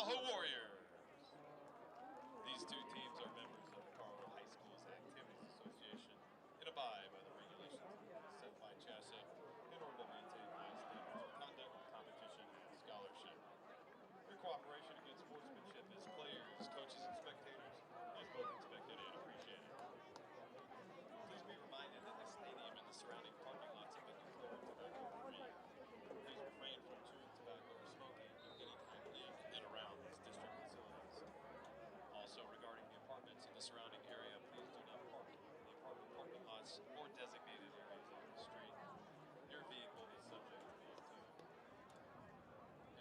Arapahoe Warriors. These two teams are members of the Arapahoe High School's Activities Association and abide by the regulations set by CHASA in order to maintain high standards of conduct, competition, and scholarship. Your cooperation and good sportsmanship as players, coaches, and spectators is both expected and appreciated. Please be reminded that the stadium and the surrounding parking lots have been declared tobacco-free. Please refrain from chewing tobacco or smoking at any time in and around these district facilities. Also, regarding the apartments in the surrounding area, please do not park in the apartment parking lots or designated areas on the street. Your vehicle is subject to these too.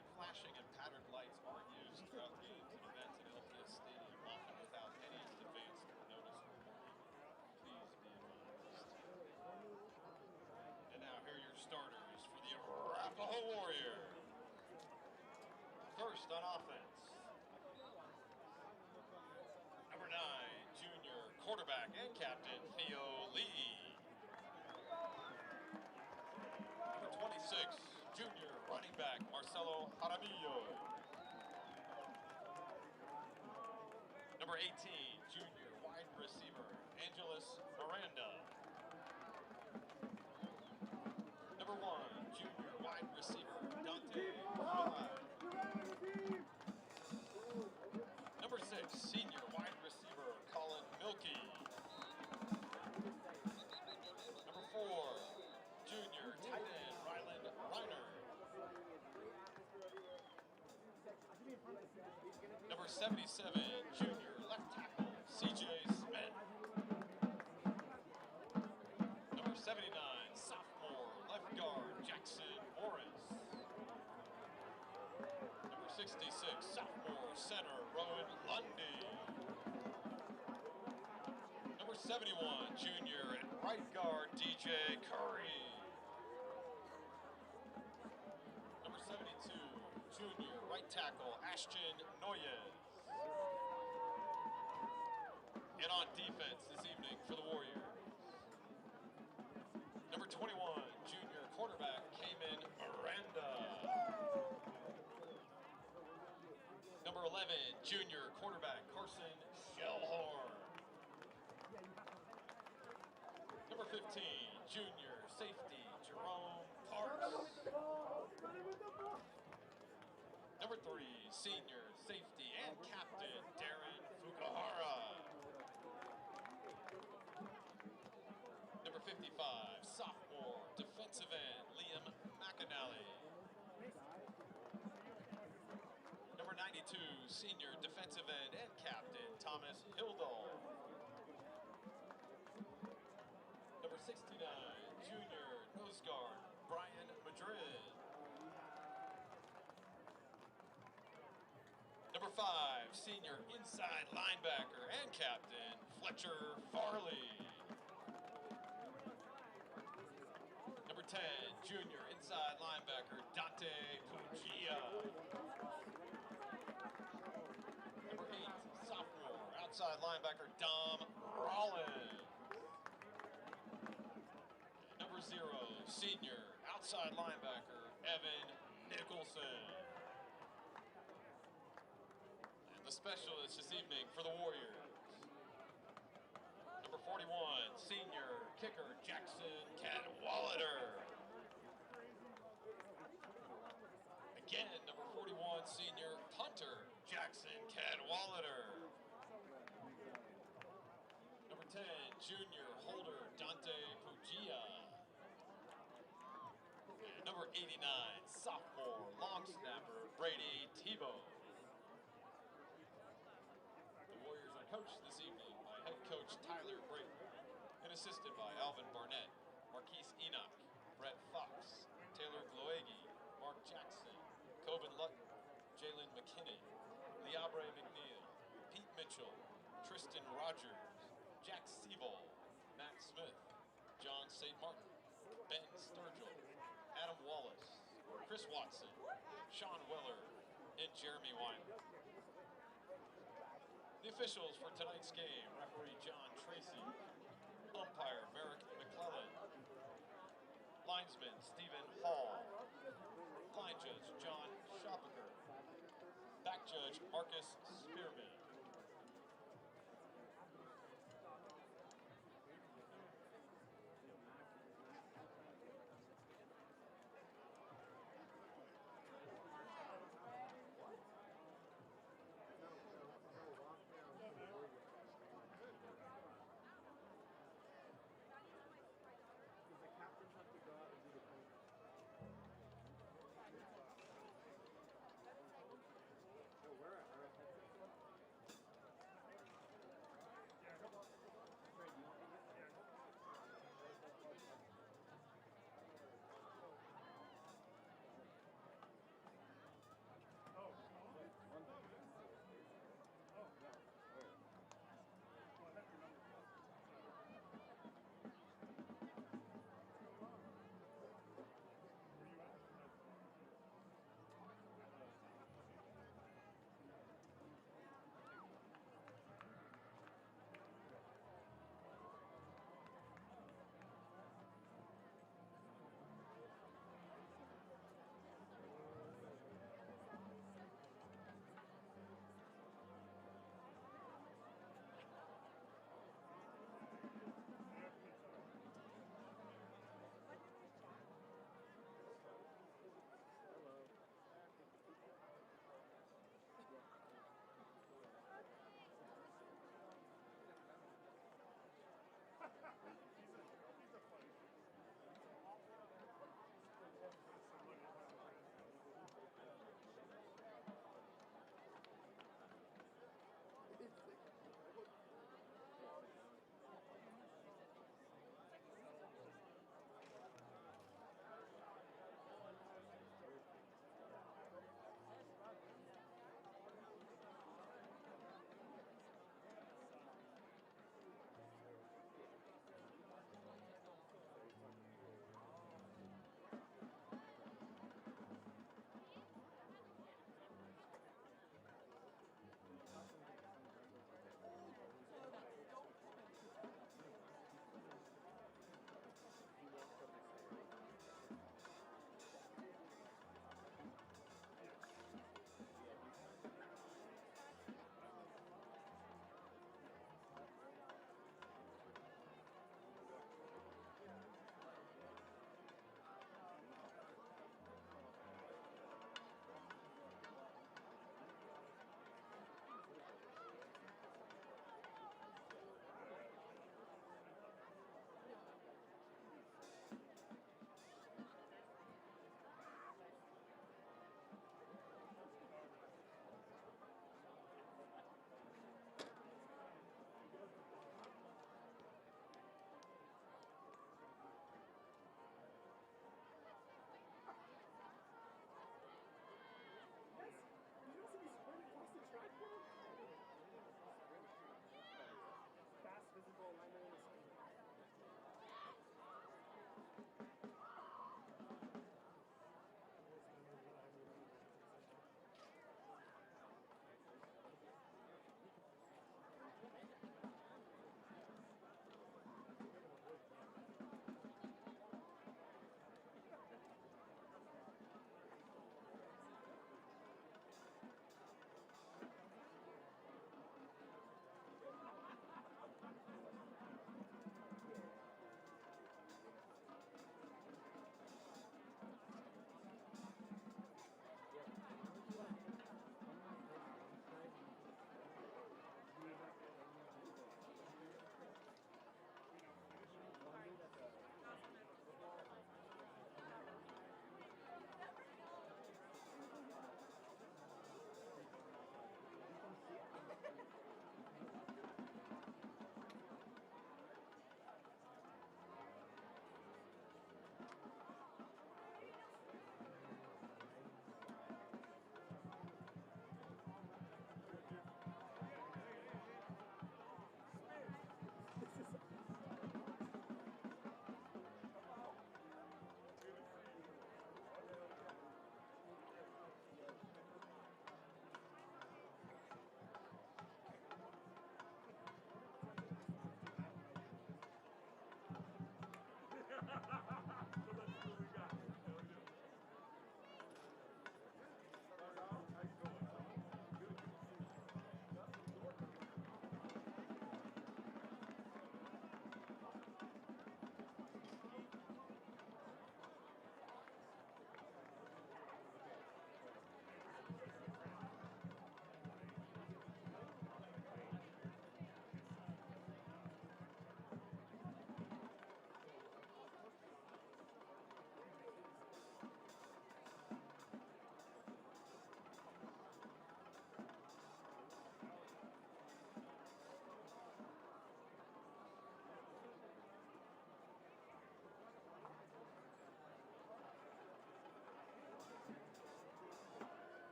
And flashing and patterned lights are used throughout games and events at LPS Stadium, often without any advance notice or warning. Please be advised. And now here are your starters for the Arapahoe Warrior. First on offense, number 9, junior quarterback and captain Theo Lee. Number 26, junior running back Marcelo Jaramillo. Number 18, junior wide receiver Angeles Miranda. Number 1, junior wide receiver Dante Villa. Number 6, senior wide receiver Colin Milkey. Number 4, junior tight end Ryland Reiner. Number 77, junior left tackle CJ Smith. Number 79, sophomore left guard Jackson Morris. Number 66, sophomore center Rowan Lundy. Number 71, junior at right guard DJ Curry. Number 72, junior right tackle Ashton Noyes. And on defense this evening for the Warriors, number 21, junior quarterback Cayman Miranda. Number 11, junior quarterback Carson Shellhorn. Number 15, junior safety Jerome Parks. Number 3, senior safety and captain Darren Fukuhara. Number 55, sophomore defensive end Liam McAnally. Number 92, senior defensive end and captain Thomas Hildal. Number 69, junior nose guard Brian Madrid. Number 5, senior inside linebacker and captain Fletcher Farley. Number 10, junior inside linebacker Dante Pugia. Number 8, sophomore outside linebacker Dom Rollins. Number 0, senior outside linebacker Evan Nicholson. And the specialist this evening for the Warriors, number 41, senior kicker Jackson Cadwallader. Again, number 41, senior punter Jackson Cadwallader. Number 10, junior holder Dante Pugia. And number 89, sophomore long snapper Brady Tebow. The Warriors are coached this evening by head coach Tyler Brayton and assisted by Alvin Barnett, Marquise Enoch, Brett Fox, Taylor Gloegi, Mark Jackson, Coben Lutton, Jalen McKinney, Liabre McNeil, Pete Mitchell, Tristan Rogers, Jack Seabold, Matt Smith, John St. Martin, Ben Sturgill, Adam Wallace, Chris Watson, Sean Weller, and Jeremy Weiner. The officials for tonight's game: referee John Tracy, umpire Merrick McClellan, linesman Stephen Hall, line judge John Schoppeker, back Judge Marcus Spearman.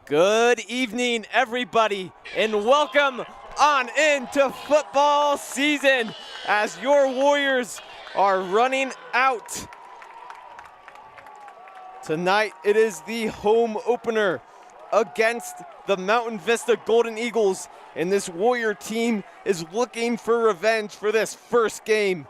Good evening, everybody, and welcome on into football season as your Warriors are running out. Tonight, it is the home opener against the Mountain Vista Golden Eagles, and this Warrior team is looking for revenge for this first game.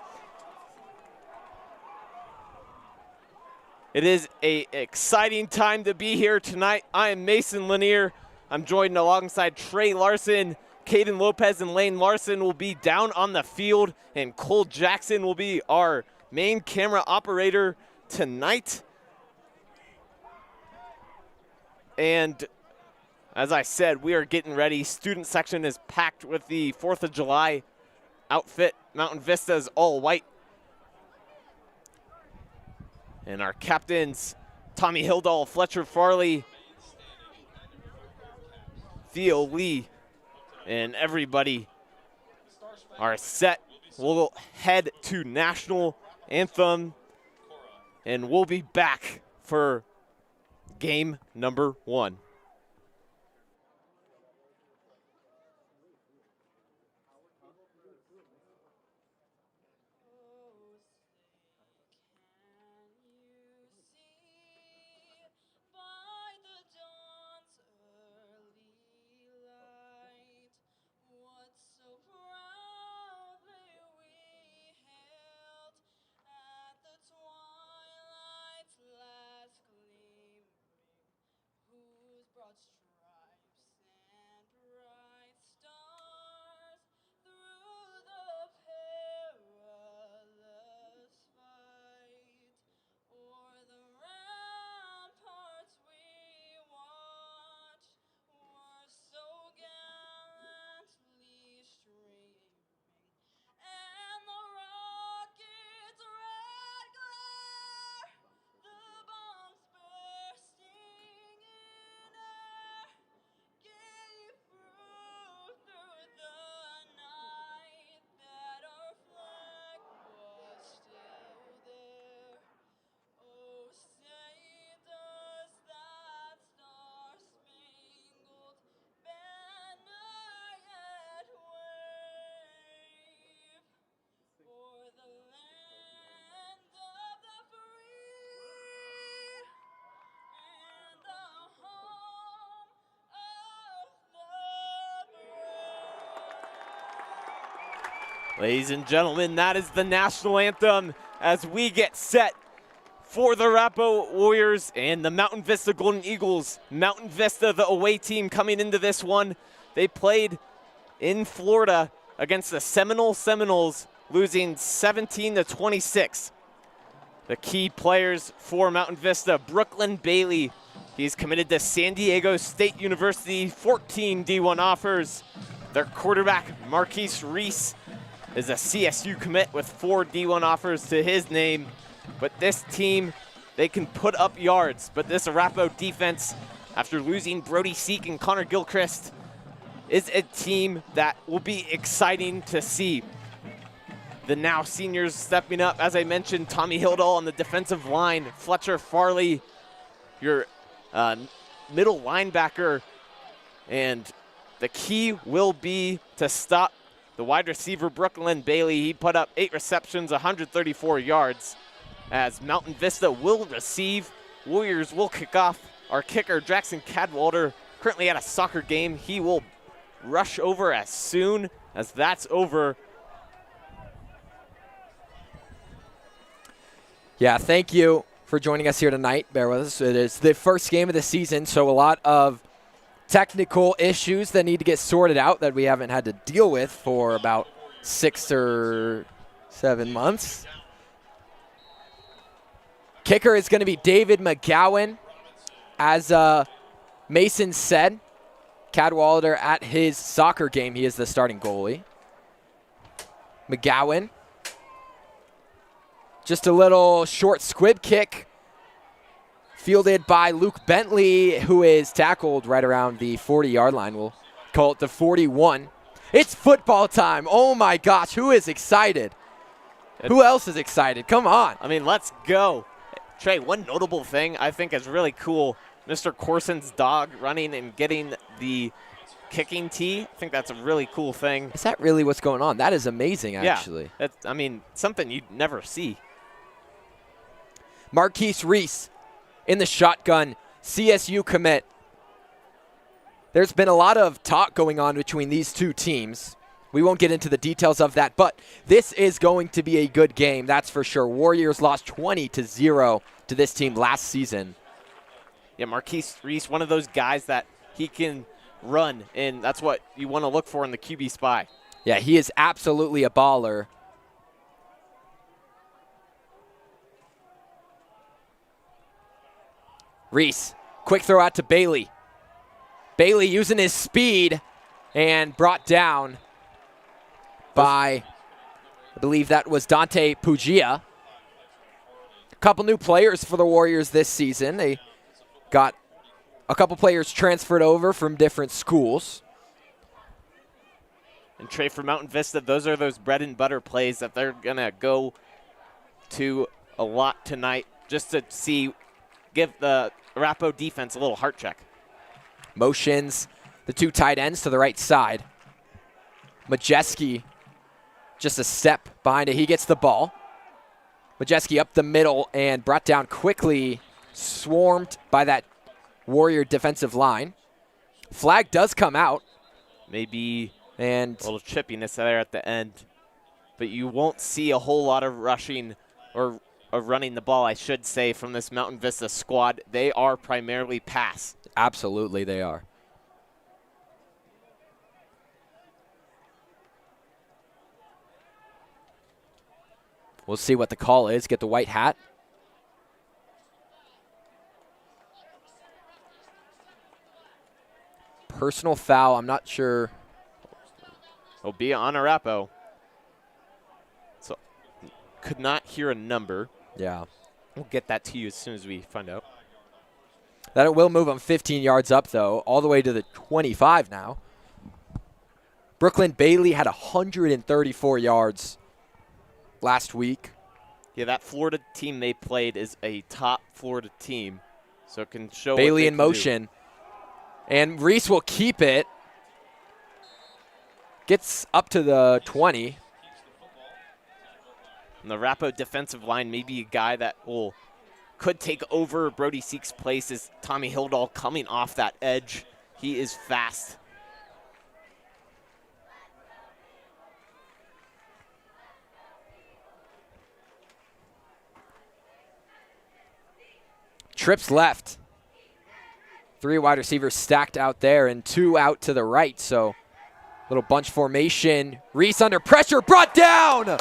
It is an exciting time to be here tonight. I am Mason Lanier. I'm joined alongside Trey Larson. Caden Lopez and Lane Larson will be down on the field, and Cole Jackson will be our main camera operator tonight. And as I said, we are getting ready. Student section is packed with the 4th of July outfit. Mountain Vista is all white. And our captains, Tommy Hildahl, Fletcher Farley, Theo Lee, and everybody are set. We'll head to National Anthem, and we'll be back for game number 1. Ladies and gentlemen, that is the national anthem as we get set for the Arapahoe Warriors and the Mountain Vista Golden Eagles. Mountain Vista, the away team, coming into this one. They played in Florida against the Seminoles, losing 17-26. The key players for Mountain Vista, Brooklyn Bailey. He's committed to San Diego State University, 14 D1 offers. Their quarterback, Marquise Reese, is a CSU commit with 4 D1 offers to his name. But this team, they can put up yards. But this Arapahoe defense, after losing Brody Seek and Connor Gilchrist, is a team that will be exciting to see. The now seniors stepping up, as I mentioned, Tommy Hildahl on the defensive line, Fletcher Farley, your middle linebacker, and the key will be to stop the wide receiver, Brooklyn Bailey. He put up 8 receptions, 134 yards. As Mountain Vista will receive, Warriors will kick off. Our kicker, Jackson Cadwalder, currently at a soccer game. He will rush over as soon as that's over. Yeah, thank you for joining us here tonight. Bear with us. It is the first game of the season, so a lot of technical issues that need to get sorted out that we haven't had to deal with for about 6 or 7 months. Kicker is going to be David McGowan. As Mason said, Cadwalder at his soccer game, he is the starting goalie. McGowan. Just a little short squib kick fielded by Luke Bentley, who is tackled right around the 40-yard line. We'll call it the 41. It's football time. Oh, my gosh. Who is excited? Who else is excited? Come on. I mean, let's go. Trey, one notable thing I think is really cool Mr. Corson's dog running and getting the kicking tee. I think that's a really cool thing. Is that really what's going on? That is amazing, actually. Yeah, that's, I mean, something you'd never see. Marquise Reese in the shotgun, CSU commit. There's been a lot of talk going on between these two teams. We won't get into the details of that, but this is going to be a good game, that's for sure. Warriors lost 20-0 to this team last season. Yeah, Marquise Reese, one of those guys that he can run, and that's what you want to look for in the QB spy. Yeah, he is absolutely a baller. Reese, quick throw out to Bailey. Bailey using his speed and brought down by, I believe that was Dante Puggia. A couple new players for the Warriors this season. They got a couple players transferred over from different schools. And Trey, for Mountain Vista, those are those bread and butter plays that they're going to go to a lot tonight just to see, give the Arapahoe defense a little heart check. Motions the two tight ends to the right side. Majeski just a step behind it. He gets the ball. Majeski up the middle and brought down quickly, swarmed by that Warrior defensive line. Flag does come out. Maybe and a little chippiness there at the end. But you won't see a whole lot of rushing or running the ball, I should say, from this Mountain Vista squad. They are primarily pass. Absolutely, they are. We'll see what the call is. Get the white hat. Personal foul, I'm not sure. Will be on Arapahoe. So, could not hear a number. Yeah. We'll get that to you as soon as we find out. That will move them 15 yards up, though, all the way to the 25 now. Brooklyn Bailey had 134 yards last week. Yeah, that Florida team they played is a top Florida team, so it can show Bailey what they in can motion. do. And Reese will keep it. Gets up to the 20. And the Arapahoe defensive line may be a guy that could take over Brody Seek's place is Tommy Hildahl coming off that edge. He is fast. Trips left. 3 wide receivers stacked out there and 2 out to the right. So little bunch formation. Reese under pressure, brought down.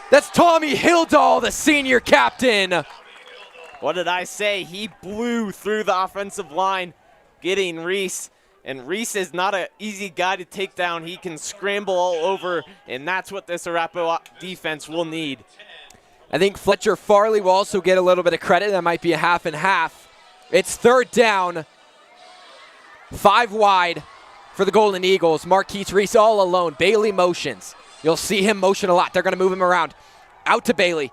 That's Tommy Hildahl, the senior captain. What did I say? He blew through the offensive line, getting Reese. And Reese is not an easy guy to take down. He can scramble all over, and that's what this Arapahoe defense will need. I think Fletcher Farley will also get a little bit of credit. That might be a half and half. It's 3rd down. 5 wide for the Golden Eagles. Marquise Reese all alone. Bailey motions. You'll see him motion a lot. They're going to move him around. Out to Bailey.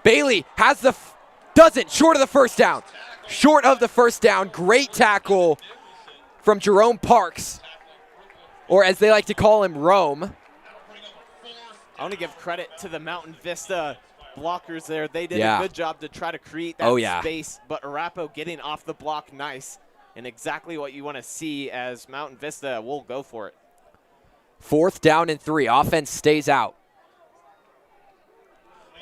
Bailey has the, doesn't, short of the first down. Short of the first down. Great tackle from Jerome Parks, or as they like to call him, Rome. I want to give credit to the Mountain Vista blockers there. They did a good job to try to create that space, but Arapahoe getting off the block nice, and exactly what you want to see as Mountain Vista will go for it. 4th down and 3. Offense stays out.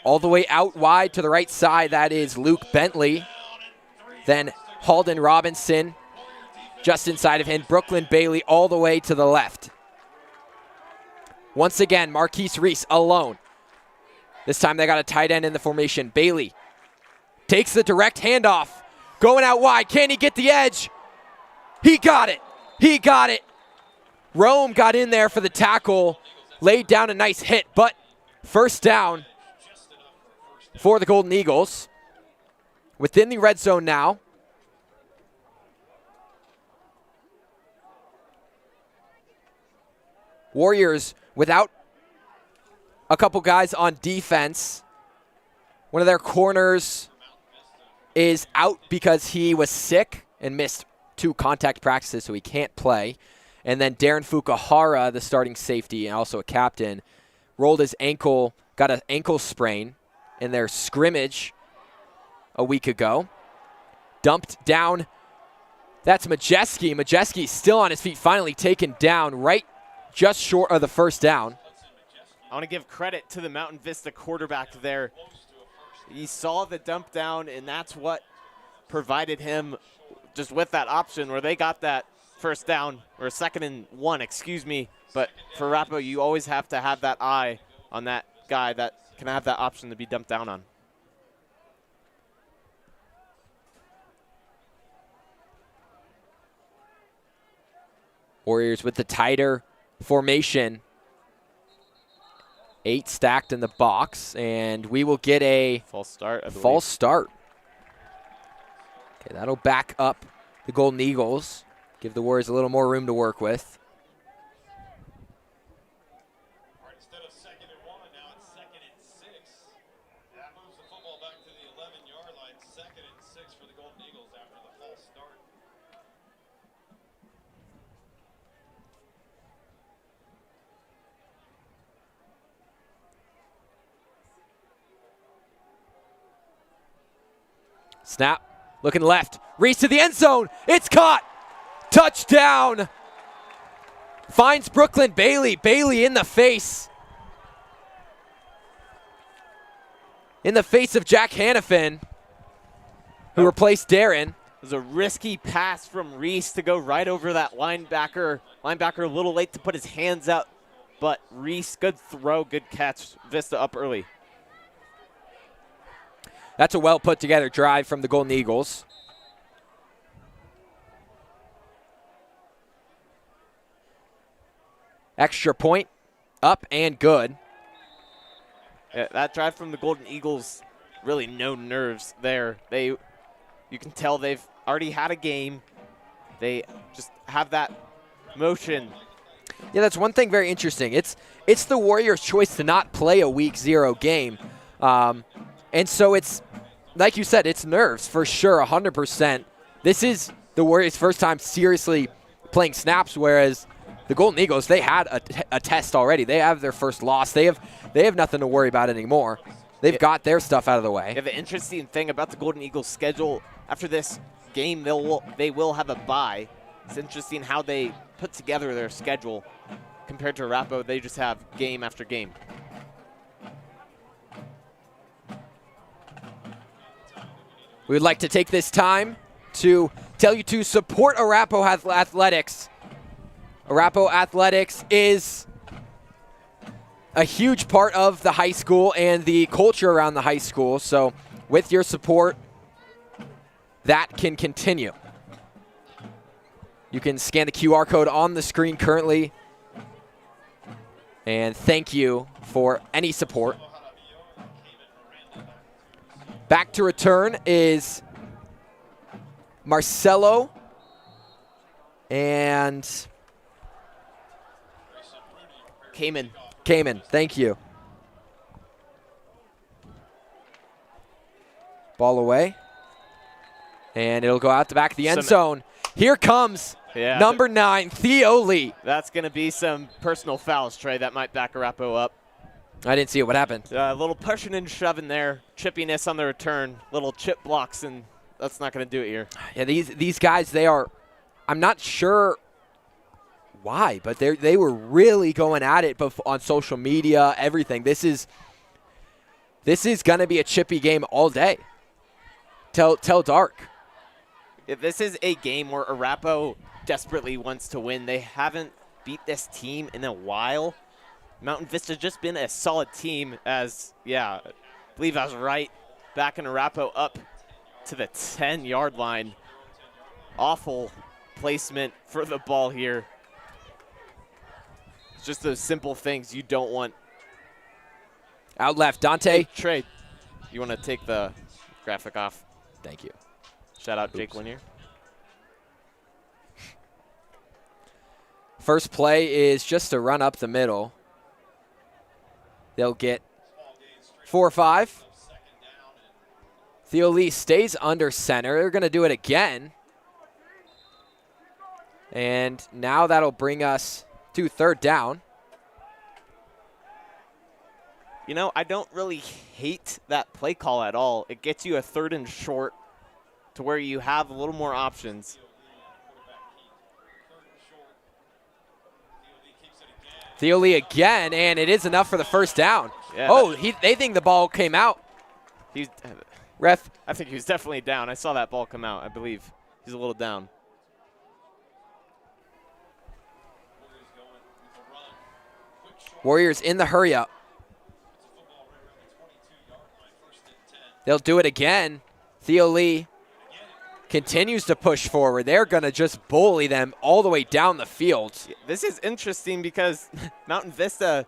All the way out wide to the right side, that is Luke Bentley. Then Halden Robinson just inside of him. Brooklyn Bailey all the way to the left. Once again, Marquise Reese alone. This time they got a tight end in the formation. Bailey takes the direct handoff. Going out wide. Can he get the edge? He got it. He got it. Rome got in there for the tackle. Laid down a nice hit, but first down for the Golden Eagles. Within the red zone now. Warriors without a couple guys on defense. One of their corners is out because he was sick and missed 2 contact practices, so he can't play. And then Darren Fukuhara, the starting safety and also a captain, rolled his ankle, got an ankle sprain in their scrimmage a week ago. Dumped down. That's Majeski. Majeski still on his feet, finally taken down right just short of the first down. I want to give credit to the Mountain Vista quarterback there. He saw the dump down, and that's what provided him just with that option where they got that first down, or 2nd and 1, excuse me. But for Arapahoe, you always have to have that eye on that guy that can have that option to be dumped down on. Warriors with the tighter formation. 8 stacked in the box, and we will get a false start. False start. Okay, that'll back up the Golden Eagles. Give the Warriors a little more room to work with. All right, instead of 2nd and 1, now it's 2nd and 6. That moves the football back to the 11-yard line. 2nd and 6 for the Golden Eagles after the false start. Snap, looking left, Reese to the end zone, it's caught! Touchdown! Finds Brooklyn Bailey, Bailey in the face. In the face of Jack Hannafin, who replaced Darren. It was a risky pass from Reese to go right over that linebacker. Linebacker a little late to put his hands up, but Reese, good throw, good catch. Vista up early. That's a well put together drive from the Golden Eagles. Extra point, up and good. Yeah, that drive from the Golden Eagles, really no nerves there. You can tell they've already had a game. They just have that motion. Yeah, that's one thing very interesting. It's the Warriors' choice to not play a week 0 game. And so it's, like you said, it's nerves for sure, 100%. This is the Warriors' first time seriously playing snaps, whereas the Golden Eagles, they had a test already. They have their first loss. They have nothing to worry about anymore. They've got their stuff out of the way. Yeah, the interesting thing about the Golden Eagles' schedule, after this game, they will have a bye. It's interesting how they put together their schedule compared to Arapahoe. They just have game after game. We would like to take this time to tell you to support Arapahoe Athletics. Arapahoe Athletics is a huge part of the high school and the culture around the high school. So with your support, that can continue. You can scan the QR code on the screen currently. And thank you for any support. Back to return is Marcelo and Kamen. Kamen, thank you. Ball away. And it'll go out the back of the end zone. Here comes number 9, Theo Lee. That's going to be some personal fouls, Trey. That might back Arapahoe up. I didn't see it. What happened? A little pushing and shoving there. Chippiness on the return. Little chip blocks, and that's not going to do it here. Yeah, these guys, they are, I'm not sure why, but they were really going at it on social media, everything. This is going to be a chippy game all day. Till dark. This is a game where Arapahoe desperately wants to win. They haven't beat this team in a while. Mountain Vista just been a solid team as, I believe I was right, backing Arapahoe up to the 10-yard line. Awful placement for the ball here. It's just those simple things you don't want. Out left, Dante. Hey, Trey, you want to take the graphic off? Thank you. Shout out Jake Lanier. First play is just a run up the middle. They'll get 4 or 5. Theo Lee stays under center. They're going to do it again. And now that'll bring us to 3rd down. You know, I don't really hate that play call at all. It gets you a 3rd and short to where you have a little more options. Theo Lee again, and it is enough for the 1st down. Yeah, oh, they think the ball came out. Ref. I think he was definitely down. I saw that ball come out, I believe. He's a little down. Warriors in the hurry up. They'll do it again. Theo Lee continues to push forward. They're going to just bully them all the way down the field. This is interesting because Mountain Vista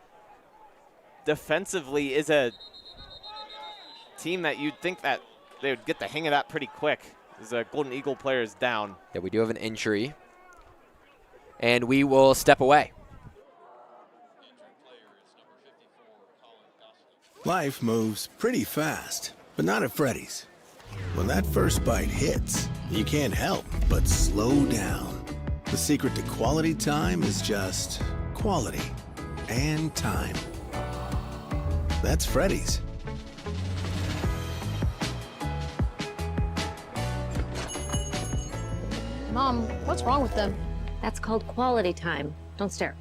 defensively is a team that you'd think that they would get the hang of that pretty quick. As a Golden Eagle player is down. Yeah, we do have an injury. And we will step away. Life moves pretty fast, but not at Freddy's. When that first bite hits, you can't help but slow down. The secret to quality time is just quality and time. That's Freddy's. Mom, what's wrong with them? That's called quality time. Don't stare.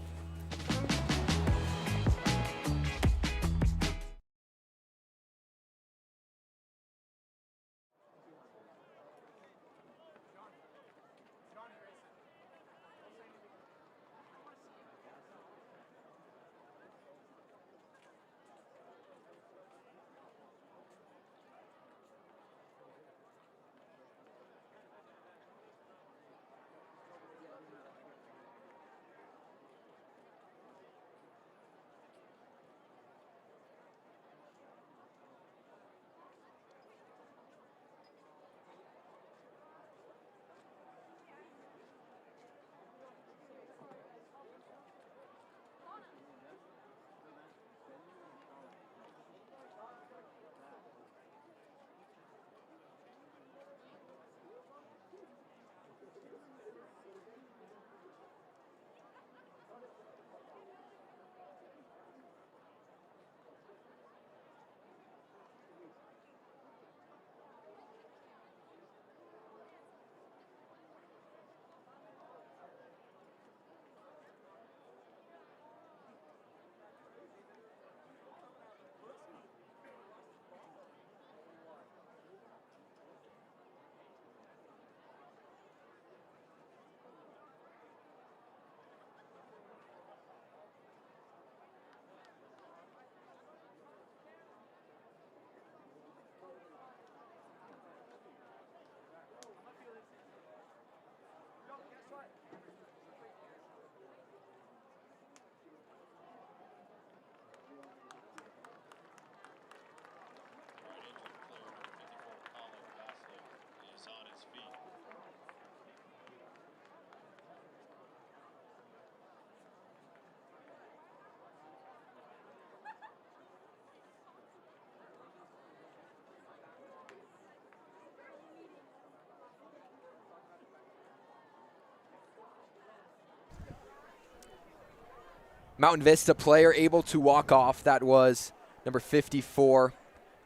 Mountain Vista player able to walk off. That was number 54,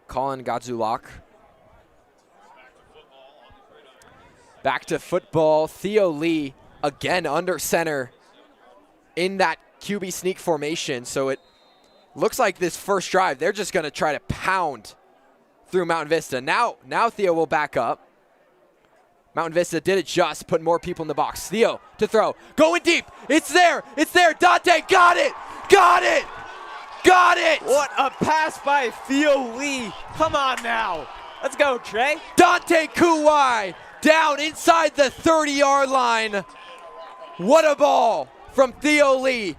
Colin Gadzulak. Back to football. Theo Lee again under center in that QB sneak formation. So it looks like this first drive, they're just going to try to pound through Mountain Vista. Now Theo will back up. Mountain Vista did adjust, put more people in the box. Theo to throw, going deep. It's there. It's there. Dante got it. Got it. Got it. What a pass by Theo Lee. Come on now. Let's go, Trey. Dante Kuwai down inside the 30-yard line. What a ball from Theo Lee.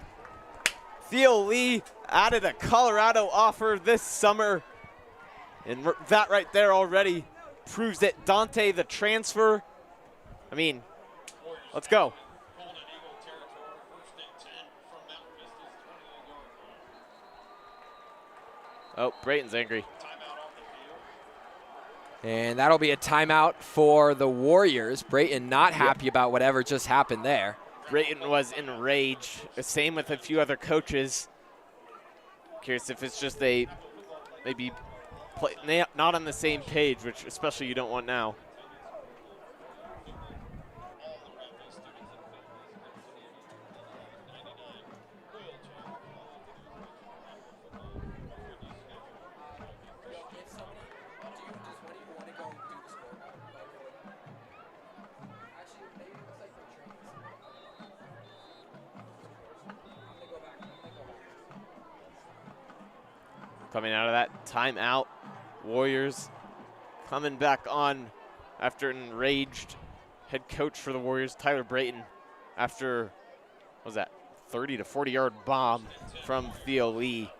Theo Lee added a Colorado offer this summer. And that right there already proves it. Dante, the transfer. I mean, let's go. Oh, Brayton's angry. And that'll be a timeout for the Warriors. Brayton not happy about whatever just happened there. Brayton was enraged. Same with a few other coaches. Curious if it's just they maybe not on the same page, which especially you don't want now. Coming out of that timeout, Warriors coming back on after an enraged head coach for the Warriors, Tyler Brayton, after, what was that, 30 to 40-yard bomb from Theo Lee.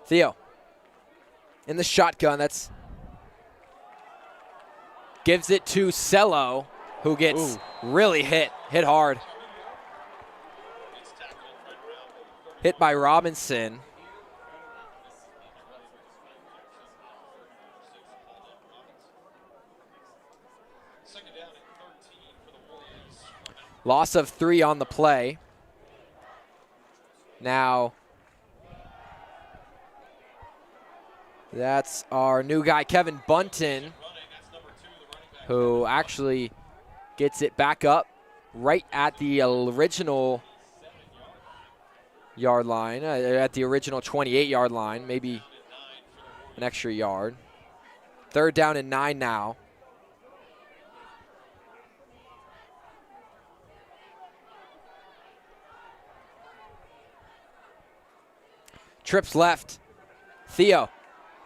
Theo in the shotgun. That's gives it to Cello, who gets really hit hard. Hit by Robinson. Loss of 3 on the play. Now, that's our new guy, Kevin Bunton, who actually gets it back up right at the original yard line, at the original 28-yard line, maybe an extra yard. 3rd down and 9 now. Trips left. Theo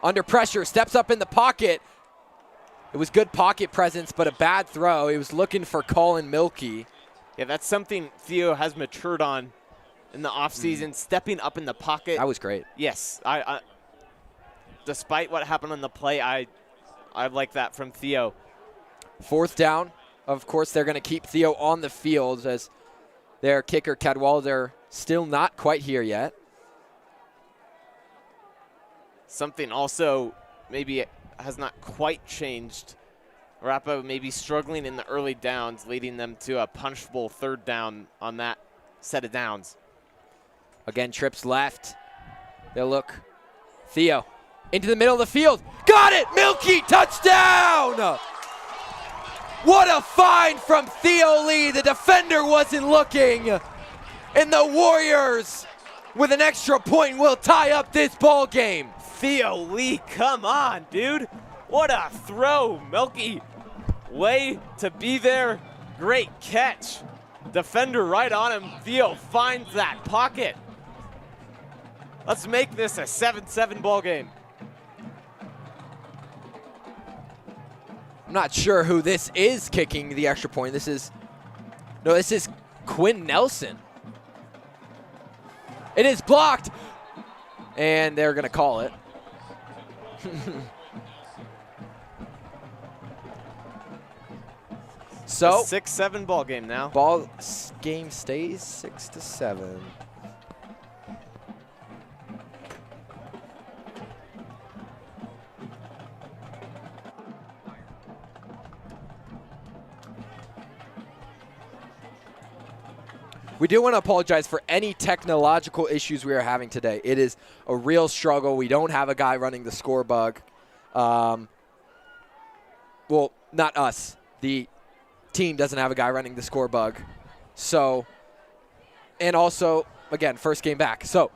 under pressure, steps up in the pocket. It was good pocket presence, but a bad throw. He was looking for Colin Milkey. Yeah, that's something Theo has matured on in the offseason, stepping up in the pocket. That was great. Yes. I despite what happened on the play, I like that from Theo. 4th down. Of course, they're going to keep Theo on the field as their kicker, Cadwalder, still not quite here yet. Something also maybe has not quite changed. Arapahoe maybe struggling in the early downs, leading them to a punishable 3rd down on that set of downs. Again, trips left. They'll look. Theo into the middle of the field. Got it! Milkey, touchdown! What a find from Theo Lee. The defender wasn't looking. And the Warriors, with an extra point, will tie up this ball game. Theo Lee, come on, dude. What a throw. Milkey, way to be there. Great catch. Defender right on him. Theo finds that pocket. Let's make this a 7-7 ball game. I'm not sure who this is kicking the extra point. This is Quinn Nelson. It is blocked, and they're going to call it. So 6-7 ball game now. Ball game stays 6-7. We do want to apologize for any technological issues we are having today. It is a real struggle. We don't have a guy running the score bug. Well, not us. The team doesn't have a guy running the score bug. So, and also, again, first game back. So,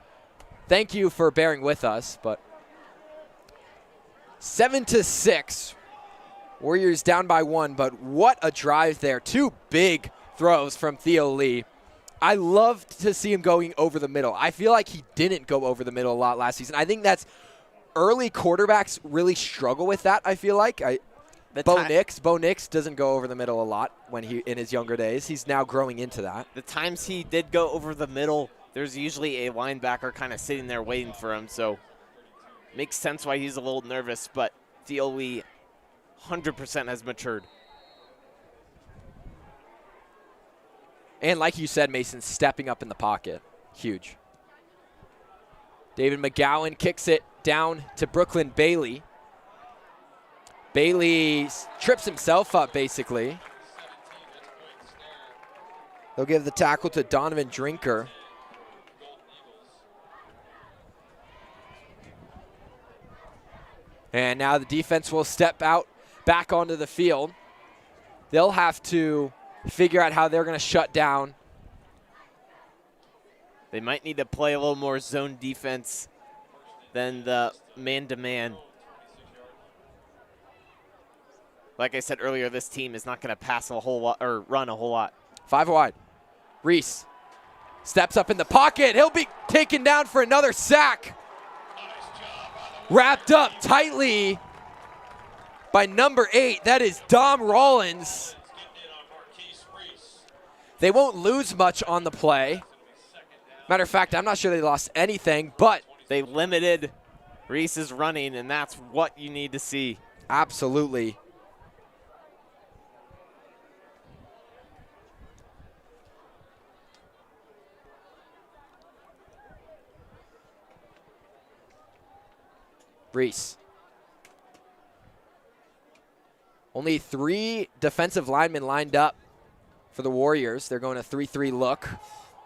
thank you for bearing with us. But 7-6. Warriors down by 1, but what a drive there. 2 big throws from Theo Lee. I love to see him going over the middle. I feel like he didn't go over the middle a lot last season. I think that's early quarterbacks really struggle with that, I feel like. Bo Nix doesn't go over the middle a lot when in his younger days. He's now growing into that. The times he did go over the middle, there's usually a linebacker kind of sitting there waiting for him, so makes sense why he's a little nervous, but Theo Lee 100% has matured. And like you said, Mason, stepping up in the pocket. Huge. David McGowan kicks it down to Brooklyn Bailey. Bailey trips himself up, basically. They'll give the tackle to Donovan Drinker. And now the defense will step out back onto the field. They'll have to figure out how they're going to shut down. They might need to play a little more zone defense than the man-to-man. Like I said earlier, this team is not going to pass a whole lot or run a whole lot. 5 wide. Reese steps up in the pocket. He'll be taken down for another sack. Wrapped up tightly by number 8. That is Dom Rollins. They won't lose much on the play. Matter of fact, I'm not sure they lost anything, but they limited Reese's running, and that's what you need to see. Absolutely. Reese. Only 3 defensive linemen lined up for the Warriors. They're going a 3-3 look.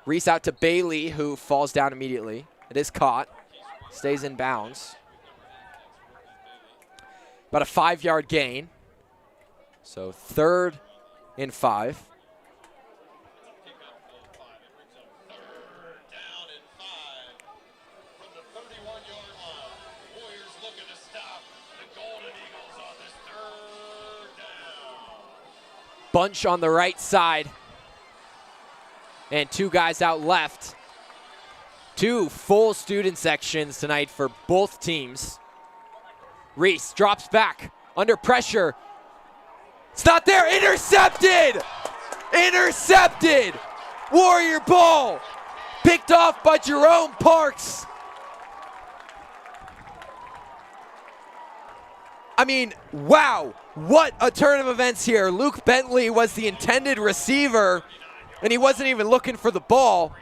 Reese out to Bailey, who falls down immediately. It is caught. Stays in bounds. About a 5-yard gain. So 3rd and 5. Bunch on the right side. And 2 guys out left. 2 full student sections tonight for both teams. Reese drops back under pressure. It's not there. Intercepted! Intercepted! Warrior ball! Picked off by Jerome Parks. I mean, wow. What a turn of events here. Luke Bentley was the intended receiver, and he wasn't even looking for the ball.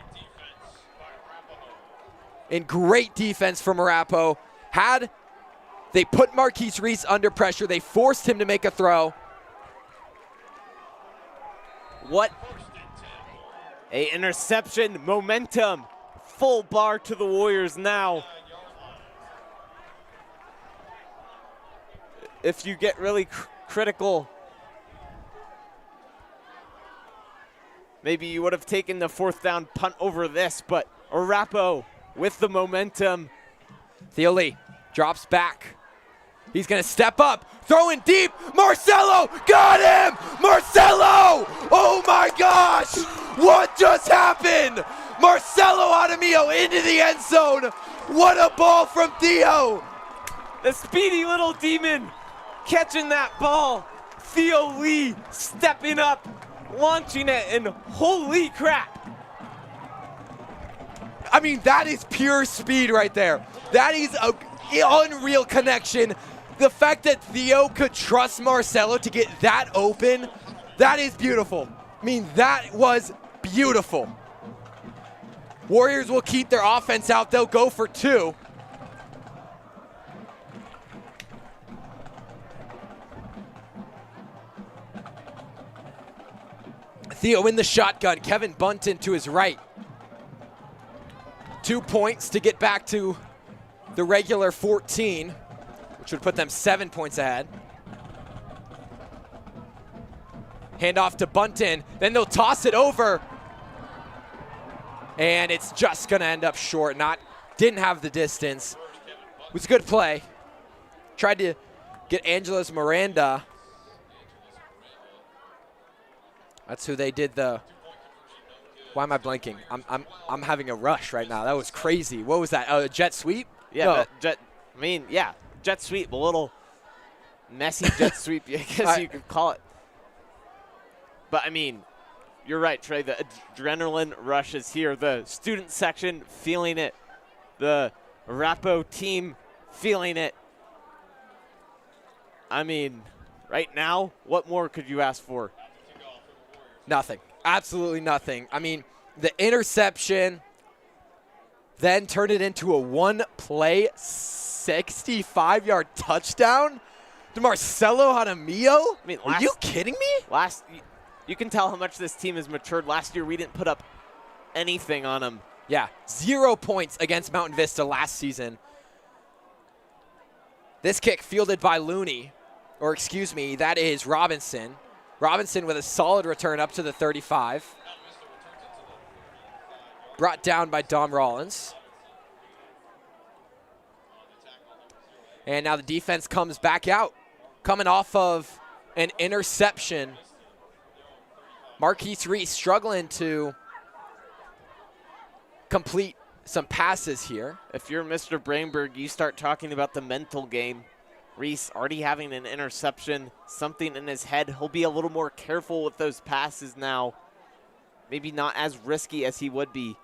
And great defense from Arapahoe. Had they put Marquise Reese under pressure, they forced him to make a throw. What a interception, momentum, full bar to the Warriors now. If you get really critical, maybe you would have taken the 4th down punt over this, but Arapahoe with the momentum. Thiele drops back. He's going to step up, throwing deep. Marcelo got him! Marcelo! Oh my gosh! What just happened? Marcelo Adamio into the end zone. What a ball from Theo! The speedy little demon catching that ball. Theo Lee stepping up, launching it, and holy crap. I mean, that is pure speed right there. That is an unreal connection. The fact that Theo could trust Marcelo to get that open, that is beautiful. I mean, that was beautiful. Warriors will keep their offense out. They'll go for 2. Theo in the shotgun. Kevin Bunton to his right. 2 points to get back to the regular 14, which would put them 7 points ahead. Hand off to Bunton. Then they'll toss it over. And it's just going to end up short. Didn't have the distance. It was a good play. Tried to get Angeles Miranda. That's who they did the. Why am I blanking? I'm having a rush right now. That was crazy. What was that? A jet sweep? Yeah, no. Jet sweep. A little messy jet sweep, I guess you could call it. But I mean, you're right, Trey. The adrenaline rush is here. The student section feeling it. The Arapahoe team feeling it. I mean, right now, what more could you ask for? Nothing. Absolutely nothing. I mean, the interception, then turned it into a one-play 65-yard touchdown to Marcelo Jaramillo? I mean, are you kidding me? You can tell how much this team has matured. Last year, we didn't put up anything on them. Yeah, 0 points against Mountain Vista last season. This kick fielded by Looney, or excuse me, that is Robinson. Robinson with a solid return up to the 35. Brought down by Dom Rollins. And now the defense comes back out, coming off of an interception. Marquise Reese struggling to complete some passes here. If you're Mr. Brainberg, you start talking about the mental game. Reese already having an interception, something in his head. He'll be a little more careful with those passes now. Maybe not as risky as he would be.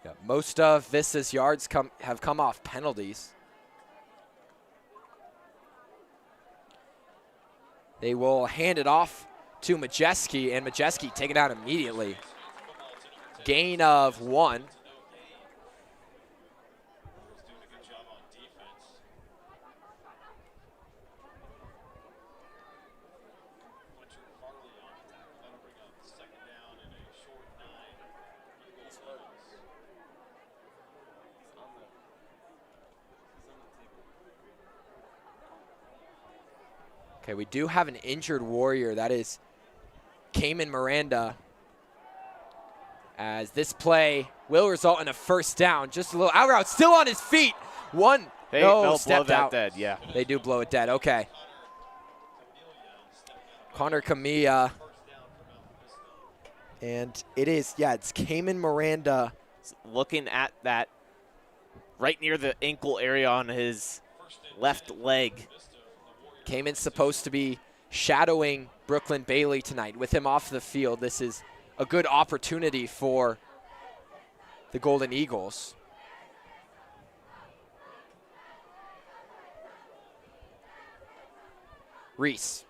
Yeah, most of Vista's yards have come off penalties. They will hand it off to Majeski, and Majeski take it out immediately. Gain of 1. Okay, we do have an injured Warrior. That is Cayman Miranda. As this play will result in a first down. Just a little out route, still on his feet. One, no, stepped out. Dead, yeah. They do blow it dead, okay. Connor Camilla. And it is, yeah, it's Cayman Miranda. Looking at that right near the ankle area on his left leg. Cayman's supposed to be shadowing Brooklyn Bailey tonight. With him off the field, this is a good opportunity for the Golden Eagles. Reese.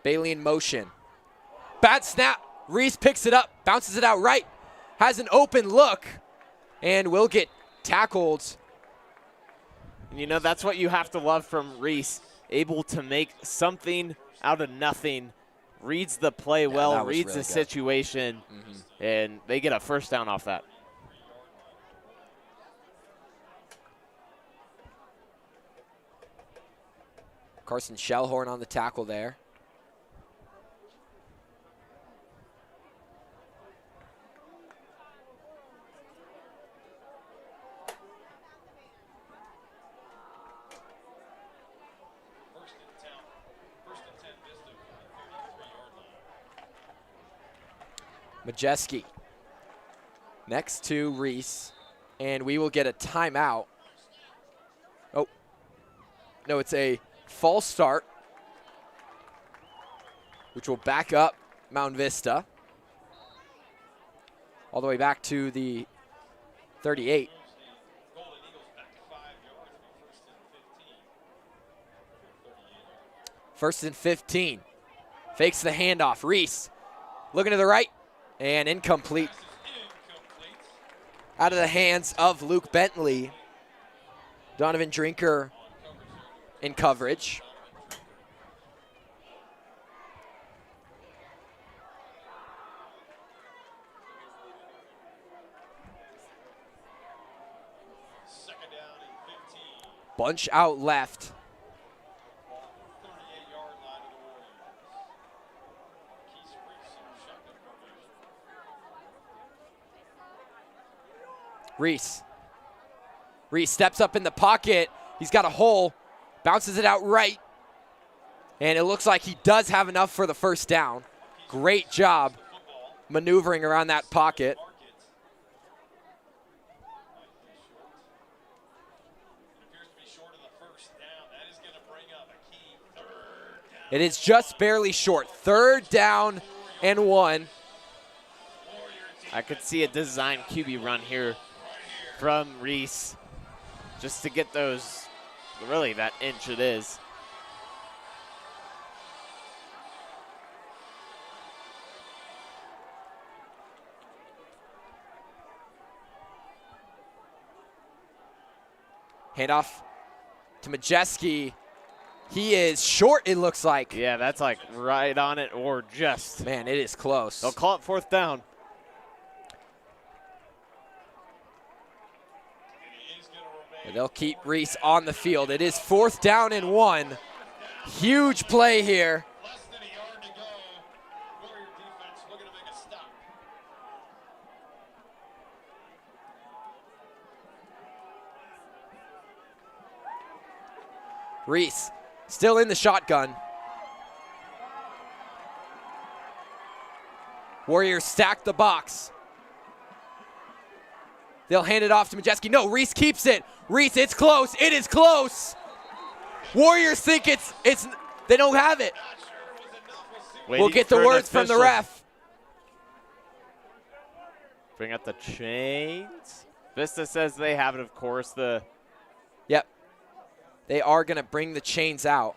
Bailey in motion. Bad snap. Reese picks it up, bounces it out right, has an open look, and will get tackled. You know, that's what you have to love from Reese. Able to make something out of nothing. Reads the play well, reads really the situation, and they get a first down off that. Carson Shellhorn on the tackle there. Majeski next to Reese, and we will get a timeout. Oh, no, it's a false start, which will back up Mountain Vista all the way back to the 38. First and 15. Fakes the handoff. Reese looking to the right. And incomplete. Out of the hands of Luke Bentley. Donovan Drinker in coverage. Second down and 15. Bunch out left. 38-yard line of the Warriors. Keith Reese in shotgun formation. Reese steps up in the pocket. He's got a hole. Bounces it out right. And it looks like he does have enough for the first down. Great job maneuvering around that pocket. It is just barely short. 3rd down and 1. I could see a design QB run here from Reese just to get those, really that inch it is. Handoff to Majeski. He is short, it looks like. Yeah, that's like right on it or just. Man, it is close. They'll call it 4th down. They'll keep Reese on the field. It is 4th down and 1. Huge play here. Less than a yard to go. Warrior defense looking to make a stop. Reese still in the shotgun. Warriors stack the box. They'll hand it off to Majeski. No, Reese keeps it. Reese, it's close. It is close. Warriors think it's they don't have it. We'll get the words from the ref. Bring out the chains. Vista says they have it, of course. Yep. They are going to bring the chains out.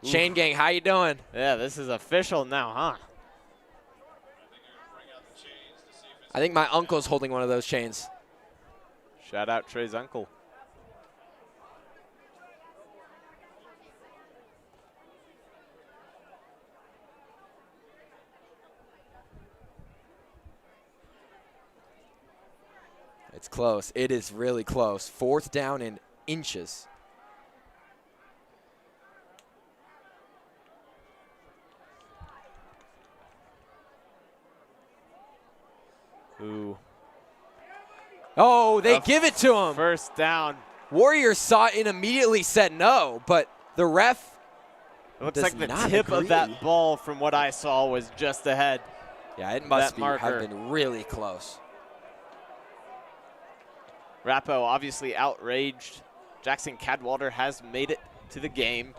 Ooh. Chain gang, how you doing? Yeah, this is official now, huh? I think my uncle's holding one of those chains. Shout out Trey's uncle. It's close. It is really close. 4th down in inches. Ooh. Oh, they give it to him. 1st down. Warriors saw it and immediately said no, but the ref It looks like the tip of that ball, from what I saw, was just ahead. Yeah, it must have been really close. Arapahoe obviously outraged. Jackson Cadwallader has made it to the game.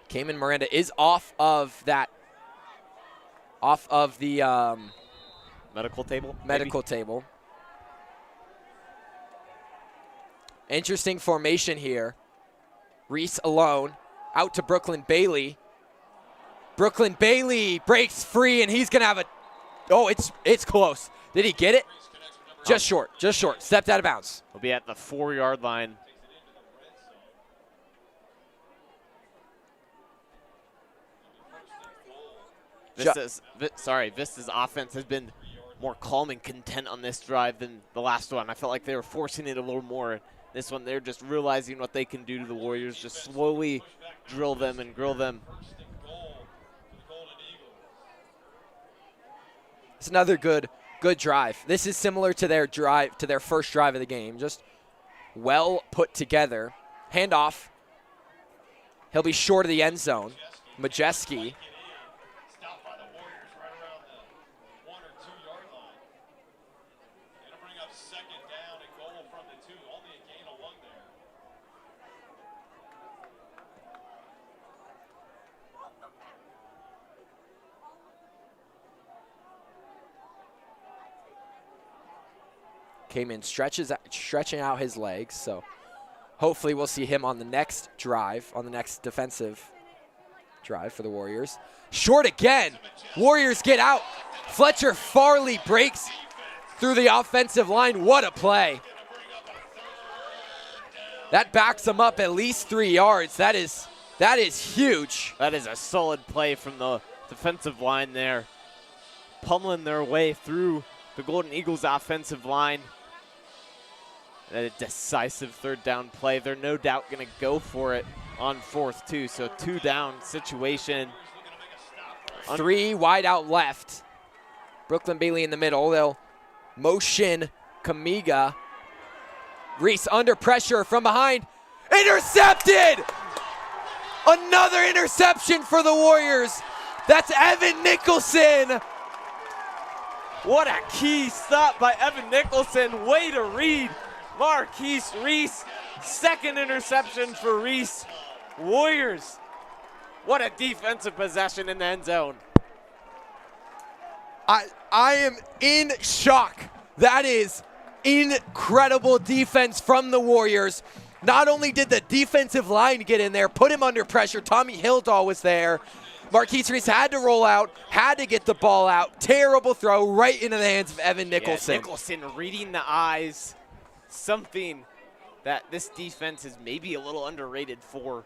Cayman Miranda is off of the medical table. Medical table. Interesting formation here. Reese alone, out to Brooklyn Bailey. Brooklyn Bailey breaks free, and he's gonna have a. Oh, it's close. Did he get it? Just short. Just short. Stepped out of bounds. He'll be at the 4-yard line. Vista's offense has been more calm and content on this drive than the last one. I felt like they were forcing it a little more. This one, they're just realizing what they can do to the Warriors, just slowly drill them and grill them. It's another good drive. This is similar to their first drive of the game. Just well put together. Handoff. He'll be short of the end zone. Majeski. Came in, stretching out his legs, so hopefully we'll see him on the next drive, on the next defensive drive for the Warriors. Short again. Warriors get out. Fletcher Farley breaks through the offensive line. What a play. That backs them up at least 3 yards. That is huge. That is a solid play from the defensive line there. Pummeling their way through the Golden Eagles offensive line. A decisive 3rd down play. They're no doubt going to go for it on 4th too. So 2 down situation. 3 wide out left. Brooklyn Bailey in the middle. They'll motion Kamiga. Reese under pressure from behind. Intercepted! Another interception for the Warriors. That's Evan Nicholson. What a key stop by Evan Nicholson. Way to read Marquise Reese. 2nd interception for Reese. Warriors, what a defensive possession in the end zone. I am in shock. That is incredible defense from the Warriors. Not only did the defensive line get in there, put him under pressure, Tommy Hildahl was there, Marquise Reese had to roll out, had to get the ball out. Terrible throw right into the hands of Evan Nicholson. Yeah, Nicholson reading the eyes, something that this defense is maybe a little underrated for.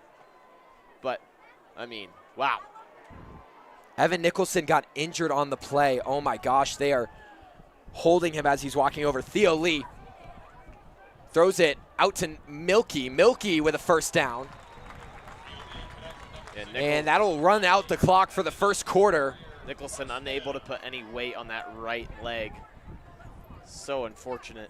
But, I mean, wow. Evan Nicholson got injured on the play. Oh my gosh, they are holding him as he's walking over. Theo Lee throws it out to Milky. Milky with a first down. And that'll run out the clock for the first quarter. Nicholson unable to put any weight on that right leg. So unfortunate.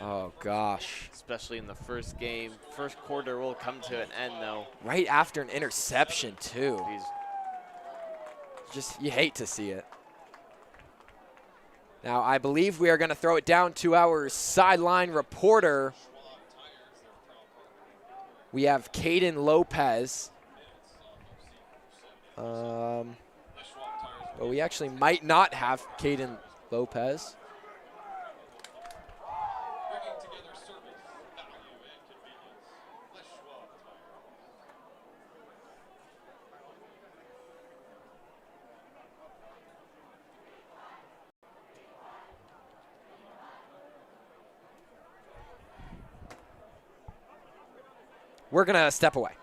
Oh gosh. Especially in the first game. First quarter will come to an end though. Right after an interception too. He's just, you hate to see it. Now I believe we are going to throw it down to our sideline reporter. We have Caden Lopez. But we actually might not have Caden Lopez. We're going to step away.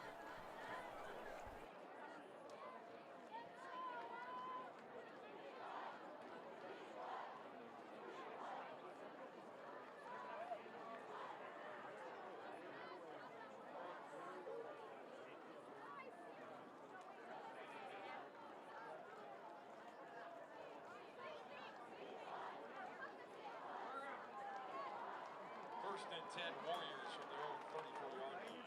First and 10 Warriors from their own 34-yard line.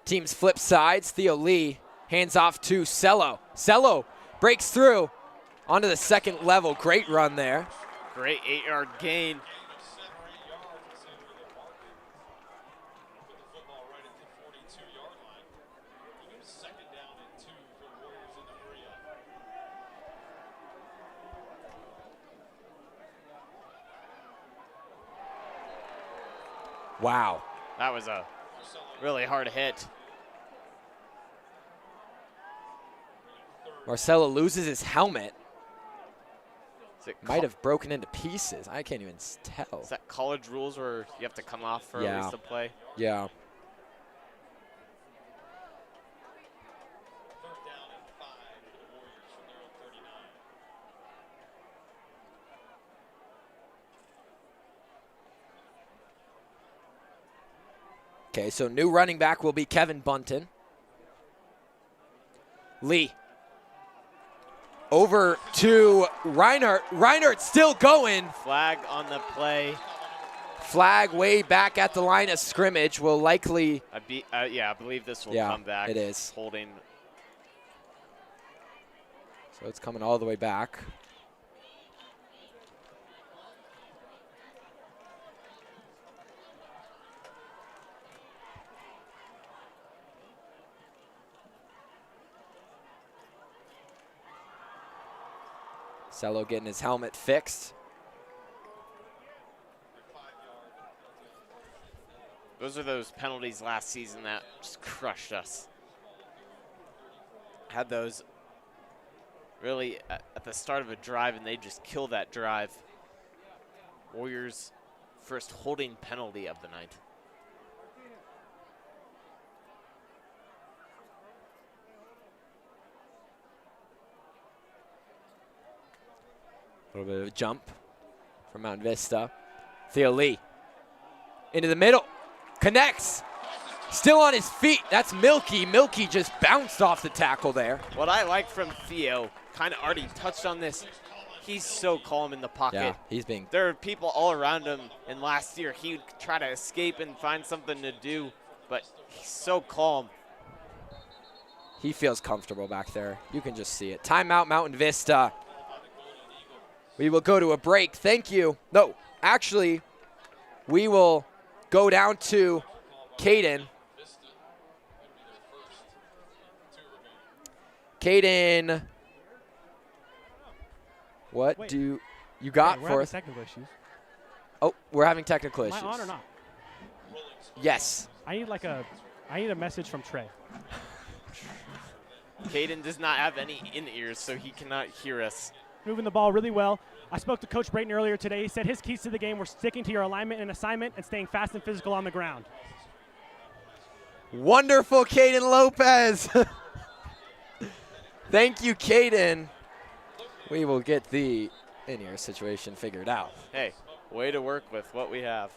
Teams flip sides. Theo Lee hands off to Cello. Cello breaks through onto the second level. Great run there. great 8-yard gain. Wow. That was a really hard hit. Marcelo loses his helmet. Is Might have broken into pieces. I can't even tell. Is that college rules where you have to come off for at least a play? Yeah. Okay, so new running back will be Kevin Bunton. Lee. Over to Reinhardt. Reinhardt still going. Flag on the play. Flag way back at the line of scrimmage will likely. I believe this will come back. It is. Holding. So it's coming all the way back. Cello getting his helmet fixed. Those are those penalties last season that just crushed us. Had those really at the start of a drive, and they just killed that drive. Warriors' first holding penalty of the night. A little bit of a jump from Mountain Vista. Theo Lee into the middle. Connects. Still on his feet. That's Milky. Milky just bounced off the tackle there. What I like from Theo, kind of already touched on this, he's so calm in the pocket. Yeah, he's being. There are people all around him, and last year he would try to escape and find something to do, but he's so calm. He feels comfortable back there. You can just see it. Timeout, Mountain Vista. We will go to a break. Thank you. No, actually, we will go down to Caden. Caden, you got we're for having us? technical issues. Oh, we're having technical Am issues. I on or not? Yes. I need a message from Trey. Caden does not have any in-ears, so he cannot hear us. Moving the ball really well. I spoke to Coach Brayton earlier today. He said his keys to the game were sticking to your alignment and assignment and staying fast and physical on the ground. Wonderful, Caden Lopez. Thank you, Caden. We will get the in-ear situation figured out. Hey, way to work with what we have.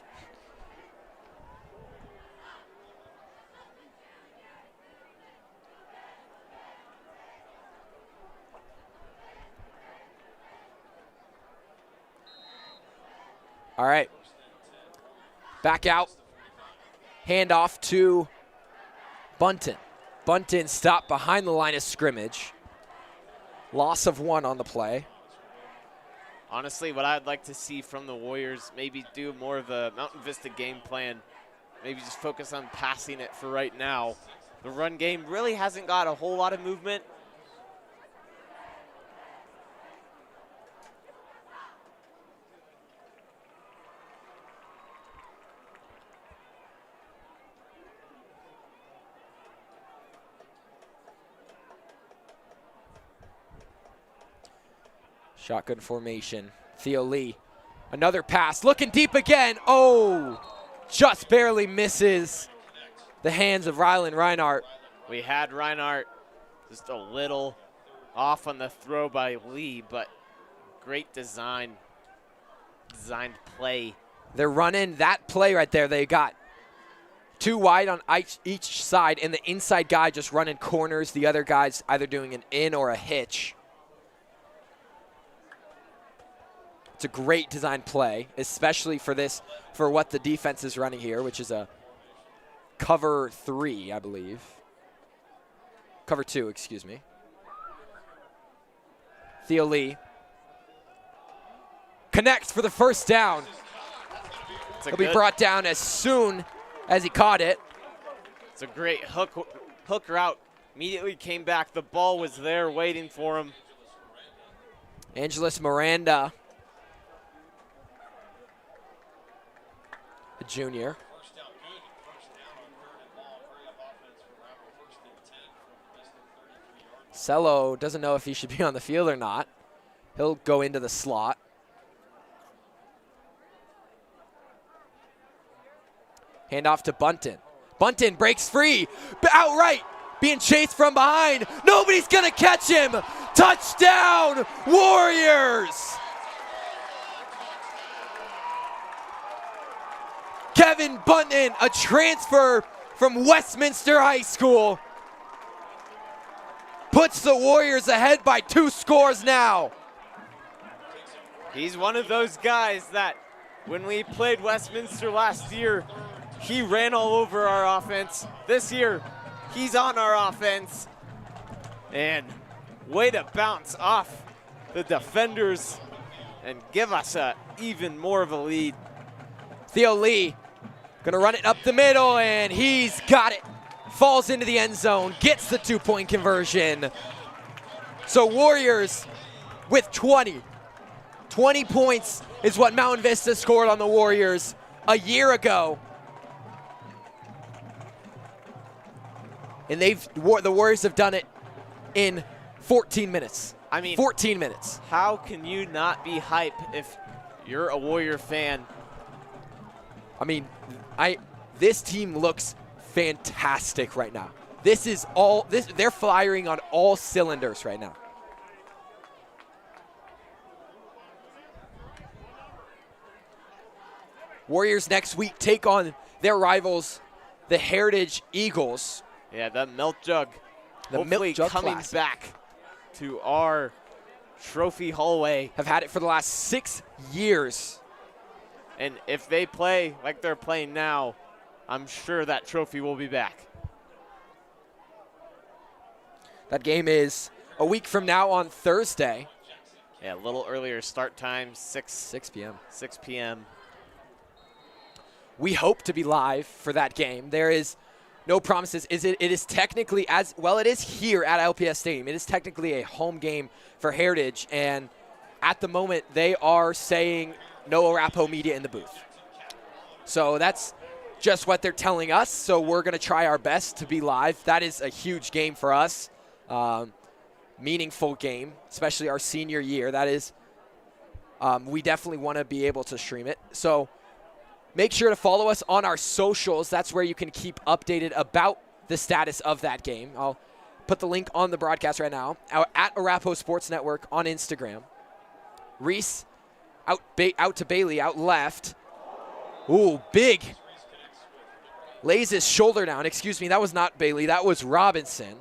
All right. Back out. Handoff to Bunton. Bunton stopped behind the line of scrimmage. Loss of 1 on the play. Honestly, what I'd like to see from the Warriors, maybe do more of the Mountain Vista game plan. Maybe just focus on passing it for right now. The run game really hasn't got a whole lot of movement. Shotgun formation. Theo Lee. Another pass. Looking deep again. Oh, just barely misses the hands of Rylan Reinhardt. We had Reinhardt just a little off on the throw by Lee, but great designed play. They're running that play right there. They got 2 wide on each side, and the inside guy just running corners. The other guy's either doing an in or a hitch. It's a great design play, especially for what the defense is running here, which is a cover 3, I believe. Cover 2, excuse me. Theo Lee connects for the first down. He'll be brought down as soon as he caught it. It's a great hook route. Immediately came back. The ball was there waiting for him. Angeles Miranda, a junior. Cello doesn't know if he should be on the field or not. He'll go into the slot. Handoff to Bunton. Bunton breaks free, outright, being chased from behind. Nobody's gonna catch him. Touchdown, Warriors! Kevin Bunton, a transfer from Westminster High School, puts the Warriors ahead by 2 scores now. He's one of those guys that when we played Westminster last year, he ran all over our offense. This year, he's on our offense. And way to bounce off the defenders and give us even more of a lead. Theo Lee gonna run it up the middle, and he's got it. Falls into the end zone, gets the 2-point conversion. So Warriors with 20. 20 points is what Mountain Vista scored on the Warriors a year ago. And the Warriors have done it in 14 minutes. I mean, 14 minutes. How can you not be hype if you're a Warrior fan? I mean, this team looks fantastic right now. They're firing on all cylinders right now. Warriors next week take on their rivals, the Heritage Eagles. Yeah, the Milk Jug. The Hopefully Milk Jug coming Classic. back to our trophy hallway. Have had it for the last 6 years. And if they play like they're playing now, I'm sure that trophy will be back. That game is a week from now on Thursday. Yeah, a little earlier start time, 6 p.m. 6 p.m. We hope to be live for that game. There is no promises. It is technically, as well, it is here at LPS Stadium. It is technically a home game for Heritage, and at the moment, they are saying no Arapahoe media in the booth. So that's just what they're telling us. So we're going to try our best to be live. That is a huge game for us. Meaningful game, especially our senior year. That is, we definitely want to be able to stream it. So make sure to follow us on our socials. That's where you can keep updated about the status of that game. I'll put the link on the broadcast right now. At Arapahoe Sports Network on Instagram. Reese out to Bailey, out left. Ooh, big. Lays his shoulder down. Excuse me, that was not Bailey. That was Robinson.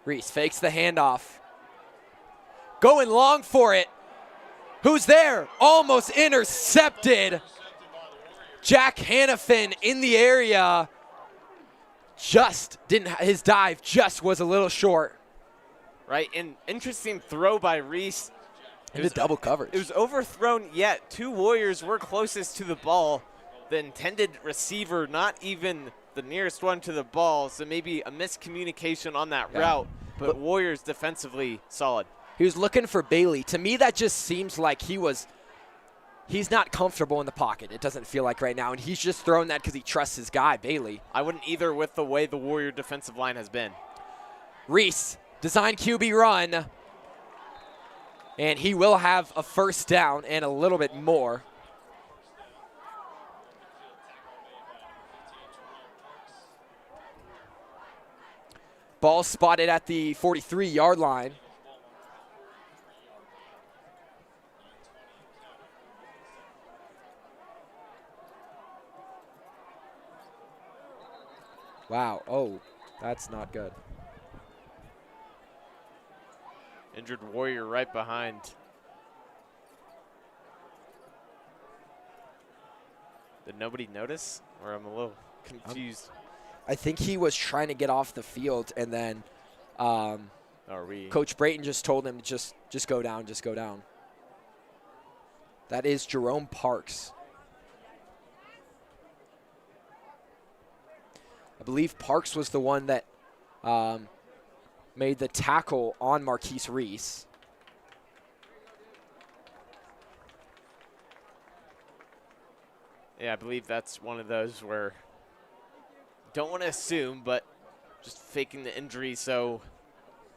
Reese fakes the handoff. Going long for it. Who's there? Almost intercepted. Jack Hannafin in the area. Just didn't, his dive just was a little short. Right, an interesting throw by Reese. Into double coverage. It was overthrown, yet 2 Warriors were closest to the ball. The intended receiver, not even the nearest one to the ball, so maybe a miscommunication on that route, but Warriors defensively solid. He was looking for Bailey. To me, that just seems like he's not comfortable in the pocket. It doesn't feel like right now, and he's just throwing that because he trusts his guy, Bailey. I wouldn't either with the way the Warrior defensive line has been. Reese, design QB run, and he will have a first down and a little bit more. Ball spotted at the 43-yard line. Wow. Oh, that's not good. Injured Warrior right behind. Did nobody notice? Or I'm a little confused. I think he was trying to get off the field, and then Coach Brayton just told him to just go down, just go down. That is Jerome Parks. I believe Parks was the one that made the tackle on Marquise Reese. Yeah, I believe that's one of those where don't want to assume, but just faking the injury so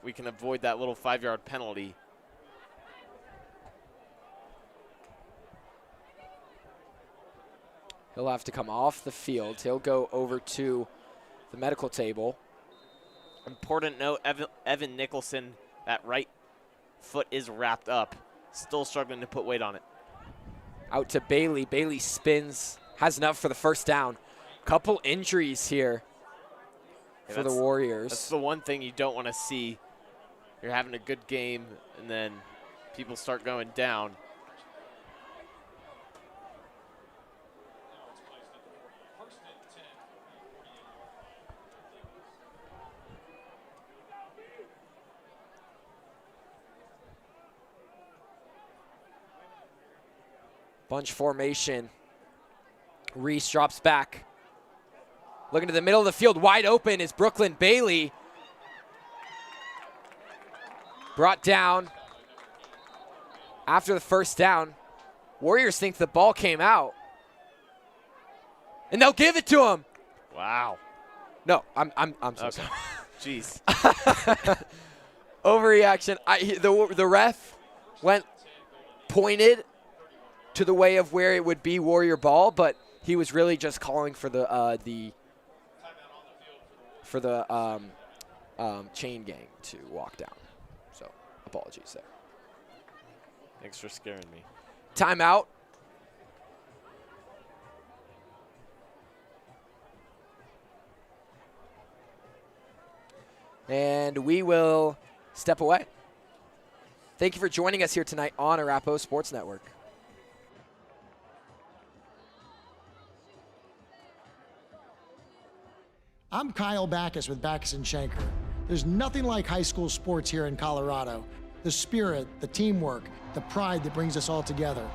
we can avoid that little 5-yard penalty. He'll have to come off the field. He'll go over to the medical table. Important note, Evan Nicholson, that right foot is wrapped up. Still struggling to put weight on it. Out to Bailey. Bailey spins, has enough for the first down. Couple injuries here for the Warriors. That's the one thing you don't want to see. You're having a good game, and then people start going down. Bunch formation. Reese drops back. Looking to the middle of the field, wide open is Brooklyn Bailey. Brought down after the first down. Warriors think the ball came out. And they'll give it to him. Wow. No, I'm so sorry. Jeez. Overreaction. The ref pointed to the way of where it would be Warrior ball, but he was really just calling for the chain gang to walk down. So apologies there. Thanks for scaring me. Timeout. And we will step away. Thank you for joining us here tonight on Arapahoe Sports Network. I'm Kyle Backus with Backus & Shanker. There's nothing like high school sports here in Colorado. The spirit, the teamwork, the pride that brings us all together.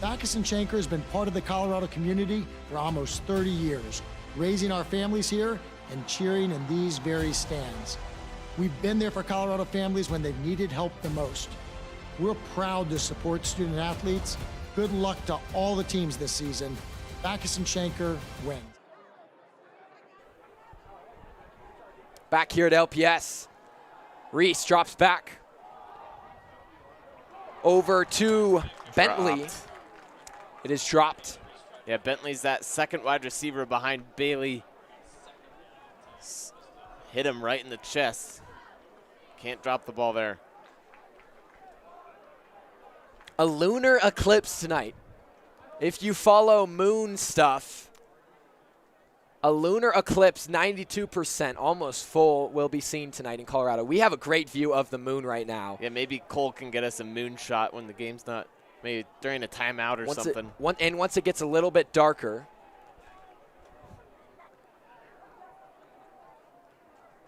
Backus and Schenker has been part of the Colorado community for almost 30 years, raising our families here and cheering in these very stands. We've been there for Colorado families when they've needed help the most. We're proud to support student athletes. Good luck to all the teams this season. Backus and Schenker win. Back here at LPS, Reese drops back over to Bentley. Dropped. It is dropped. Yeah, Bentley's that second wide receiver behind Bailey. Hit him right in the chest. Can't drop the ball there. A lunar eclipse tonight. If you follow moon stuff, a lunar eclipse, 92%, almost full, will be seen tonight in Colorado. We have a great view of the moon right now. Yeah, maybe Cole can get us a moon shot when the game's not, maybe during a timeout or something. Once it gets a little bit darker.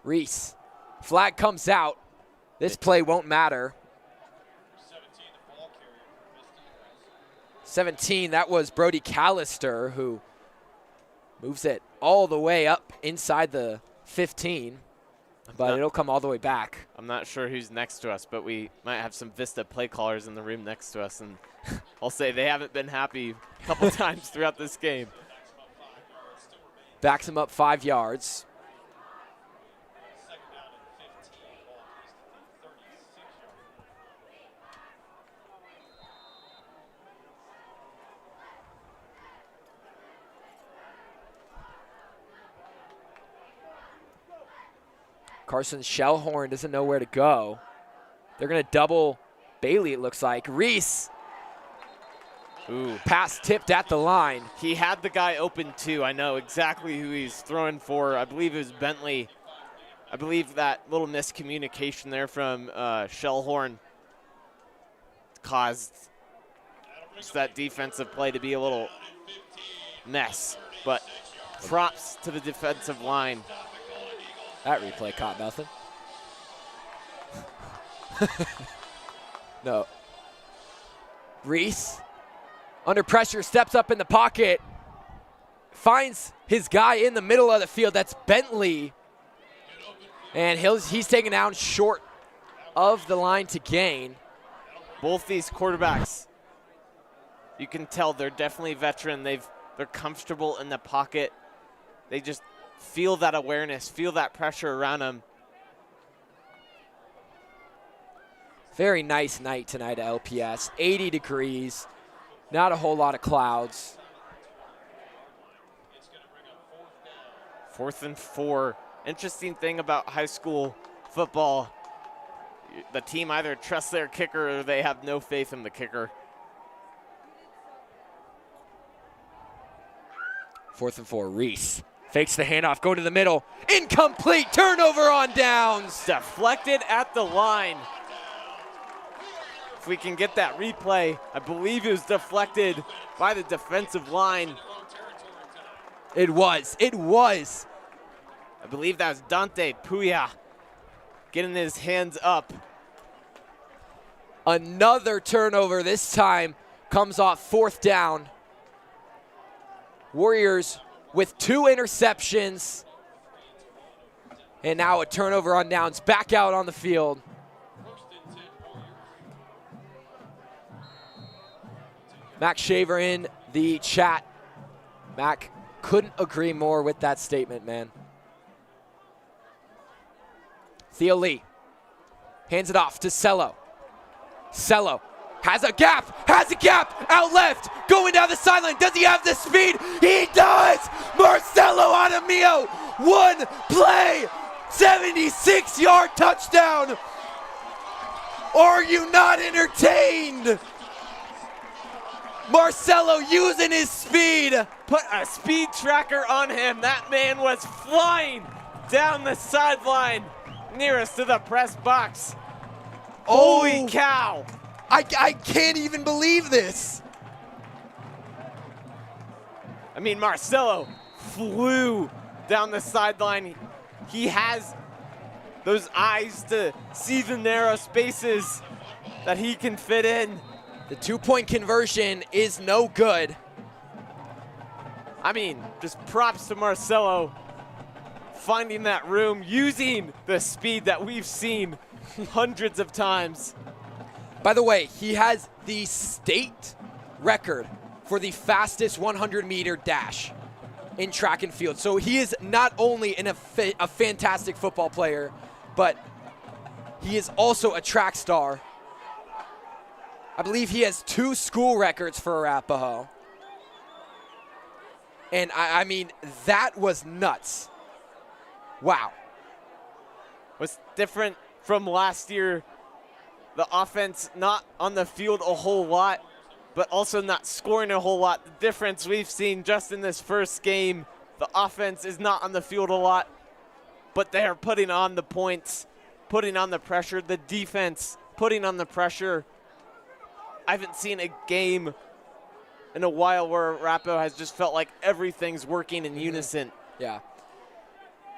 Reese, flag comes out. This play won't matter. 17, that was Brody Callister, who moves it all the way up inside the 15, but it'll come all the way back. I'm not sure who's next to us, but we might have some Vista play callers in the room next to us, and I'll say they haven't been happy a couple times throughout this game. Backs him up 5 yards. Carson Shellhorn doesn't know where to go. They're going to double Bailey, it looks like. Reese. Ooh. Pass tipped at the line. He had the guy open too. I know exactly who he's throwing for. I believe it was Bentley. I believe that little miscommunication there from Shellhorn caused just that defensive play to be a little mess. But props to the defensive line. That replay caught nothing. No. Reese, under pressure, steps up in the pocket, finds his guy in the middle of the field. That's Bentley. And he's taken down short of the line to gain. Both these quarterbacks, you can tell they're definitely veteran. They're comfortable in the pocket. They just feel that awareness, feel that pressure around them. Very nice night tonight at LPS. 80 degrees, not a whole lot of clouds. 4th and 4. Interesting thing about high school football, the team either trusts their kicker or they have no faith in the kicker. 4th and 4, Reese. Fakes the handoff, go to the middle. Incomplete, turnover on downs. Deflected at the line. If we can get that replay, I believe it was deflected by the defensive line. It was. I believe that was Dante Puya getting his hands up. Another turnover, this time comes off 4th down. Warriors with 2 interceptions. And now a turnover on downs, back out on the field. Mac Shaver in the chat. Mac couldn't agree more with that statement, man. Theo Lee hands it off to Cello. Cello has a gap, out left, going down the sideline. Does he have the speed? He does! Marcelo Adamio, 1 play, 76-yard touchdown. Are you not entertained? Marcelo using his speed. Put a speed tracker on him. That man was flying down the sideline nearest to the press box. Holy cow. I can't even believe this. I mean, Marcelo flew down the sideline. He has those eyes to see the narrow spaces that he can fit in. The 2-point conversion is no good. I mean, just props to Marcelo finding that room, using the speed that we've seen hundreds of times. By the way, he has the state record for the fastest 100-meter dash in track and field. So he is not only a fantastic football player, but he is also a track star. I believe he has 2 school records for Arapahoe. And I mean, that was nuts. Wow. What's different from last year, the offense not on the field a whole lot, but also not scoring a whole lot. The difference we've seen just in this first game, the offense is not on the field a lot, but they are putting on the points, putting on the pressure. The defense putting on the pressure. I haven't seen a game in a while where Arapahoe has just felt like everything's working in unison. Yeah.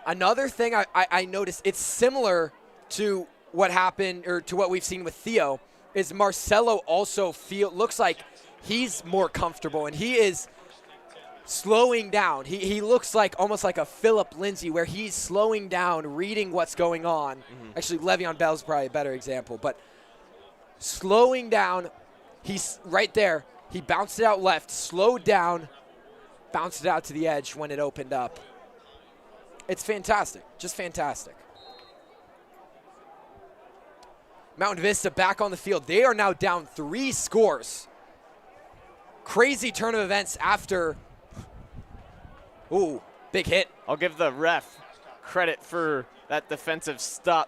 Another thing I noticed, it's similar to what happened, or to what we've seen with Theo, is Marcelo also looks like he's more comfortable, and he is slowing down. He looks like almost like a Philip Lindsay, where he's slowing down, reading what's going on. Actually, Le'Veon Bell's probably a better example, but slowing down, he's right there. He bounced it out left, slowed down, bounced it out to the edge when it opened up. It's fantastic, just fantastic. Mountain Vista back on the field. They are now down 3 scores. Crazy turn of events after. Ooh, big hit. I'll give the ref credit for that defensive stop.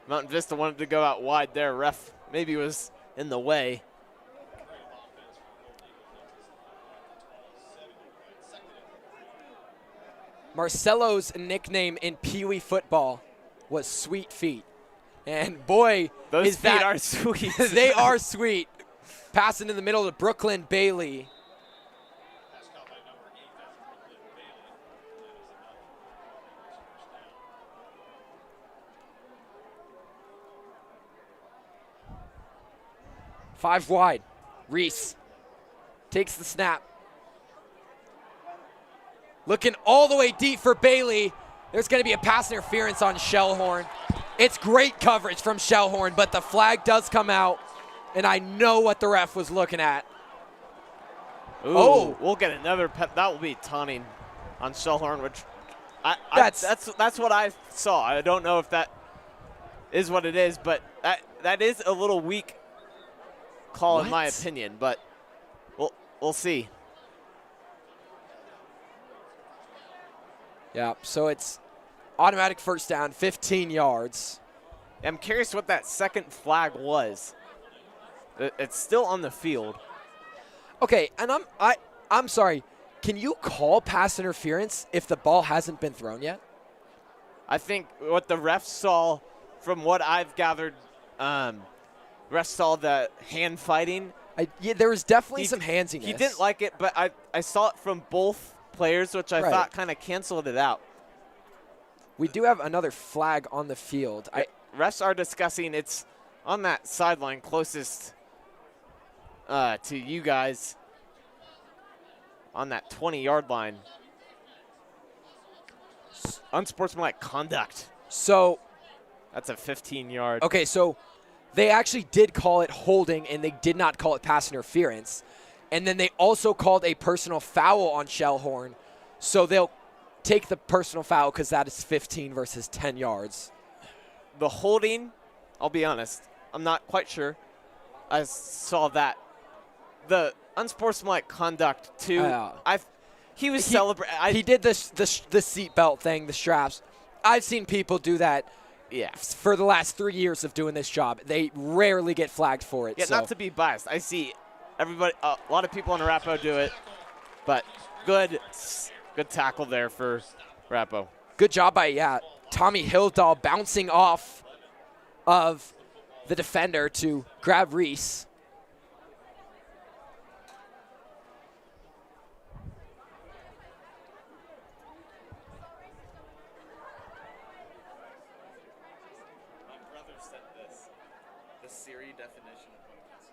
Mountain Vista wanted to go out wide there. Ref maybe was in the way. Marcelo's nickname in Pee Wee football was Sweet Feet. And boy, those feet are sweet. They are sweet. Passing in the middle to Brooklyn Bailey. Five wide. Reese takes the snap. Looking all the way deep for Bailey. There's going to be a pass interference on Shellhorn. It's great coverage from Shellhorn, but the flag does come out, and I know what the ref was looking at. Ooh, we'll get another that will be taunting on Shellhorn, which that's what I saw. I don't know if that is what it is, but that is a little weak call in my opinion, but we'll see. Yeah, so it's automatic first down, 15 yards. I'm curious what that second flag was. It's still on the field. Okay, and I'm sorry. Can you call pass interference if the ball hasn't been thrown yet? I think what the ref saw, from what I've gathered, ref saw the hand fighting. Yeah, there was definitely some handsiness. He didn't like it, but I saw it from both players, which I thought kind of canceled it out. We do have another flag on the field. Refs are discussing, it's on that sideline closest to you guys, on that 20-yard line. Unsportsmanlike conduct. So that's a 15-yard. Okay, so they actually did call it holding, and they did not call it pass interference. And then they also called a personal foul on Shellhorn. So they'll take the personal foul because that is 15 versus 10 yards. The holding, I'll be honest, I'm not quite sure. I saw that. The unsportsmanlike conduct, too. He was celebrating. He did the seatbelt thing, the straps. I've seen people do that. Yeah. For the last 3 years of doing this job. They rarely get flagged for it. Yeah, not to be biased. I see everybody, a lot of people in Arapahoe do it, but good tackle there for Arapahoe. Good job by, Tommy Hildahl bouncing off of the defender to grab Reese. Siri definition of what passive.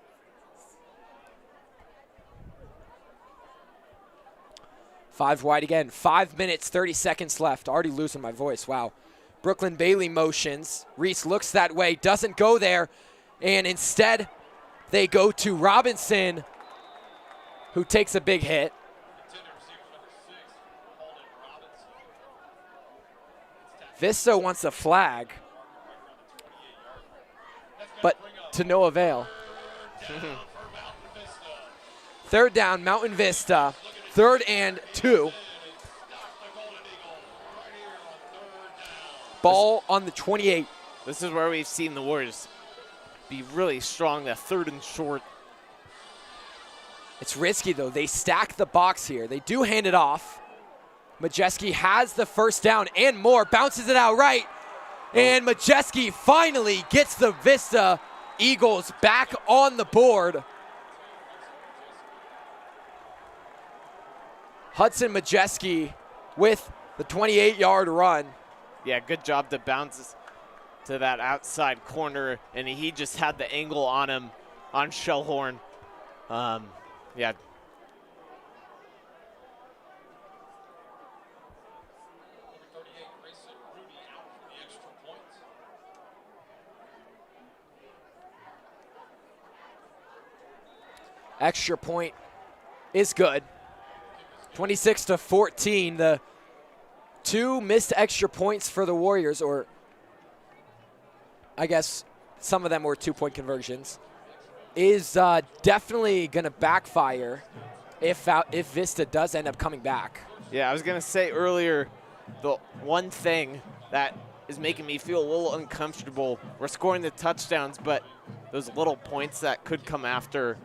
5 wide again. 5 minutes, 30 seconds left. Already losing my voice. Wow. Brooklyn Bailey motions. Reese looks that way, doesn't go there. And instead, they go to Robinson, who takes a big hit. Vista wants a flag, but to no avail. Third down, Mountain Vista. 3rd and 2. Ball on the 28. This is where we've seen the Warriors be really strong, that 3rd and short. It's risky, though. They stack the box here. They do hand it off. Majeski has the first down and more. Bounces it out right. And Majeski finally gets the Vista Eagles back on the board. Hudson Majeski with the 28-yard run. Yeah, good job to bounce to that outside corner, and he just had the angle on him on Shellhorn. Yeah. Extra point is good. 26-14. The 2 missed extra points for the Warriors, or I guess some of them were 2-point conversions, is definitely going to backfire if Vista does end up coming back. Yeah, I was going to say earlier, the one thing that is making me feel a little uncomfortable, we're scoring the touchdowns, but those little points that could come after.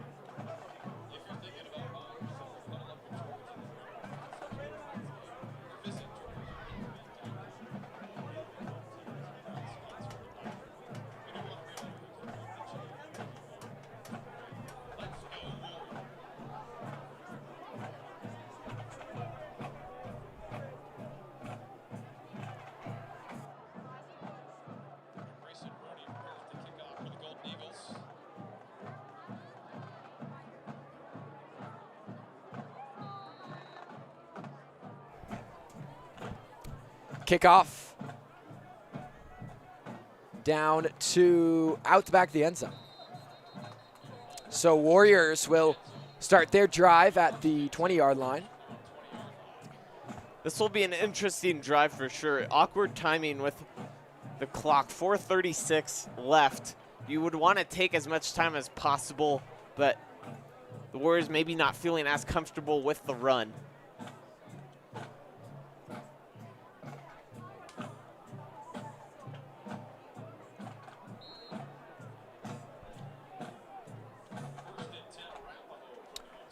Kickoff down to out the back of the end zone. So Warriors will start their drive at the 20-yard line. This will be an interesting drive for sure. Awkward timing with the clock, 4:36 left. You would want to take as much time as possible, but the Warriors maybe not feeling as comfortable with the run.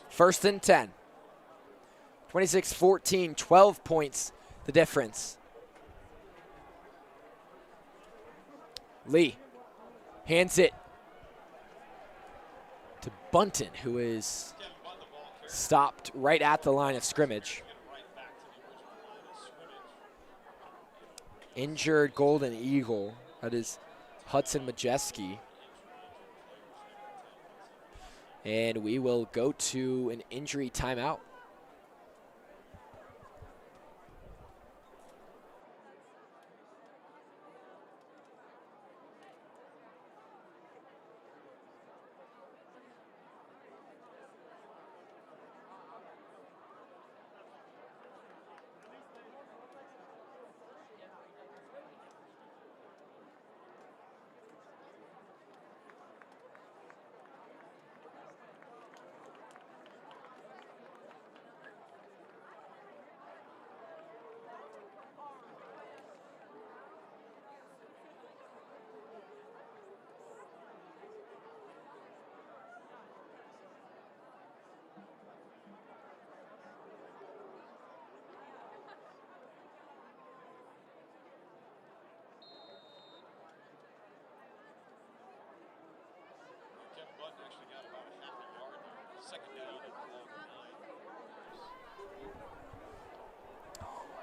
First and 10. 26-14, 12 points the difference. Lee hands it to Bunton, who is stopped right at the line of scrimmage. Injured Golden Eagle, that is Hudson Majeski. And we will go to an injury timeout.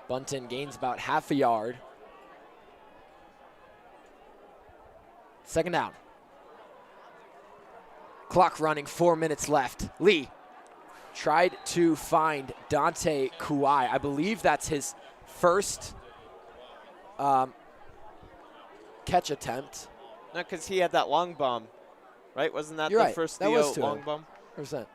Bunton gains about half a yard. Second down. Clock running, 4 minutes left. Lee tried to find Dante Kuai. I believe that's his first catch attempt. No, because he had that long bomb, right? Wasn't that You're the right. first That Theo was to long him. bomb? 100%.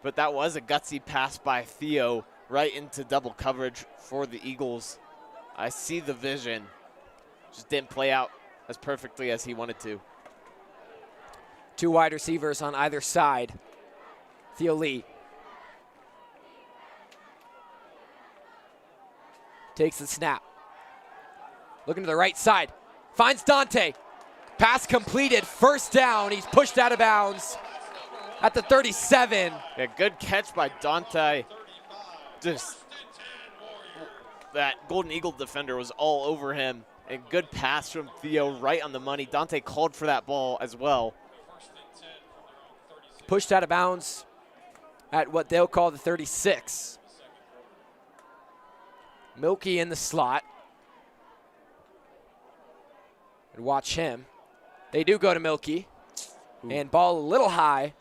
But that was a gutsy pass by Theo right into double coverage for the Eagles. I see the vision. Just didn't play out as perfectly as he wanted to. 2 wide receivers on either side. Theo Lee takes the snap. Looking to the right side. Finds Dante. Pass completed. First down. He's pushed out of bounds at the 37. Yeah, good catch by Dante. Just that Golden Eagle defender was all over him. And good pass from Theo right on the money. Dante called for that ball as well. Pushed out of bounds at what they'll call the 36. Milky in the slot. And watch him. They do go to Milky. Ooh. And ball a little high.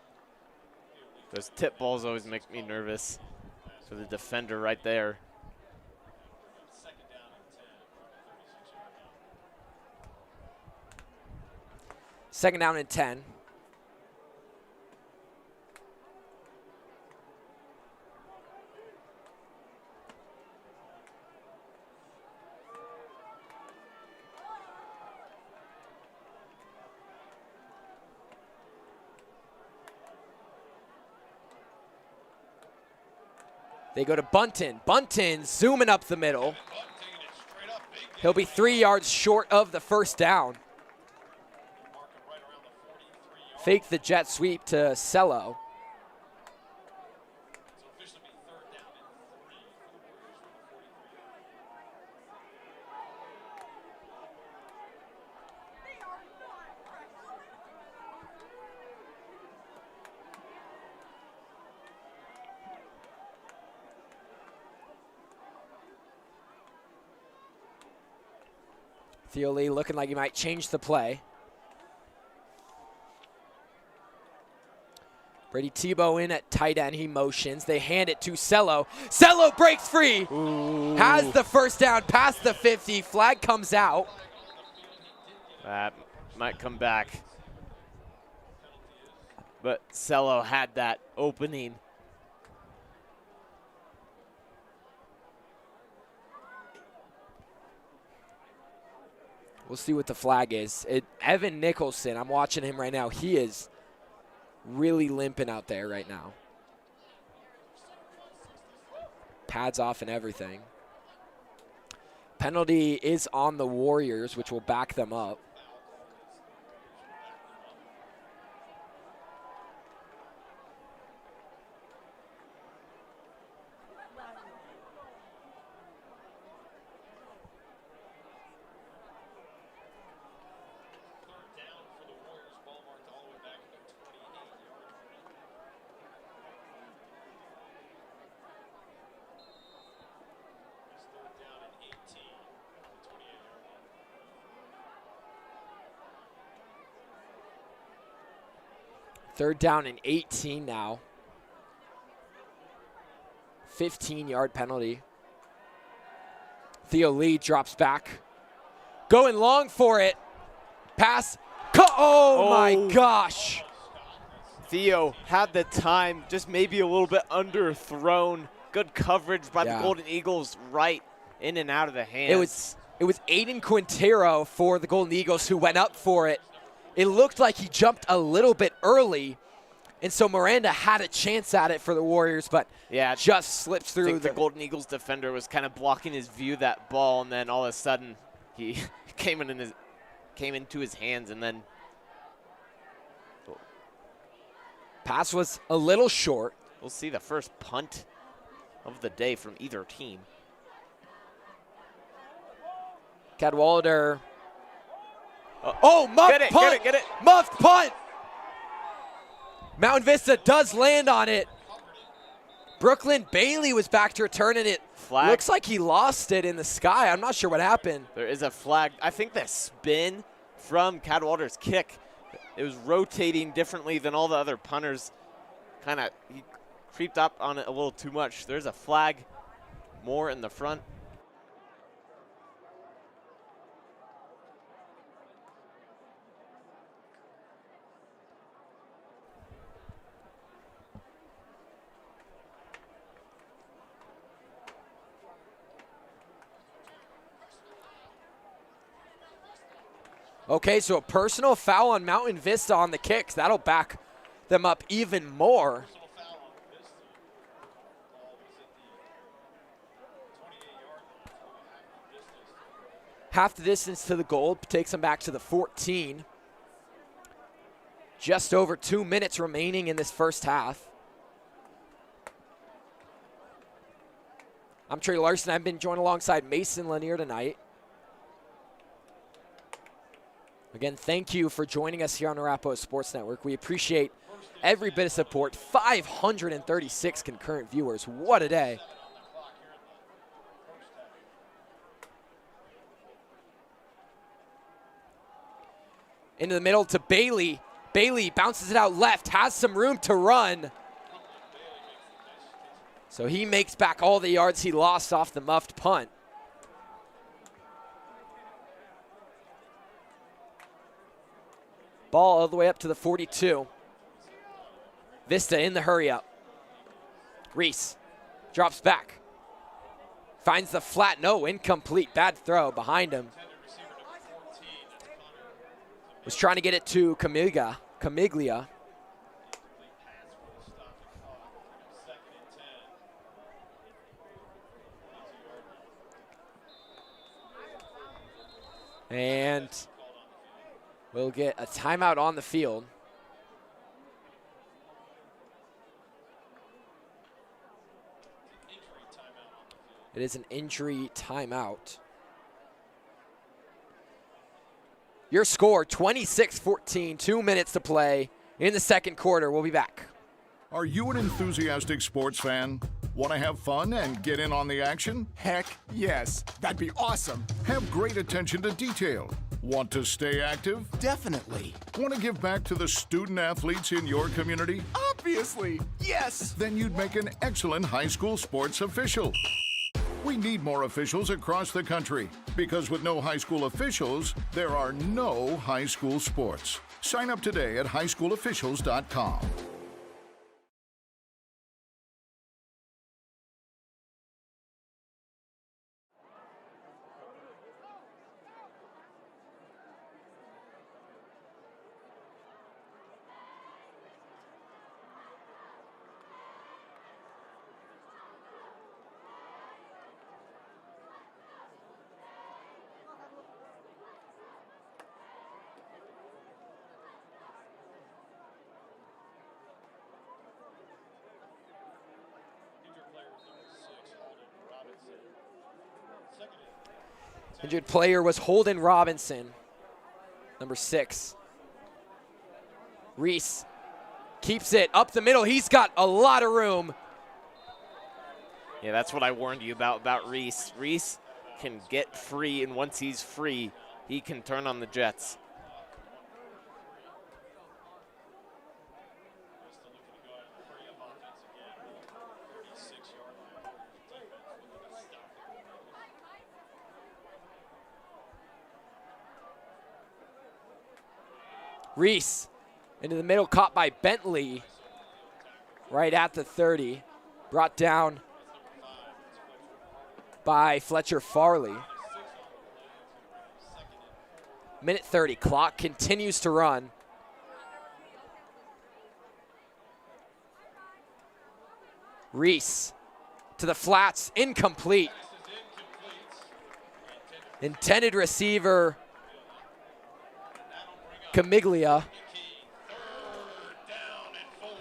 Those tip balls always make me nervous for the defender right there. Second down and 10. They go to Bunton. Bunton zooming up the middle. He'll be 3 yards short of the first down. Fake the jet sweep to Cello. Theo Lee looking like he might change the play. Brady Tebow in at tight end. He motions. They hand it to Cello. Cello breaks free. Ooh. Has the first down past the 50. Flag comes out. That might come back. But Cello had that opening. We'll see what the flag is. Evan Nicholson, I'm watching him right now. He is really limping out there right now. Pads off and everything. Penalty is on the Warriors, which will back them up. Third down and 18 now. 15-yard penalty. Theo Lee drops back. Going long for it. Pass. Oh my gosh. Theo had the time, just maybe a little bit underthrown. Good coverage by the Golden Eagles right in and out of the hands. It was Aiden Quintero for the Golden Eagles who went up for it. It looked like he jumped a little bit early, and so Miranda had a chance at it for the Warriors, but just slips through. I think the Golden Eagles defender was kind of blocking his view of that ball, and then all of a sudden he came into his hands, and then pass was a little short. We'll see the first punt of the day from either team. Cadwalader. Muffed punt. Get it. Muffed punt. Mountain Vista does land on it. Brooklyn Bailey was back to return, and it looks like he lost it in the sky. I'm not sure what happened. There is a flag. I think the spin from Cadwallader's kick. It was rotating differently than all the other punters. He creeped up on it a little too much. There's a flag, more in the front. Okay, so a personal foul on Mountain Vista on the kicks. That'll back them up even more. Half the distance to the goal takes them back to the 14. Just over 2 minutes remaining in this first half. I'm Trey Larson. I've been joined alongside Mason Lanier tonight. Again, thank you for joining us here on Arapahoe Sports Network. We appreciate every bit of support. 536 concurrent viewers. What a day. Into the middle to Bailey. Bailey bounces it out left, has some room to run. So he makes back all the yards he lost off the muffed punt. Ball all the way up to the 42. Vista in the hurry up. Reese drops back. Finds the flat, no, incomplete, bad throw behind him. Was trying to get it to Camiglia. And we'll get a timeout on the field. It is an injury timeout. Your score, 26-14, 2 minutes to play in the second quarter. We'll be back. Are you an enthusiastic sports fan? Want to have fun and get in on the action? Heck yes, that'd be awesome. Have great attention to detail. Want to stay active? Definitely. Want to give back to the student athletes in your community? Obviously, yes. Then you'd make an excellent high school sports official. We need more officials across the country because with no high school officials, there are no high school sports. Sign up today at highschoolofficials.com. Injured player was Holden Robinson, number 6. Reese keeps it up the middle. He's got a lot of room. Yeah, that's what I warned you about Reese. Reese can get free, and once he's free, he can turn on the Jets. Reese into the middle, caught by Bentley right at the 30. Brought down by Fletcher Farley. Minute 30, clock continues to run. Reese to the flats, incomplete. Intended receiver Camiglia.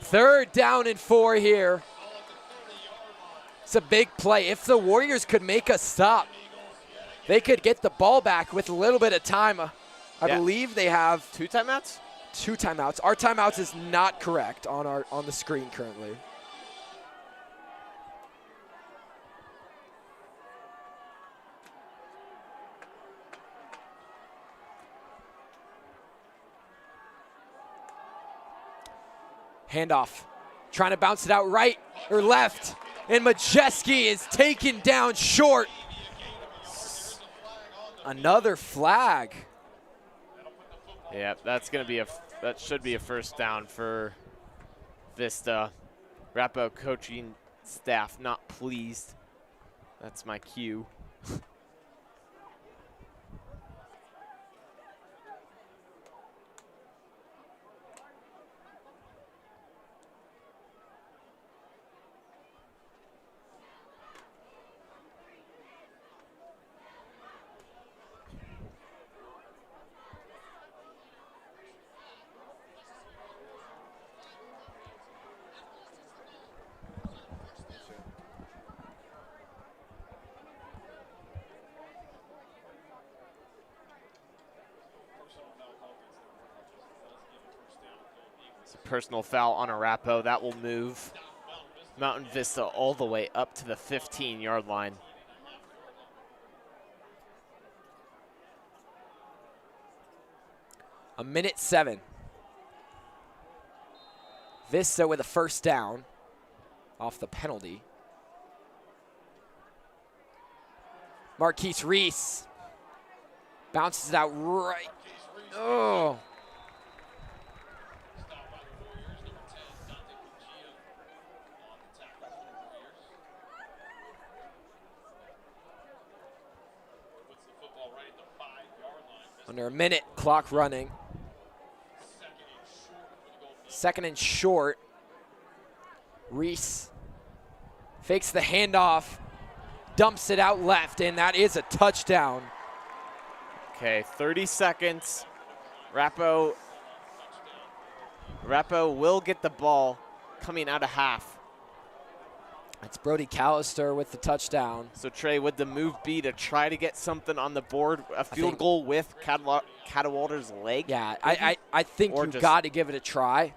3rd down and 4 here. It's a big play. If the Warriors could make a stop, they could get the ball back with a little bit of time. I believe they have 2 timeouts? 2 timeouts. Our timeouts is not correct on the screen currently. Handoff. Trying to bounce it out right or left. And Majeski is taken down short. Another flag. Yeah, that should be a first down for Vista. Arapahoe coaching staff not pleased. That's my cue. Personal foul on Arapahoe. That will move Mountain Vista all the way up to the 15-yard line. A minute 7. Vista with a first down off the penalty. Marquise Reese bounces it out right. Oh. Under a minute, clock running. Second and short. Reese fakes the handoff, dumps it out left, and that is a touchdown. Okay, 30 seconds. Arapahoe will get the ball coming out of half. That's Brody Callister with the touchdown. So, Trey, would the move be to try to get something on the board, a field goal with Cadwalder's leg? Yeah, I think you've got to give it a try,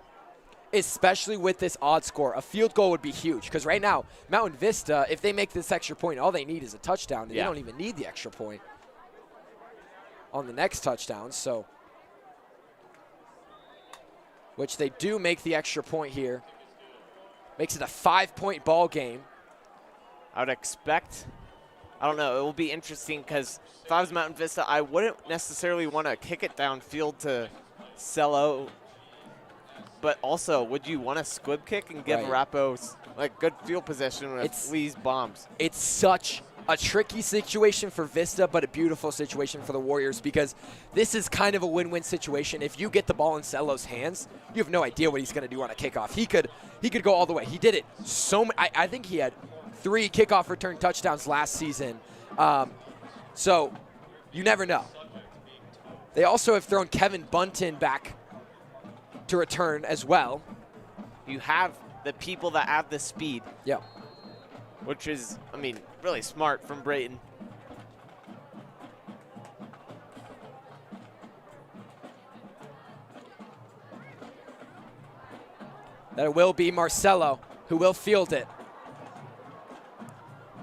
especially with this odd score. A field goal would be huge because right now, Mountain Vista, if they make this extra point, all they need is a touchdown. They don't even need the extra point on the next touchdown. So, which they do make the extra point here. Makes it a 5-point ball game. I would expect, I don't know, it will be interesting because if I was Mountain Vista, I wouldn't necessarily want to kick it downfield to Cello. But also, would you want to squib kick and give Arapahoe like good field possession with Lee's bombs? It's such a tricky situation for Vista, but a beautiful situation for the Warriors because this is kind of a win-win situation. If you get the ball in Cello's hands, you have no idea what he's going to do on a kickoff. He could go all the way. He did it so much. I think he had 3 kickoff return touchdowns last season. So you never know. They also have thrown Kevin Bunton back to return as well. You have the people that have the speed. Yeah. Which is, I mean, really smart from Brayton. That will be Marcelo, who will field it.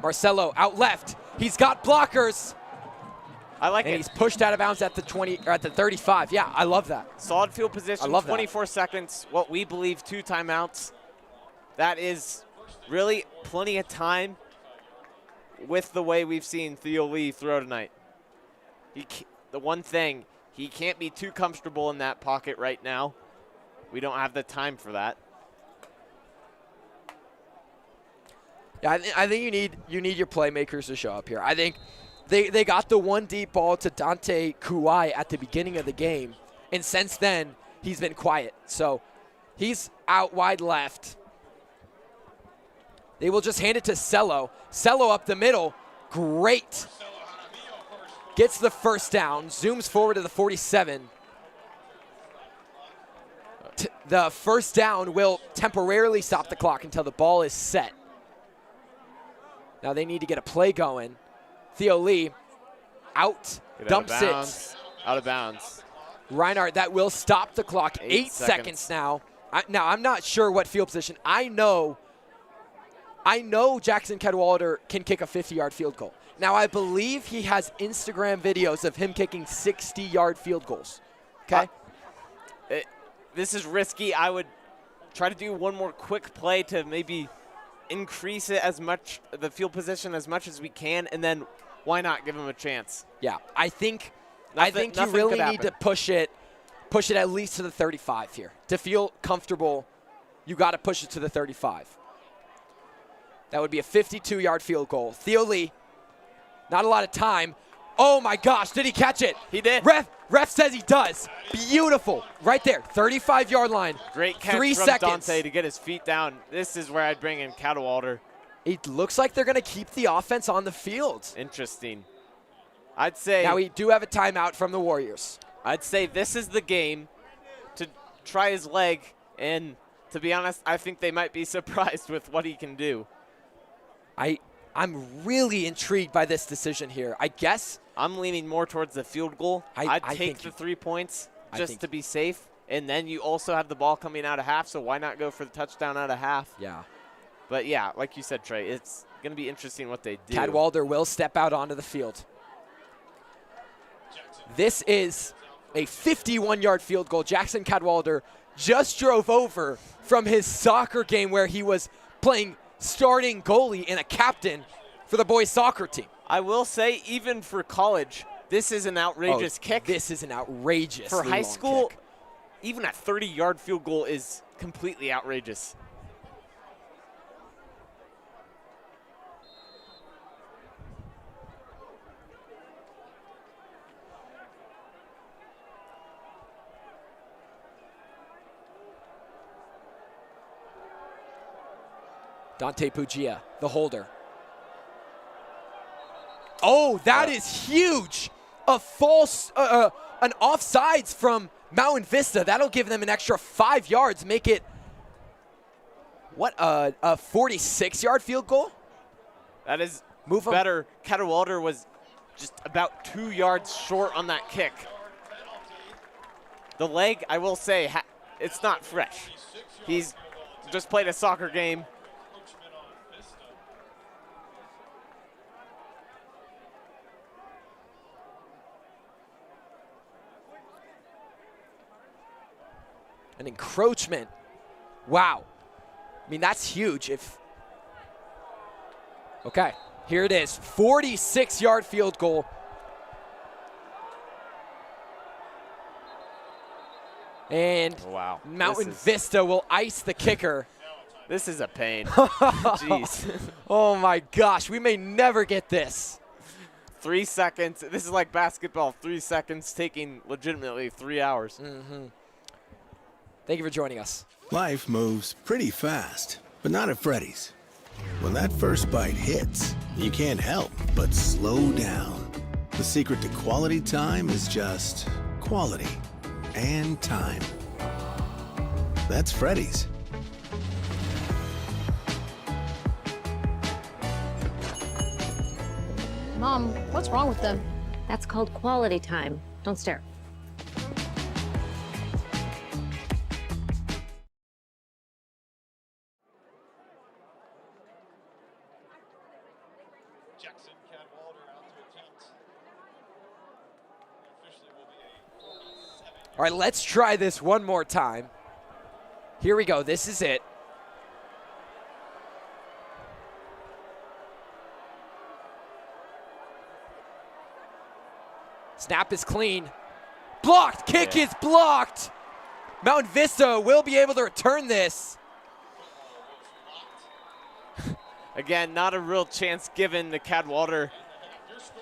Marcelo out left. He's got blockers. I like it. And he's pushed out of bounds at the 20 or at the 35. Yeah, I love that. Solid field position. I love 24 seconds. What we believe 2 timeouts. That is really plenty of time with the way we've seen Theo Lee throw tonight. The one thing, he can't be too comfortable in that pocket right now. We don't have the time for that. Yeah, I think you need your playmakers to show up here. I think they got the one deep ball to Dante Kuai at the beginning of the game, and since then he's been quiet. So he's out wide left. They will just hand it to Cello. Cello up the middle. Great. Gets the first down. Zooms forward to the 47. The first down will temporarily stop the clock until the ball is set. Now they need to get a play going. Theo Lee out. Dumps it. Out of bounds. Reinhardt, that will stop the clock. 8 seconds now. Now, I'm not sure what field position. I know Jackson Cadwalder can kick a 50-yard field goal. Now, I believe he has Instagram videos of him kicking 60-yard field goals. Okay? This is risky. I would try to do one more quick play to maybe increase it as much, the field position as much as we can, and then why not give them a chance? Yeah, I think you really need to push it at least to the 35 here. To feel comfortable, you got to push it to the 35. That would be a 52-yard field goal. Theo Lee, not a lot of time. Oh my gosh, did he catch it? He did. Ref says he does. Beautiful. Right there, 35-yard line. Great catch 3 from seconds. Dante to get his feet down. This is where I'd bring in Cadwallader. It looks like they're going to keep the offense on the field. Interesting. I'd say. Now we do have a timeout from the Warriors. I'd say this is the game to try his leg, and to be honest, I think they might be surprised with what he can do. I'm really intrigued by this decision here. I guess I'm leaning more towards the field goal. I'd take the 3 points just to be safe, and then you also have the ball coming out of half, so why not go for the touchdown out of half? Yeah. But yeah, like you said, Trey, it's going to be interesting what they do. Cadwallader will step out onto the field. This is a 51-yard field goal. Jackson Cadwallader just drove over from his soccer game where he was playing starting goalie and a captain for the boys soccer team. I will say, even for college, this is an outrageous kick. This is an outrageous for high school, kick. Even a 30-yard field goal is completely outrageous. Dante Pugia, the holder. Oh, that is huge. A false, an offsides from Mountain Vista. That'll give them an extra 5 yards, make it, what, a 46-yard field goal? That is better. Cadwallader was just about 2 yards short on that kick. The leg, I will say, it's not fresh. He's just played a soccer game. An encroachment. Wow. I mean, that's huge. Okay, here it is. 46-yard field goal. And wow. Mountain Vista will ice the kicker. This is a pain. Jeez. Oh my gosh, we may never get this. 3 seconds. This is like basketball. 3 seconds taking legitimately 3 hours. Mm-hmm. Thank you for joining us. Life moves pretty fast, but not at Freddy's. When that first bite hits, you can't help but slow down. The secret to quality time is just quality and time. That's Freddy's. Mom, what's wrong with them? That's called quality time. Don't stare. Jackson Cadwallader out to attempt. Officially will be a 47. All right, let's try this one more time. Here we go. This is it. Snap is clean. Blocked. Kick is blocked. Mountain Vista will be able to return this. Again, not a real chance given to Cadwallader.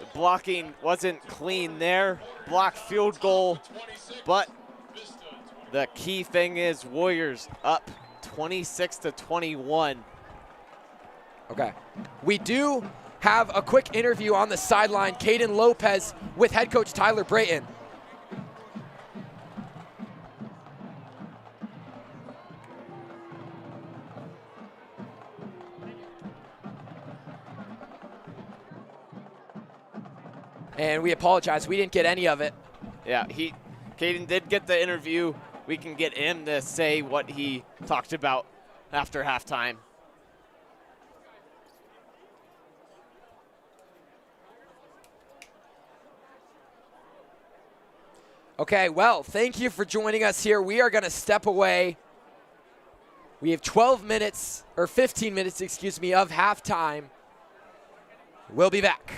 The blocking wasn't clean there. Blocked field goal, but the key thing is Warriors up 26-21. Okay. We do have a quick interview on the sideline. Caden Lopez with head coach Tyler Brayton. And we apologize, we didn't get any of it. Yeah, Caden did get the interview. We can get him to say what he talked about after halftime. Okay, well, thank you for joining us here. We are going to step away We have 12 minutes, or 15 minutes, excuse me, of halftime. We'll be back.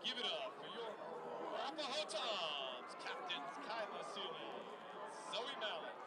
Give it up for your Arapahoe Toms, captains Kyla Suli, Zoe Mallets.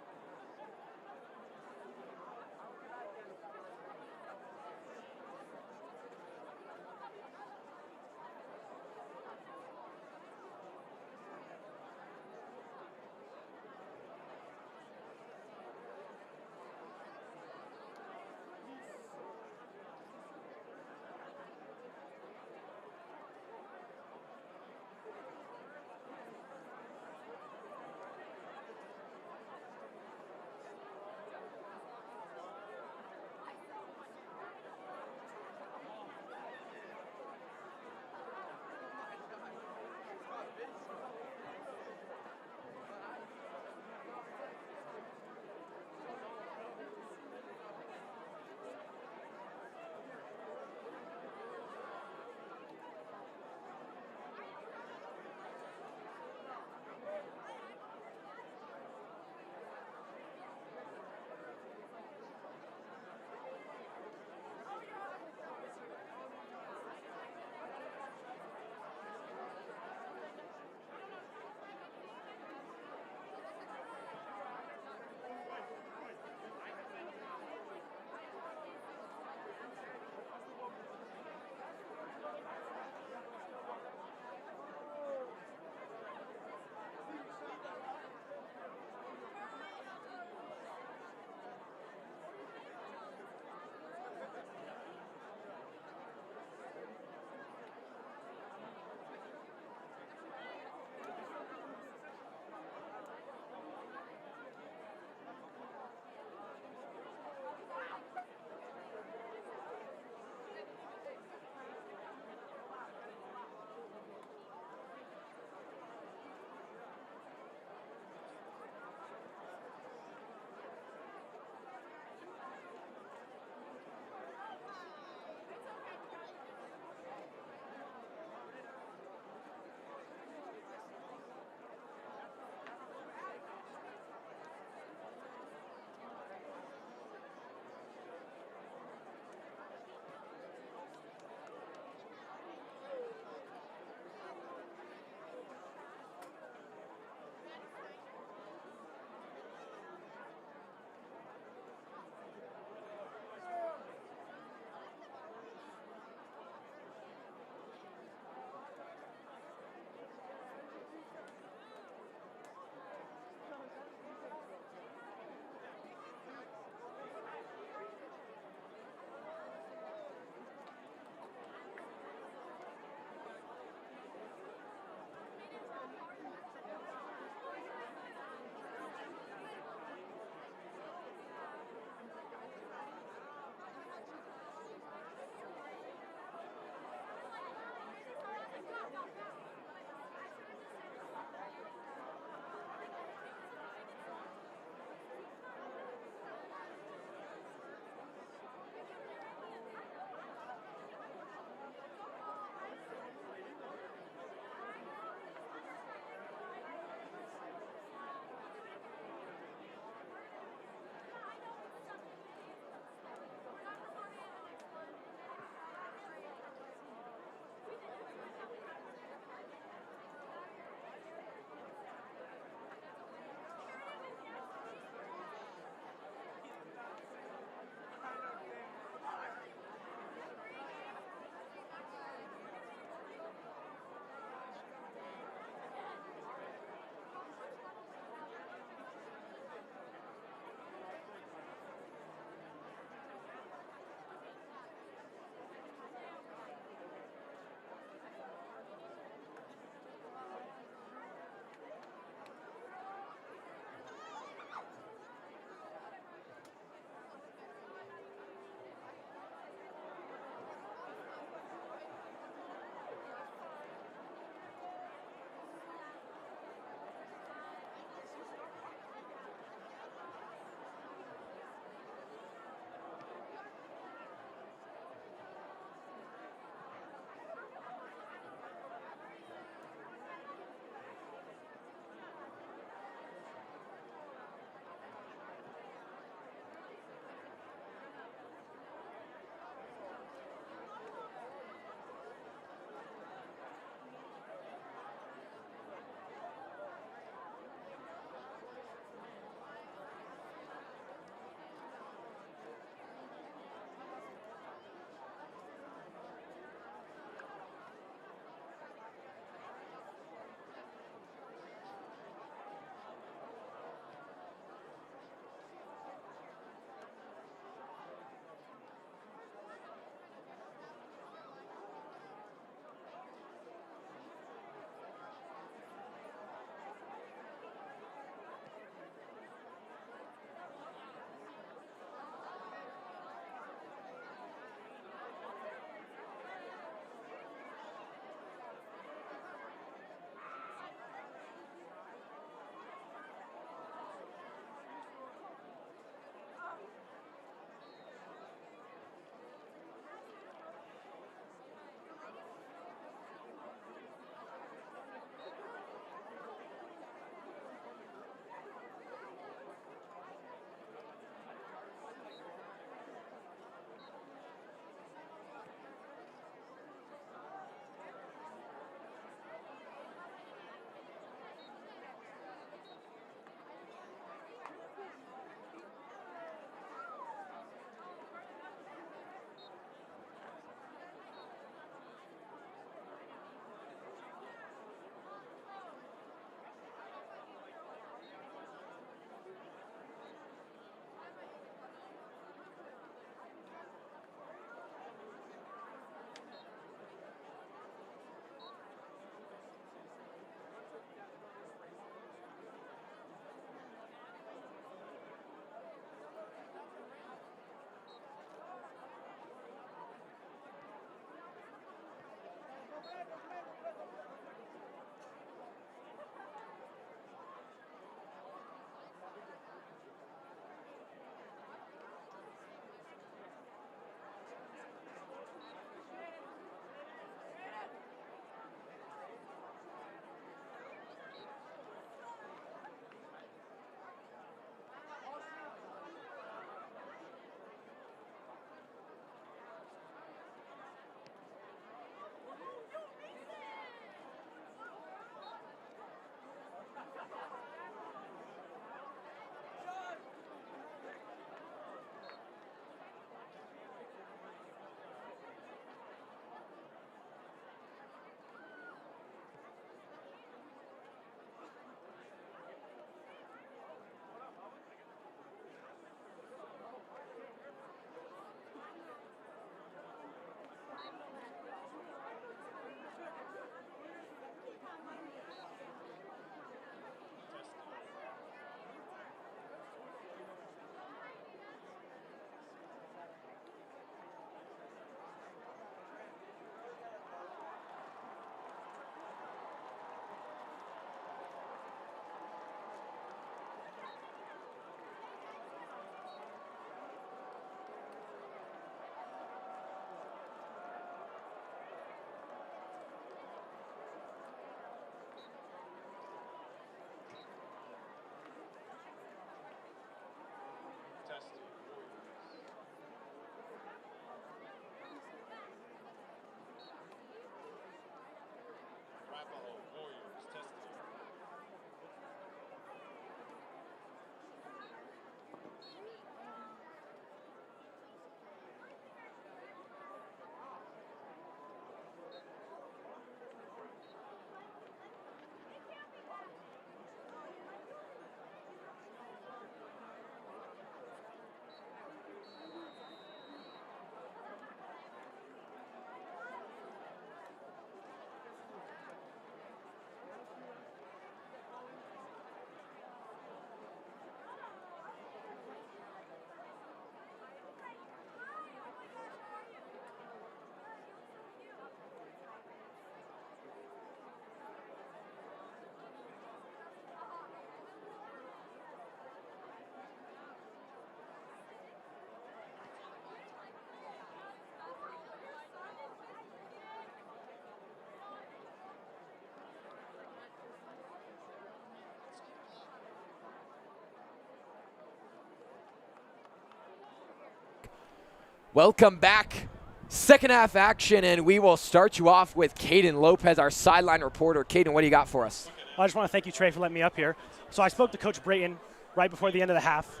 Welcome back. Second half action, and we will start you off with Caden Lopez, our sideline reporter. Caden, what do you got for us? I just want to thank you, Trey, for letting me up here. So I spoke to Coach Brayton right before the end of the half,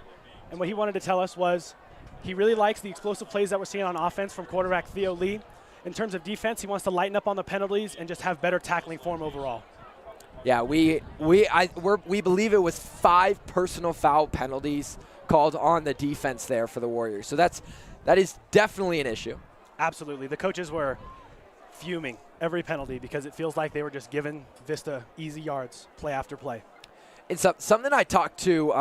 and what he wanted to tell us was he really likes the explosive plays that we're seeing on offense from quarterback Theo Lee. In terms of defense, he wants to lighten up on the penalties and just have better tackling form overall. Yeah, we believe it was 5 personal foul penalties called on the defense there for the Warriors. So that is definitely an issue. Absolutely. The coaches were fuming every penalty because it feels like they were just giving Vista easy yards play after play. It's something I talked to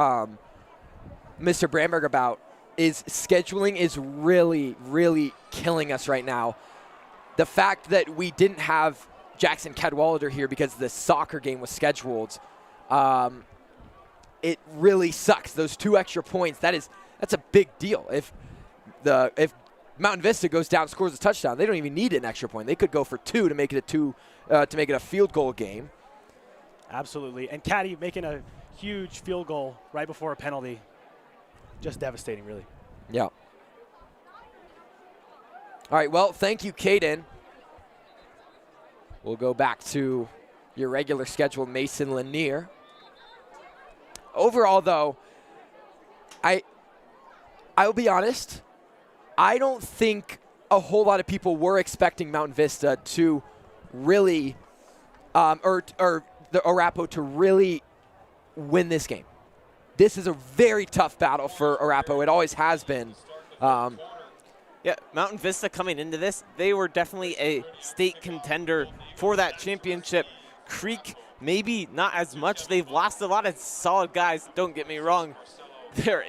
Mr. Bramberg about is scheduling is really, really killing us right now. The fact that we didn't have Jackson Cadwallader here because the soccer game was scheduled, it really sucks. Those 2 extra points, that's a big deal. If Mountain Vista goes down, scores a touchdown, they don't even need an extra point. They could go for 2 to make it a field goal game. Absolutely. And Caddy making a huge field goal right before a penalty, just devastating, really. Yeah. All right, well, thank you, Caden. We'll go back to your regular schedule, Mason Lanier. Overall, though, I'll be honest, I don't think a whole lot of people were expecting Mountain Vista to really, or the Arapahoe to really win this game. This is a very tough battle for Arapahoe. It always has been. Yeah, Mountain Vista coming into this, they were definitely a state contender for that championship. Creek, maybe not as much. They've lost a lot of solid guys, don't get me wrong. They're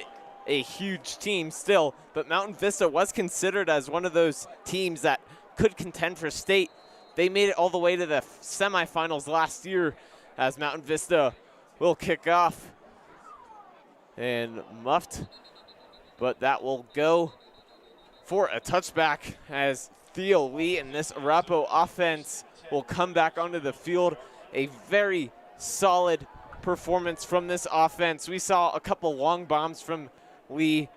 a huge team still, but Mountain Vista was considered as one of those teams that could contend for state. They made it all the way to the semifinals last year as Mountain Vista will kick off. And muffed, but that will go for a touchback as Theo Lee and this Arapahoe offense will come back onto the field. A very solid performance from this offense. We saw a couple long bombs from Lee,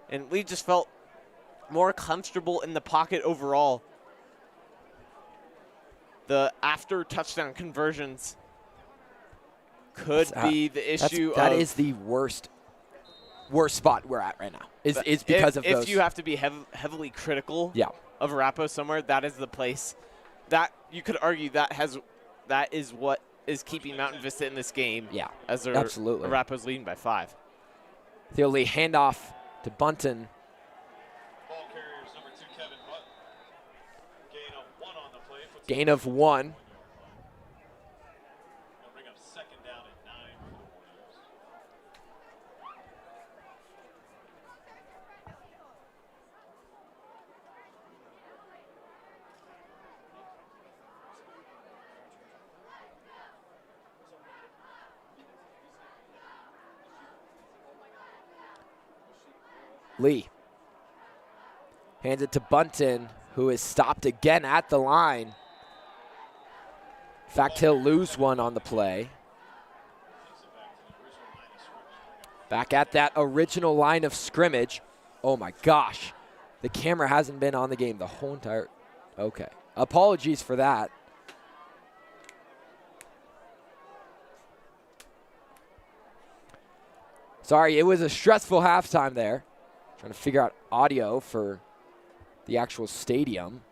and Lee just felt more comfortable in the pocket overall. The after touchdown conversions could be the issue. That is the worst spot we're at right now. Is because of those. If you have to be heavily critical of Arapahoe somewhere, that is the place. That you could argue that is what is keeping Mountain Vista in this game. Yeah, as absolutely. Arapahoe's leading by 5. Theo Lee handoff to Bunton. Ball carriers number 2 Kevin Button. Gain of 1 on the play. Gain of 1. They'll bring up 2nd down and 9 for the Warriors. Lee hands it to Bunton, who is stopped again at the line. In fact, he'll lose one on the play. Back at that original line of scrimmage. Oh my gosh. The camera hasn't been on the game the whole entire. Okay. Apologies for that. Sorry, it was a stressful halftime there. Trying to figure out audio for the actual stadium.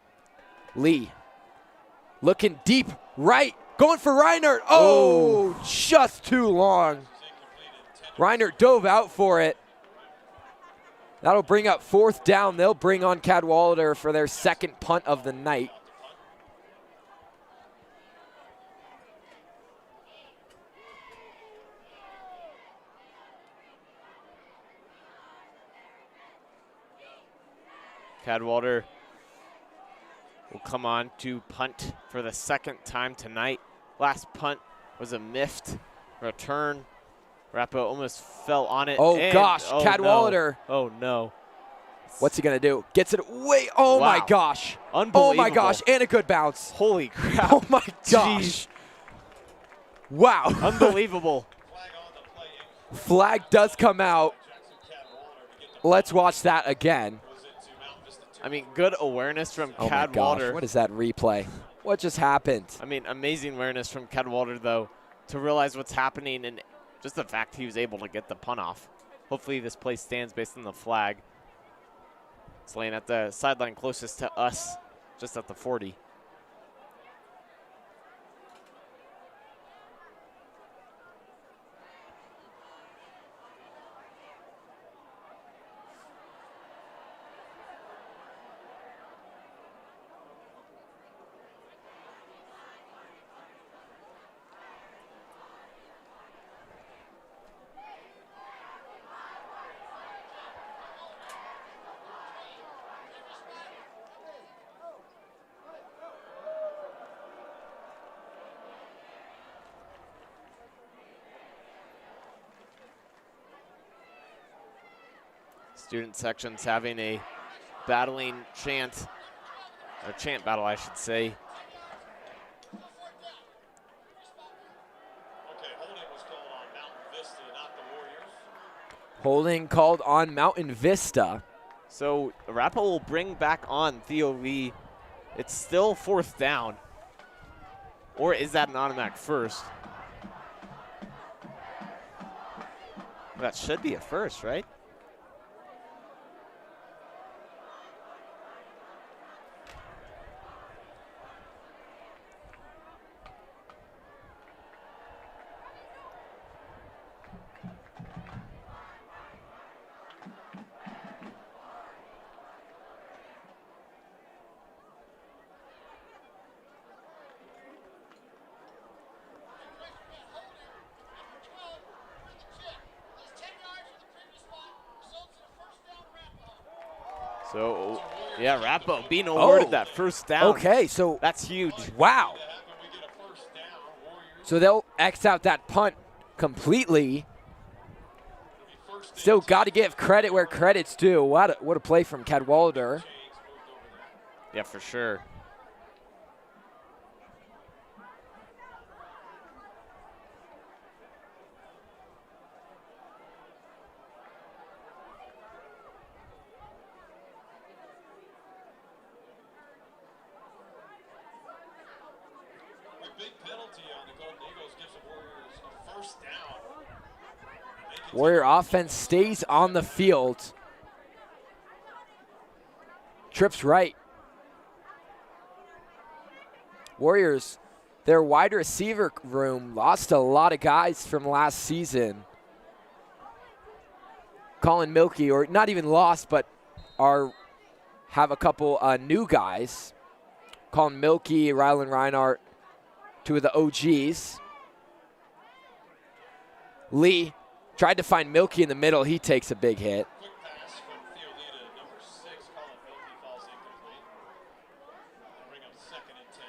Lee looking deep right, going for Reinert. Oh, just too long. Reinert dove out for it. That'll bring up 4th down. They'll bring on Cadwallader for their 2nd punt of the night. Cadwallader will come on to punt for the 2nd time tonight. Last punt was a miffed return. Arapahoe almost fell on it. Oh, gosh, Cadwallader. No. Oh, no. What's he going to do? Gets it away. Oh, wow. my gosh. Unbelievable. Oh, my gosh, and a good bounce. Holy crap. Oh, my gosh. Jeez. Wow. Unbelievable. Flag does come out. Let's watch that again. I mean, good awareness from Oh my gosh, Cadwalder. what is that replay? What just happened? I mean, amazing awareness from Cadwalder, though, to realize what's happening and just the fact he was able to get the punt off. Hopefully this play stands based on the flag. It's laying at the sideline closest to us, just at the 40. Student sections having a battling chant, or chant battle, I should say. Okay, holding was called on Mountain Vista, not the Warriors. Holding called on Mountain Vista. So Arapahoe will bring back on Theo Lee. It's still 4th down. Or is that an automatic first? That should be a first, right? So, yeah, Arapahoe being awarded that first down. Okay, so that's huge. Wow. So they'll X out that punt completely. Still got to give credit where credit's due. What a play from Cadwalder. Yeah, for sure. Big penalty on the Golden Eagles gives the Warriors a first down. Warrior offense stays on the field. Trips right. Warriors, their wide receiver room lost a lot of guys from last season. Colin Milkey, or not even lost, but have a couple new guys. Colin Milkey, Rylan Reinhardt, 2 of the OGs. Lee tried to find Milkey in the middle. He takes a big hit. Quick pass from Theo Lee to number 6. Colin Milkey falls incomplete. They'll bring up 2nd and 10.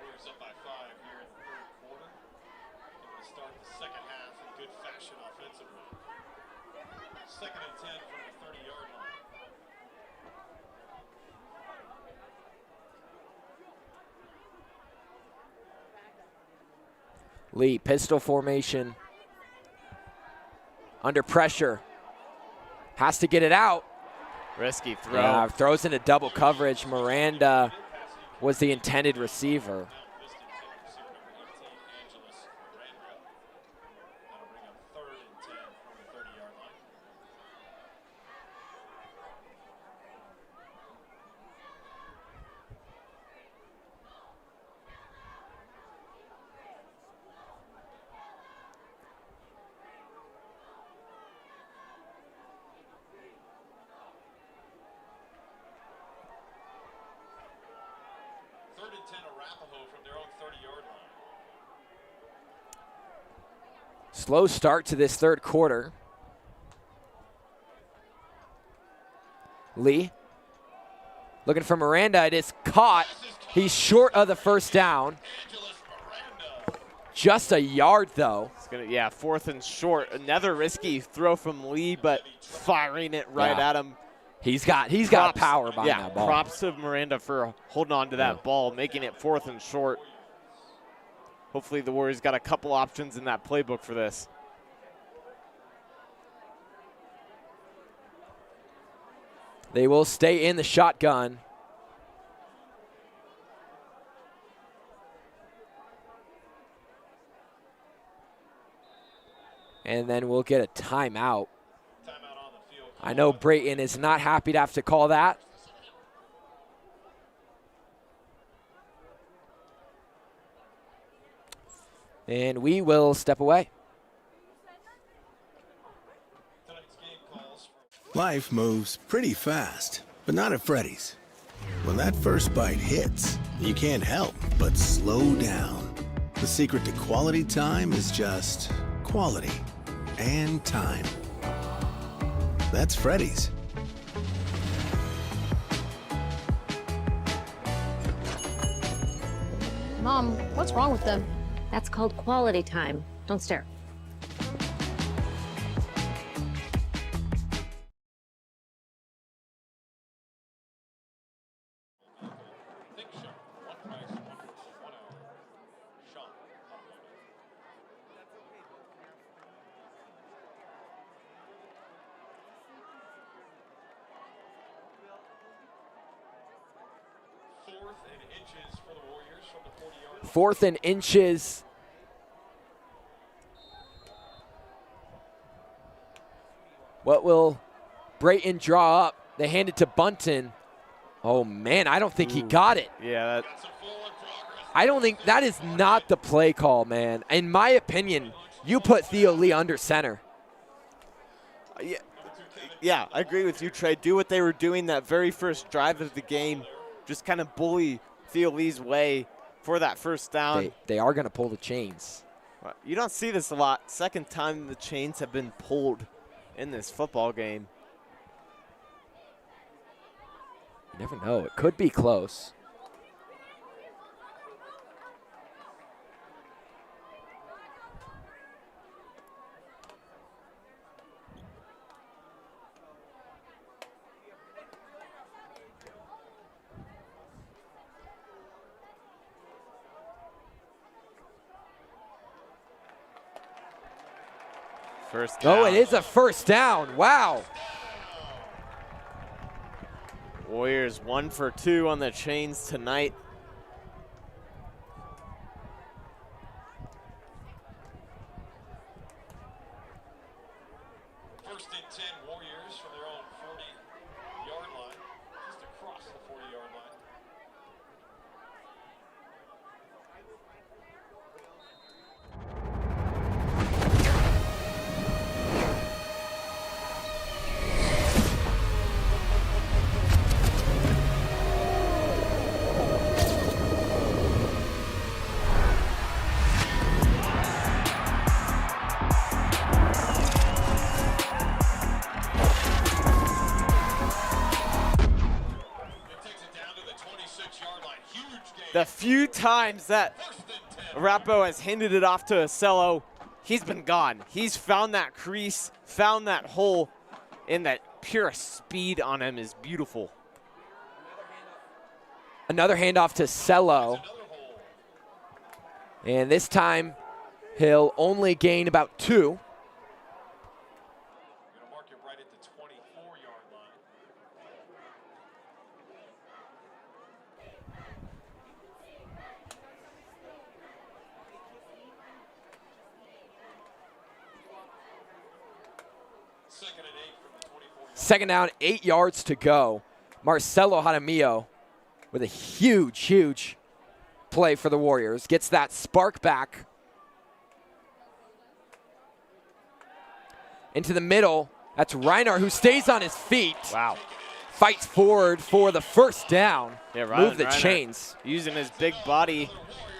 Warriors up by 5 here in the 3rd quarter. They're going to start the second half in good fashion offensively. 2nd and 10 from the 30-yard line. Lee, pistol formation. Under pressure. Has to get it out. Risky throw. Yeah, throws into double coverage. Miranda was the intended receiver. Arapahoe from their own 30-yard line. Slow start to this 3rd quarter. Lee looking for Miranda. It is caught. He's short of the first down. Just a yard, though. It's gonna, yeah, 4th and short. Another risky throw from Lee, but firing it right at him. He's got power behind that ball. Props to Miranda for holding on to that ball, making it 4th and short. hopefully the Warriors got a couple options in that playbook for this. They will stay in the shotgun. And then we'll get a timeout. I know Brayton is not happy to have to call that. And we will step away. Life moves pretty fast, but not at Freddy's. When that first bite hits, you can't help but slow down. The secret to quality time is just quality and time. That's Freddy's. Mom, what's wrong with them? That's called quality time. Don't stare. Fourth and inches. What will Brayton draw up? They hand it to Bunton. Oh, man, I don't think he got it. Yeah, I don't think that is not the play call, man. In my opinion, you put Theo Lee under center. Yeah, I agree with you, Trey. Do what they were doing that very first drive of the game. Just kind of bully Theo Lee's way for that first down. They are going to pull the chains. You don't see this a lot. Second time the chains have been pulled in this football game. You never know. It could be close. First down. Oh, it is a first down. Wow. Warriors 1 for 2 on the chains tonight. First and 10 Warriors from their own 40-yard line, just across the 40-yard line. The few times that Arapahoe has handed it off to Acello, he's been gone. He's found that crease, found that hole, and that pure speed on him is beautiful. Another handoff to Cello. And this time, he'll only gain about 2. Second down, 8 yards to go. Marcelo Jaramillo with a huge, huge play for the Warriors. Gets that spark back. Into the middle. That's Reinhardt, who stays on his feet. Wow. Fights forward for the first down. Yeah, Move the Reinhardt chains. Using his big body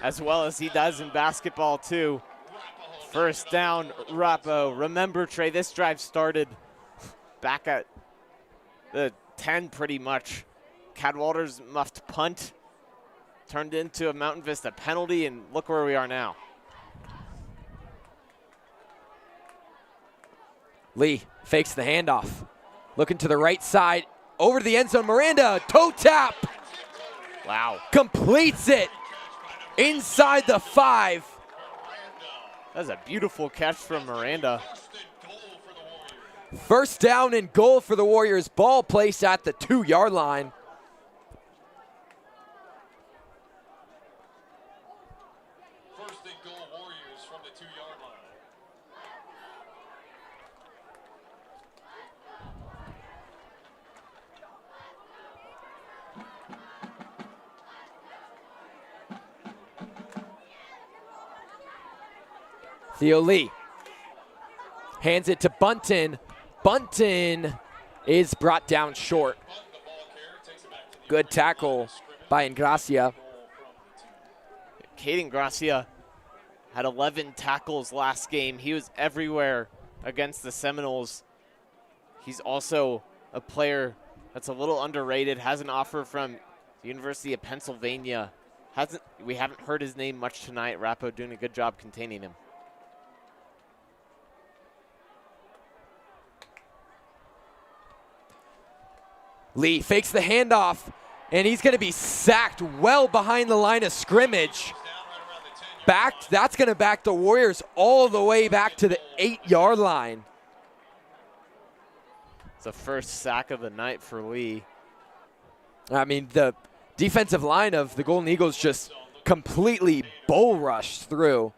as well as he does in basketball too. First down, Arapahoe. Remember, Trey, this drive started back at the 10 pretty much. Cadwalder's muffed punt turned into a Mountain Vista penalty, and look where we are now. Lee fakes the handoff. Looking to the right side, over to the end zone. Miranda, toe tap. Wow. Completes it inside the 5. That's a beautiful catch from Miranda. First down and goal for the Warriors. Ball placed at the 2-yard line. First and goal, Warriors from the 2-yard line. Theo Lee hands it to Bunton. Bunton is brought down short. Good tackle by Ingracia. Caden Gracia had 11 tackles last game. He was everywhere against the Seminoles. He's also a player that's a little underrated, has an offer from the University of Pennsylvania. We haven't heard his name much tonight. Arapahoe doing a good job containing him. Lee fakes the handoff, and he's going to be sacked well behind the line of scrimmage. That's going to back the Warriors all the way back to the 8-yard line. It's the first sack of the night for Lee. I mean, the defensive line of the Golden Eagles just completely bull rushed through.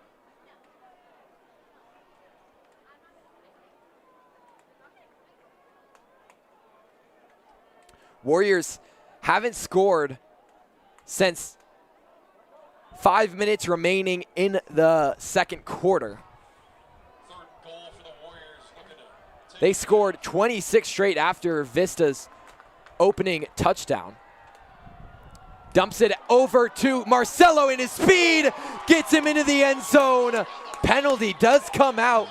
Warriors haven't scored since 5 minutes remaining in the second quarter. They scored 26 straight after Vista's opening touchdown. Dumps it over to Marcelo, and his speed gets him into the end zone. Penalty does come out.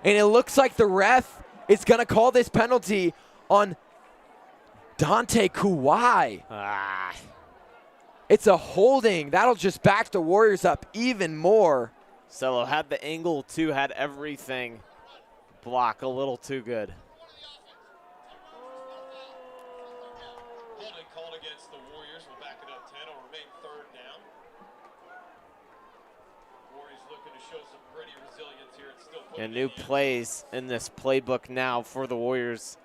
And it looks like the ref is going to call this penalty on Dante Kuwai. It's a holding. That'll just back the Warriors up even more. Cello had the angle too, had everything. Block a little too good. Holding called against the Warriors. We'll back it up 10. It'll remain third down. Warriors looking to show some gritty resilience here. It's still And new plays in this playbook now for the Warriors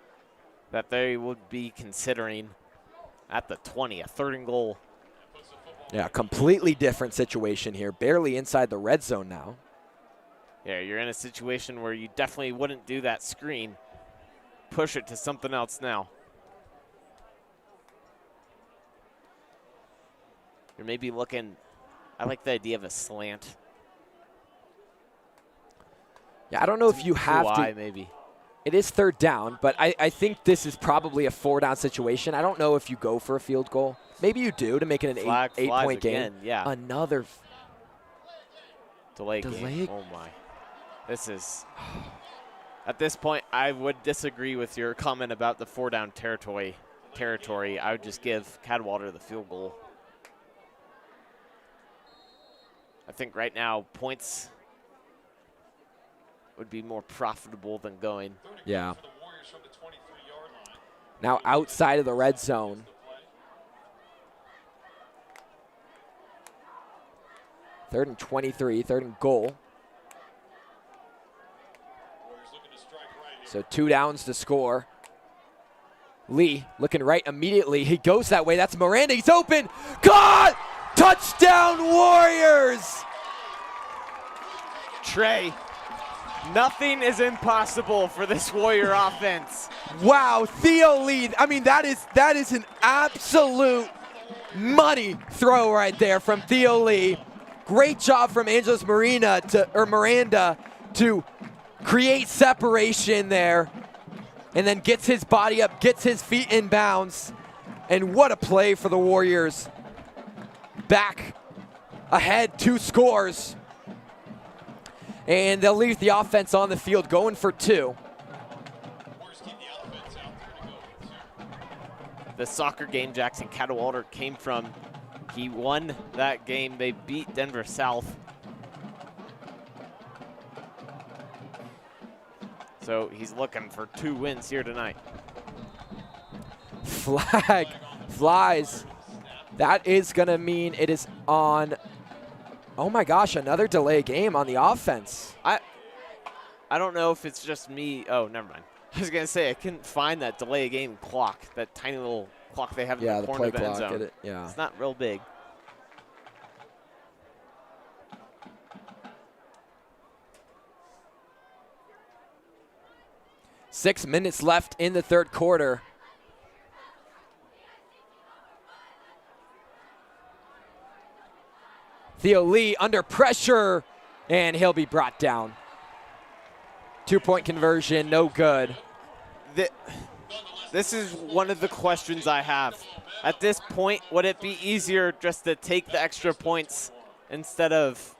that they would be considering at the 20, a third and goal. Yeah, completely different situation here. Barely inside the red zone now. Yeah, you're in a situation where you definitely wouldn't do that screen. Push it to something else now. You're maybe looking, I like the idea of a slant. Yeah, I don't know if you have to. Maybe. It is third down, but I think this is probably a 4-down situation. I don't know if you go for a field goal. Maybe you do to make it an eight-point game. Yeah. Another delay game. Oh my. This is, at this point, I would disagree with your comment about the 4-down territory. I would just give Cadwallader the field goal. I think right now points would be more profitable than going. Yeah. Now outside of the red zone. Third and 23, third and goal. So 2 downs to score. Lee looking right immediately. He goes that way. That's Miranda. He's open. Caught! Touchdown Warriors! Trey, nothing is impossible for this Warrior offense. Wow, Theo Lee. I mean, that is an absolute money throw right there from Theo Lee. Great job from Angeles Miranda to create separation there, and then gets his body up, gets his feet in bounds. And what a play for the Warriors. Back ahead 2 scores. And they'll leave the offense on the field going for 2. The soccer game Jackson Cadwallader came from, he won that game. They beat Denver South. So he's looking for 2 wins here tonight. Flag flies. That is going to mean it is on Oh my gosh, another delay game on the offense. I don't know if it's just me. Oh, never mind. I was going to say, I couldn't find that delay game clock, that tiny little clock they have in the corner of the end zone. Yeah. It's not real big. Six minutes left in the third quarter. Theo Lee under pressure, and he'll be brought down. 2-point conversion, no good. This is one of the questions I have. At this point, would it be easier just to take the extra points instead of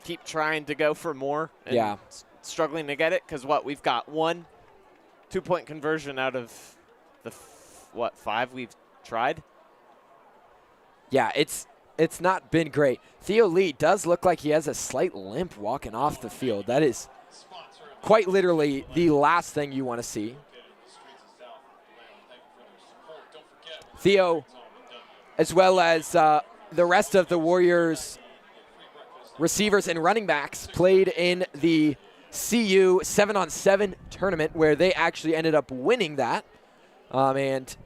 keep trying to go for more and struggling to get it? Because we've got 1 2-point conversion out of the 5 we've tried? Yeah, it's not been great. Theo Lee does look like he has a slight limp walking off the field. That is quite literally the last thing you want to see. Theo, as well as the rest of the Warriors receivers and running backs, played in the CU 7-on-7 tournament where they actually ended up winning that. And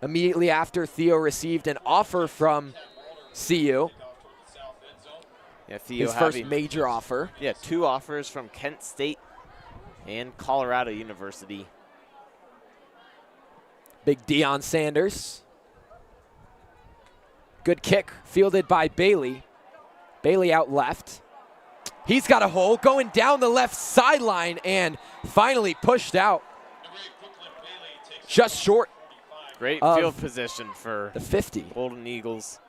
immediately after, Theo received an offer from CU. Yeah, Theo his first major offer. Yeah, 2 offers from Kent State and Colorado University. Big Deion Sanders. Good kick fielded by Bailey. Bailey out left. He's got a hole going down the left sideline and finally pushed out. Just short. Great field position for the 50. Golden Eagles.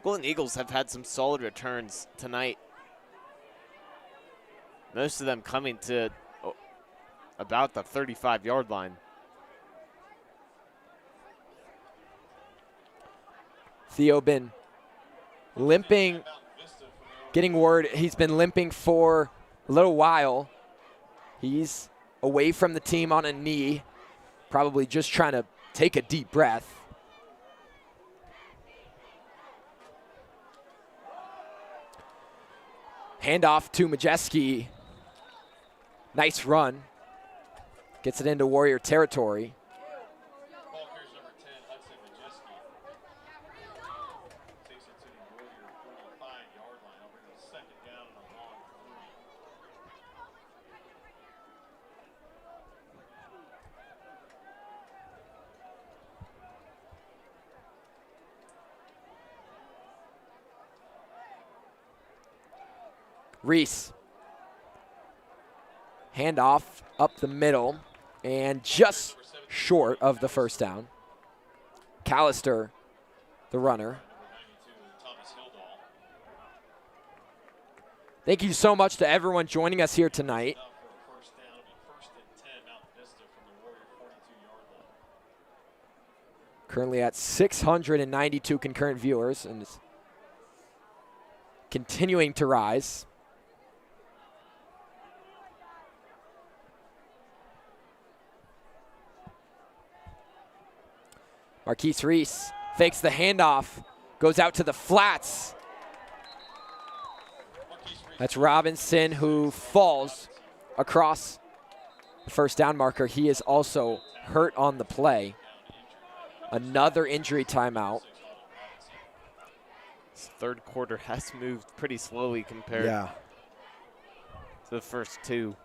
Golden Eagles have had some solid returns tonight. Most of them coming to about the 35-yard line. Theo been limping, getting word he's been limping for a little while. He's away from the team on a knee, probably just trying to take a deep breath. Handoff to Majeski. Nice run. Gets it into Warrior territory. Reese. Handoff up the middle and just short of the first down. Callister, the runner. Thank you so much to everyone joining us here tonight. Currently at 692 concurrent viewers and it's continuing to rise. Marquise Reese fakes the handoff, goes out to the flats. That's Robinson who falls across the first down marker. He is also hurt on the play. Another injury timeout. This third quarter has moved pretty slowly compared to the first 2.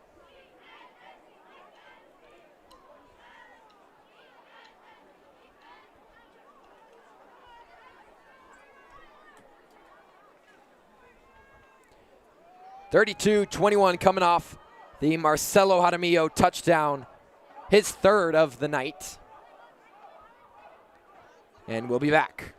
(32-21) coming off the Marcelo Jaramillo touchdown, his 3rd of the night. And we'll be back.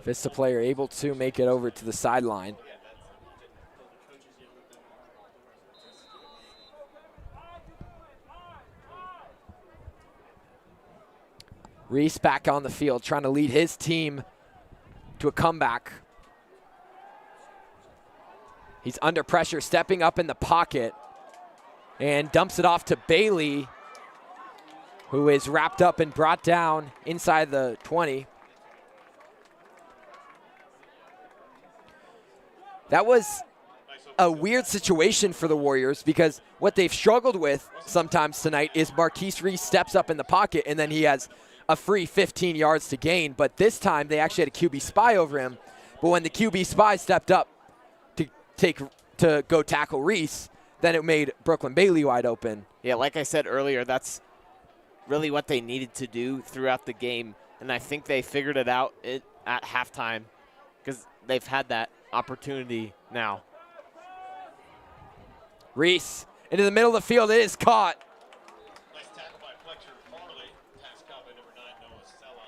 Vista player able to make it over to the sideline. Reese back on the field, trying to lead his team to a comeback. He's under pressure, stepping up in the pocket, and dumps it off to Bailey, who is wrapped up and brought down inside the 20. That was a weird situation for the Warriors because what they've struggled with sometimes tonight is Marquise Reese steps up in the pocket and then he has a free 15 yards to gain. But this time they actually had a QB spy over him. But when the QB spy stepped up to go tackle Reese, then it made Brooklyn Bailey wide open. Yeah, like I said earlier, that's really what they needed to do throughout the game. And I think they figured it out at halftime because they've had that opportunity now. Reese into the middle of the field. It is caught. Nice tackle by Fletcher Farley. Pass caught by number 9, Noah Sella.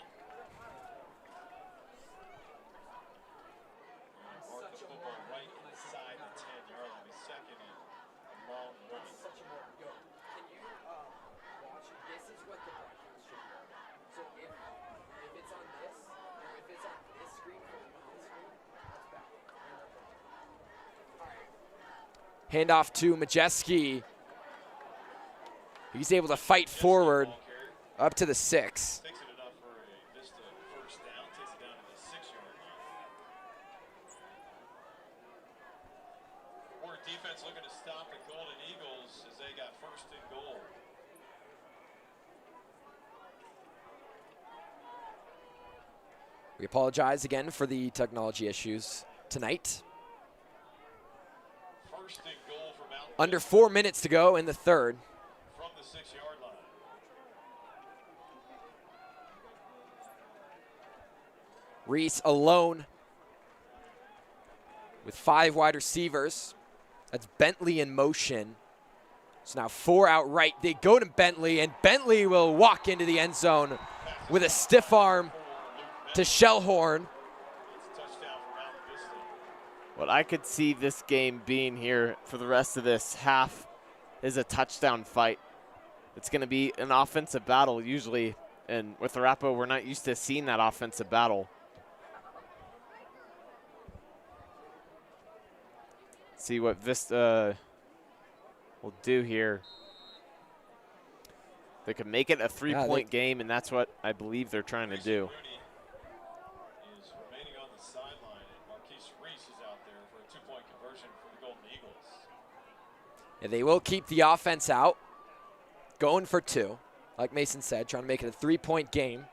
Mark the football right inside the 10-yard line. He's second and a long run. Can you watch? This is what the broadcast should be. So if it's on this, or if it's on this screen or this screen, that's back. Handoff to Majeski. He's able to fight forward up to the 6. Takes it enough for a Vista first down. Takes it down to the 6-yard line. Warrior defense looking to stop the Golden Eagles as they got first and goal. We apologize again for the technology issues tonight. First and goal for Mountain Under 4 minutes to go in the third. from the 6-yard line. Reese alone with 5 wide receivers. That's Bentley in motion. So now 4 out right. They go to Bentley, and Bentley will walk into the end zone with a stiff arm to Shellhorn. It's a touchdown for Mountain Vista. What I could see this game being here for the rest of this half is a touchdown fight. It's going to be an offensive battle usually, and with Arapahoe, we're not used to seeing that offensive battle. See what Vista will do here. They could make it a 3-point game, and that's what I believe they're trying to do. Is remaining on the sideline, and Marquise Reese is out there for a 2-point conversion for the Golden Eagles. And they will keep the offense out, going for 2. Like Mason said, trying to make it a 3-point game.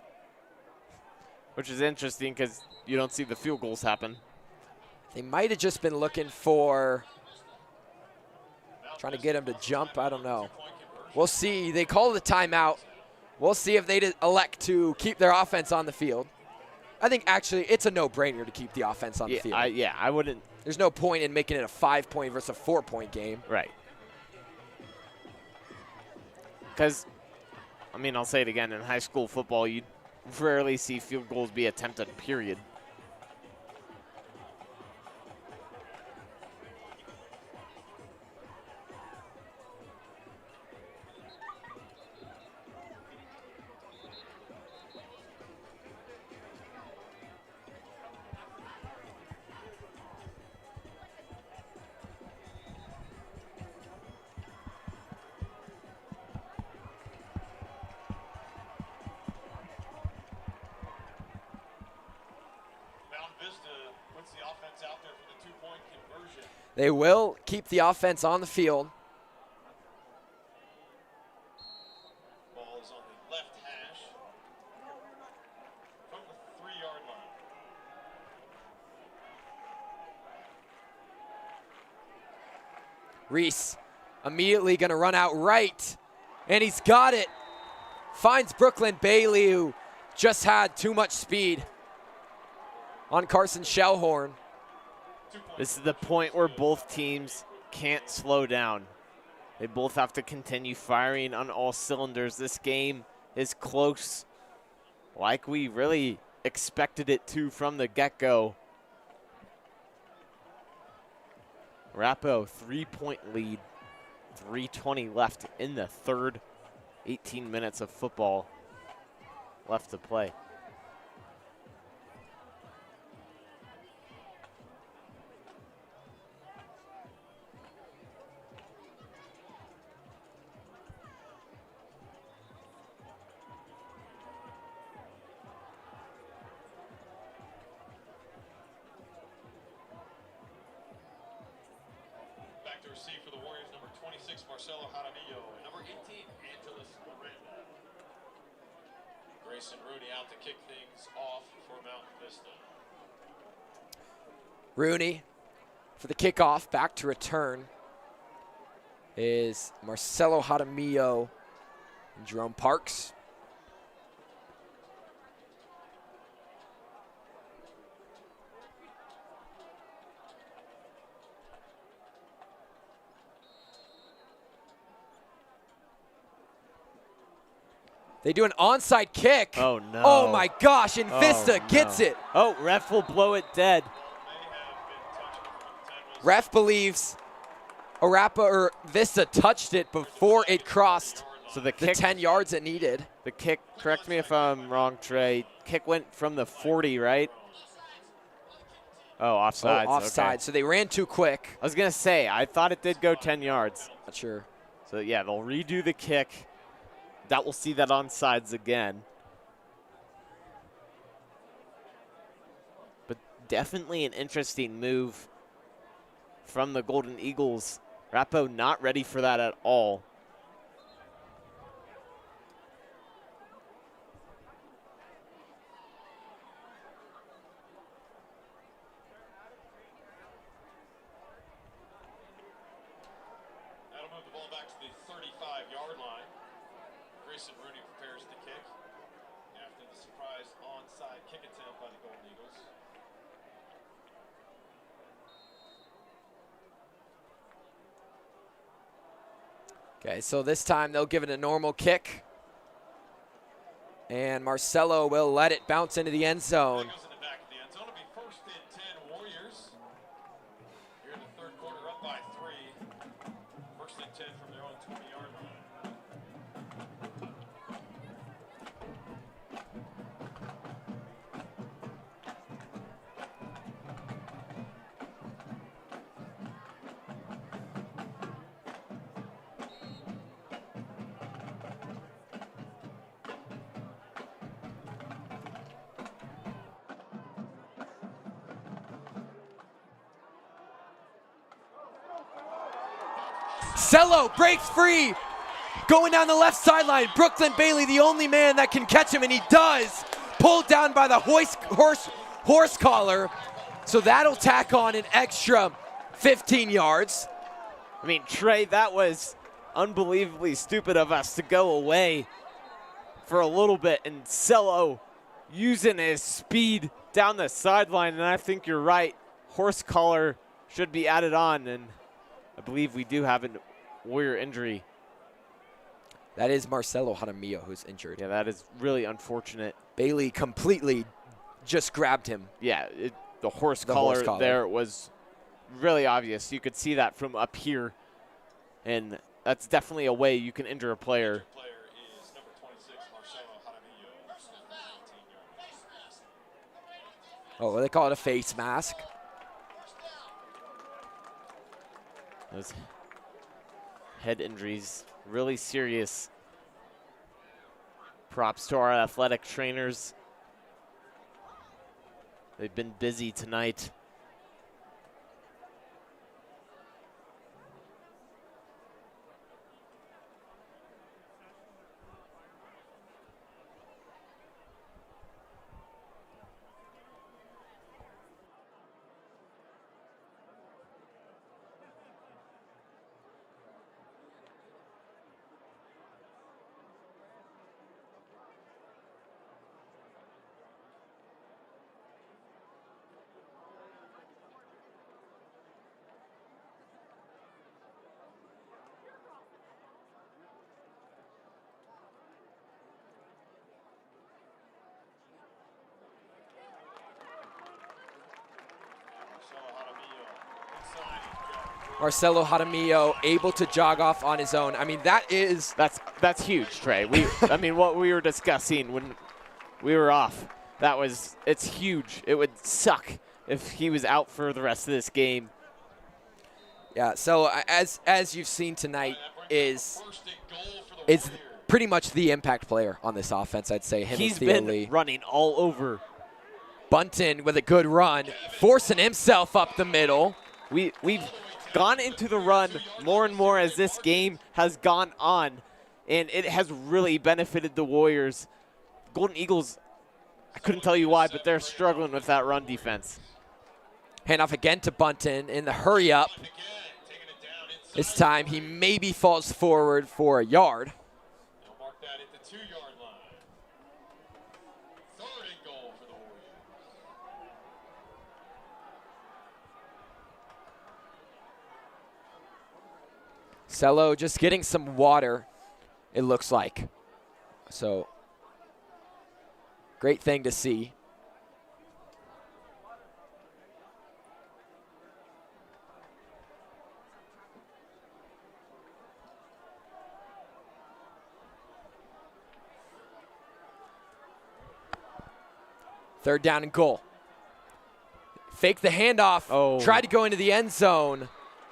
Which is interesting because you don't see the field goals happen. They might have just been looking for, trying to get him to jump. I don't know. We'll see. They call the timeout. We'll see if they elect to keep their offense on the field. I think actually it's a no-brainer to keep the offense on the field. I wouldn't. There's no point in making it a 5-point versus a 4-point game. Right. Because, I mean, I'll say it again, in high school football, you rarely see field goals be attempted, period. They will keep the offense on the field. Ball is on the left hash from the 3-yard line. Reese immediately going to run out right, and he's got it. Finds Brooklyn Bailey, who just had too much speed on Carson Shellhorn. This is the point where both teams can't slow down. They both have to continue firing on all cylinders. This game is close, like we really expected it to from the get-go. Arapahoe, 3-point lead, 3:20 left in the third, 18 minutes of football left to play. Back to receive for the Warriors, number 26, Marcelo Jaramillo, and number 18, Angeles Miranda. Grayson Rooney out to kick things off for Mountain Vista. Rooney for the kickoff. Back to return is Marcelo Jaramillo and Jerome Parks. They do an onside kick. Oh, no. Oh, my gosh, and Vista gets it. Oh, ref will blow it dead. Ref believes Vista touched it before it crossed So the the 10 yards it needed. The kick, correct me if I'm wrong, Trey, kick went from the 40, right? Oh, offside. Offside, so they ran too quick. I was going to say, I thought it did go 10 yards. Not sure. So, yeah, they'll redo the kick. That will see that onside again. But definitely an interesting move from the Golden Eagles. Arapahoe not ready for that at all. That'll move the ball back to the 35-yard line. Grayson Rooney prepares to kick after the surprise onside kick attempt by the Golden Eagles. Okay, so this time they'll give it a normal kick. And Marcelo will let it bounce into the end zone. That goes in the back of the end zone. It'll be 1st and 10 Warriors. Here in the third quarter, up by 3. 1st and 10 from their own 20-yard line. Cello breaks free. Going down the left sideline. Brooklyn Bailey, the only man that can catch him, and he does. Pulled down by the horse collar. So that'll tack on an extra 15 yards. I mean, Trey, that was unbelievably stupid of us to go away for a little bit, and Cello using his speed down the sideline, and I think you're right. Horse collar should be added on, and I believe we do have a Warrior injury. That is Marcelo Jaramillo who's injured. Yeah, that is really unfortunate. Bailey completely just grabbed him. Yeah, the horse collar there was really obvious. You could see that from up here, and that's definitely a way you can injure a player. Player is number 26, Marcelo Jaramillo. 19-yard. Oh, they call it a face mask. Those head injuries, really serious. Props to our athletic trainers. They've been busy tonight. Marcelo Jaramillo able to jog off on his own. I mean, that's huge, Trey. I mean, what we were discussing when we were off, it's huge. It would suck if he was out for the rest of this game. Yeah, so as you've seen tonight is pretty much the impact player on this offense, I'd say. He's been running all over. Bunton with a good run, forcing himself up the middle. We've gone into the run more and more as this game has gone on, and it has really benefited the Warriors. Golden Eagles, I couldn't tell you why, but they're struggling with that run defense. Handoff again to Bunton in the hurry up. This time he maybe falls forward for a yard. They'll mark that at the 2-yard line. 3rd and goal for the Warriors. Cello just getting some water, it looks like. So, great thing to see. Third down and goal. Fake the handoff. Oh. Tried to go into the end zone.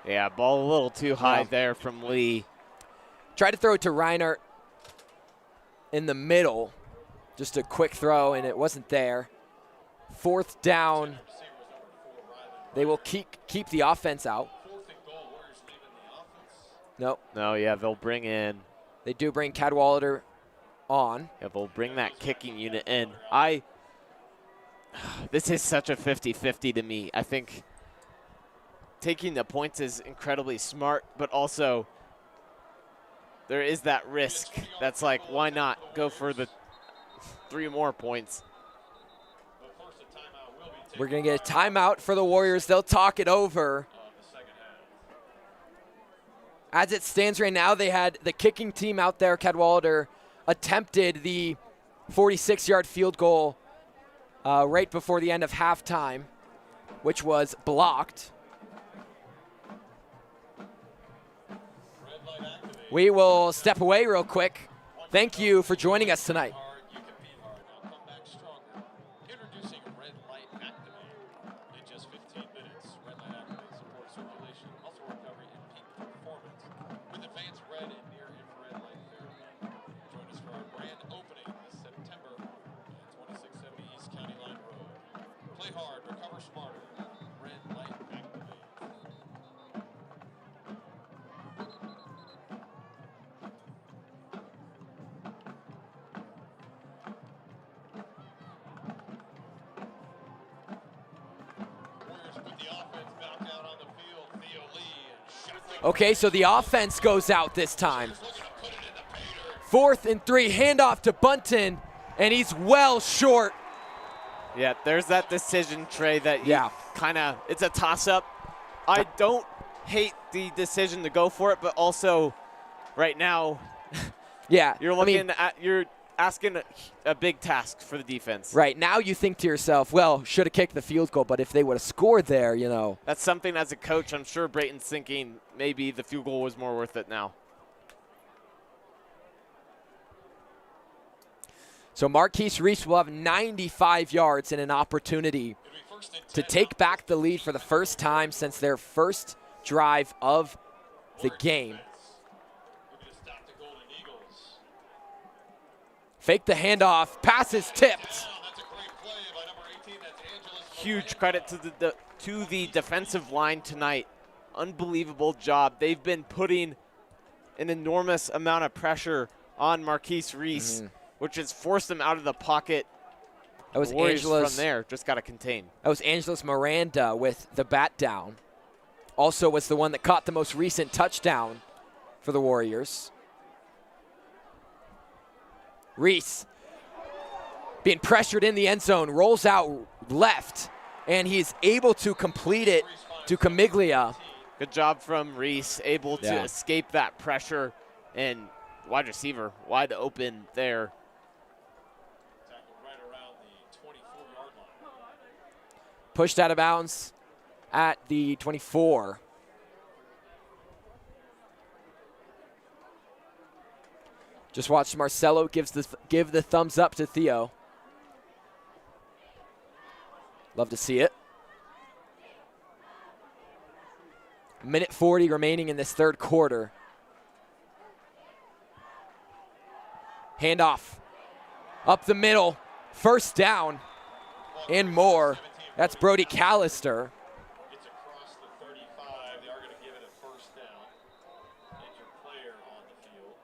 Yeah, ball a little too high there from Lee. Tried to throw it to Reinert in the middle. Just a quick throw, and it wasn't there. 4th down. They will keep the offense out. Nope. No, yeah, they'll bring in. They do bring Cadwallader on. Yeah, they'll bring that kicking unit in. This is such a 50-50 to me. I think taking the points is incredibly smart, but also there is that risk that's like, why not go for the 3 more points? We're going to get a timeout for the Warriors. They'll talk it over. As it stands right now, they had the kicking team out there. Cadwallader attempted the 46-yard field goal right before the end of halftime, which was blocked. We will step away real quick. Thank you for joining us tonight. Introducing Red Light Activate. In just 15 minutes, Red Light Activate supports circulation, muscle recovery, and peak performance with advanced red and near-infrared light therapy. Join us for our grand opening this September at 2670 East County Line Road. Play hard, recover smarter. Red Light Activate. Okay, so the offense goes out this time. 4th and 3, handoff to Bunton, and he's well short. Yeah, there's that decision, Trey, that you it's a toss-up. I don't hate the decision to go for it, but also right now, you're asking a big task for the defense. Right, now you think to yourself, well, should have kicked the field goal, but if they would have scored there, That's something as a coach, I'm sure Brayton's thinking maybe the field goal was more worth it now. So Marquise Reese will have 95 yards and an opportunity to take back the lead for the first time since their first drive of the game. Fake the handoff, pass is tipped. Huge credit to the defensive line tonight. Unbelievable job. They've been putting an enormous amount of pressure on Marquise Reese, which has forced him out of the pocket. That was Angela's. From there, just got to contain. That was Angeles Miranda with the bat down. Also was the one that caught the most recent touchdown for the Warriors. Reese being pressured in the end zone, rolls out left, and he's able to complete it to Camiglia. Good job from Reese, able to escape that pressure, and wide receiver wide open there. Pushed out of bounds at the 24. Just watch Marcelo give the thumbs up to Theo. Love to see it. Minute 40 remaining in this third quarter. Handoff. Up the middle. First down and more. That's Brody Callister. It's across the 35. They are going to give it a first down. Injured player on the field.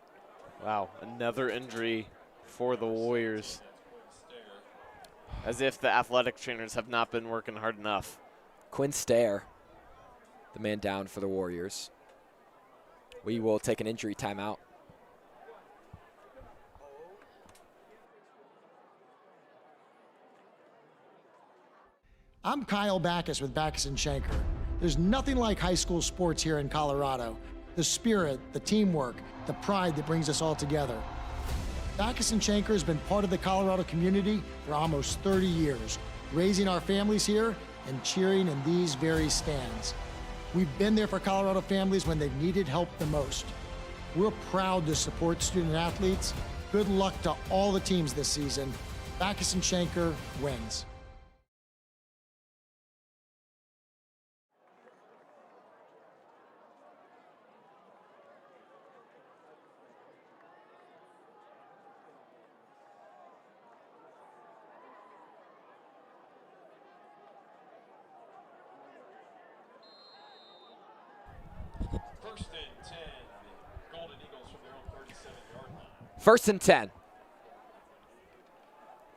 Wow, another injury for the Warriors. As if the athletic trainers have not been working hard enough. Quinn Stair, the man down for the Warriors. We will take an injury timeout. I'm Kyle Backus with Backus & Schenker. There's nothing like high school sports here in Colorado. The spirit, the teamwork, the pride that brings us all together. Backus & Schenker has been part of the Colorado community for almost 30 years, raising our families here and cheering in these very stands. We've been there for Colorado families when they've needed help the most. We're proud to support student athletes. Good luck to all the teams this season. Backus & Schenker wins. First and 10. The Golden Eagles from their own 37-yard line. First and 10.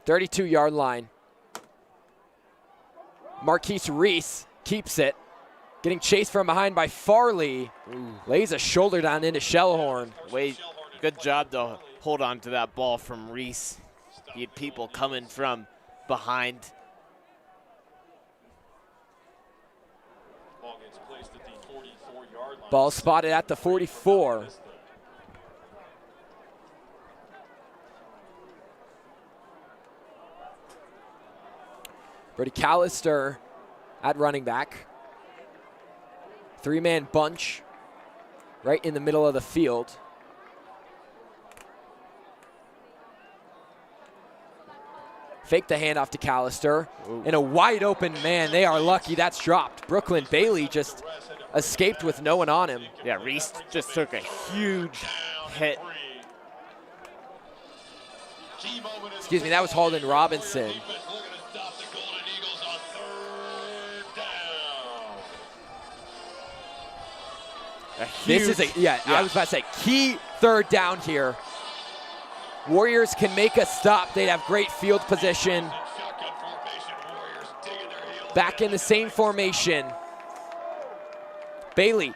32-yard line. Marquise Reese keeps it. Getting chased from behind by Farley. Lays a shoulder down into Shellhorn. Wade, good job to hold on to that ball from Reese. He had people coming from behind. Ball gets placed at the 44-yard line. Ball spotted at the 44. Brody Callister at running back. Three-man bunch right in the middle of the field. Fake the handoff to Callister. And a wide open man. They are lucky that's dropped. Brooklyn Bailey just escaped with no one on him. Yeah, Reese just took a huge hit. Excuse me, that was Holden Robinson. This is I was about to say, key third down here. Warriors can make a stop. They'd have great field position. Back in the same formation. Bailey,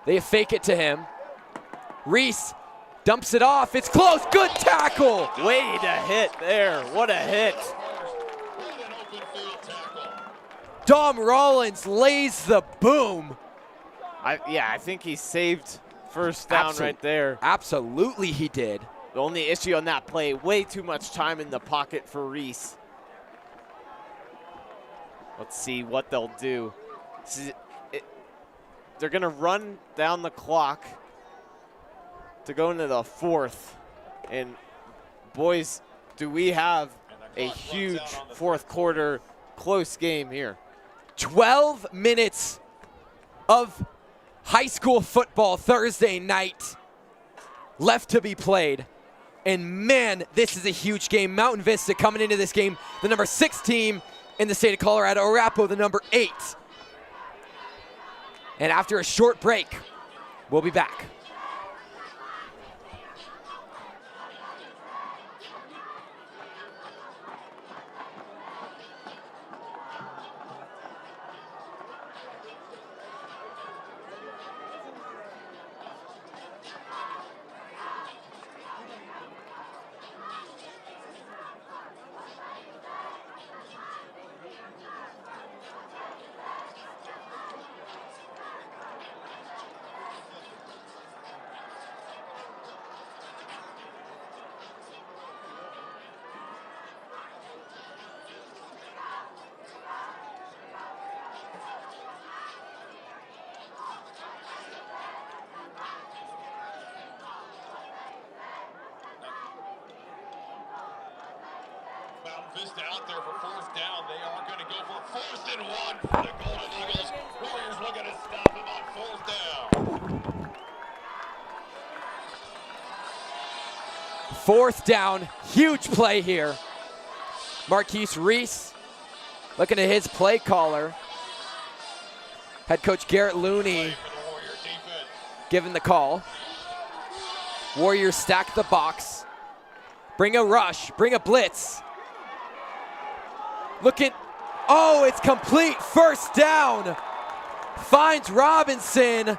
they fake it to him. Reese dumps it off. It's close. Good tackle. Wade, a hit there. What a hit. Dom Rollins lays the boom. I think he saved first down right there. Absolutely he did. The only issue on that play, way too much time in the pocket for Reese. Let's see what they'll do. They're going to run down the clock to go into the fourth. And boys, do we have a huge fourth quarter close game here. 12 minutes of high school football Thursday night left to be played. And man, this is a huge game. Mountain Vista coming into this game, the number 6 team in the state of Colorado. Arapahoe, the number 8. And after a short break, we'll be back. Vista out there for fourth down. They are going to go for 4th and 1 for the Golden Eagles. Warriors looking to stop them on 4th down. 4th down, huge play here. Marquise Reese looking at his play caller. Head coach Garrett Looney giving the call. Warriors stack the box. Bring a rush, bring a blitz. Looking, oh, it's complete, 1st down. Finds Robinson.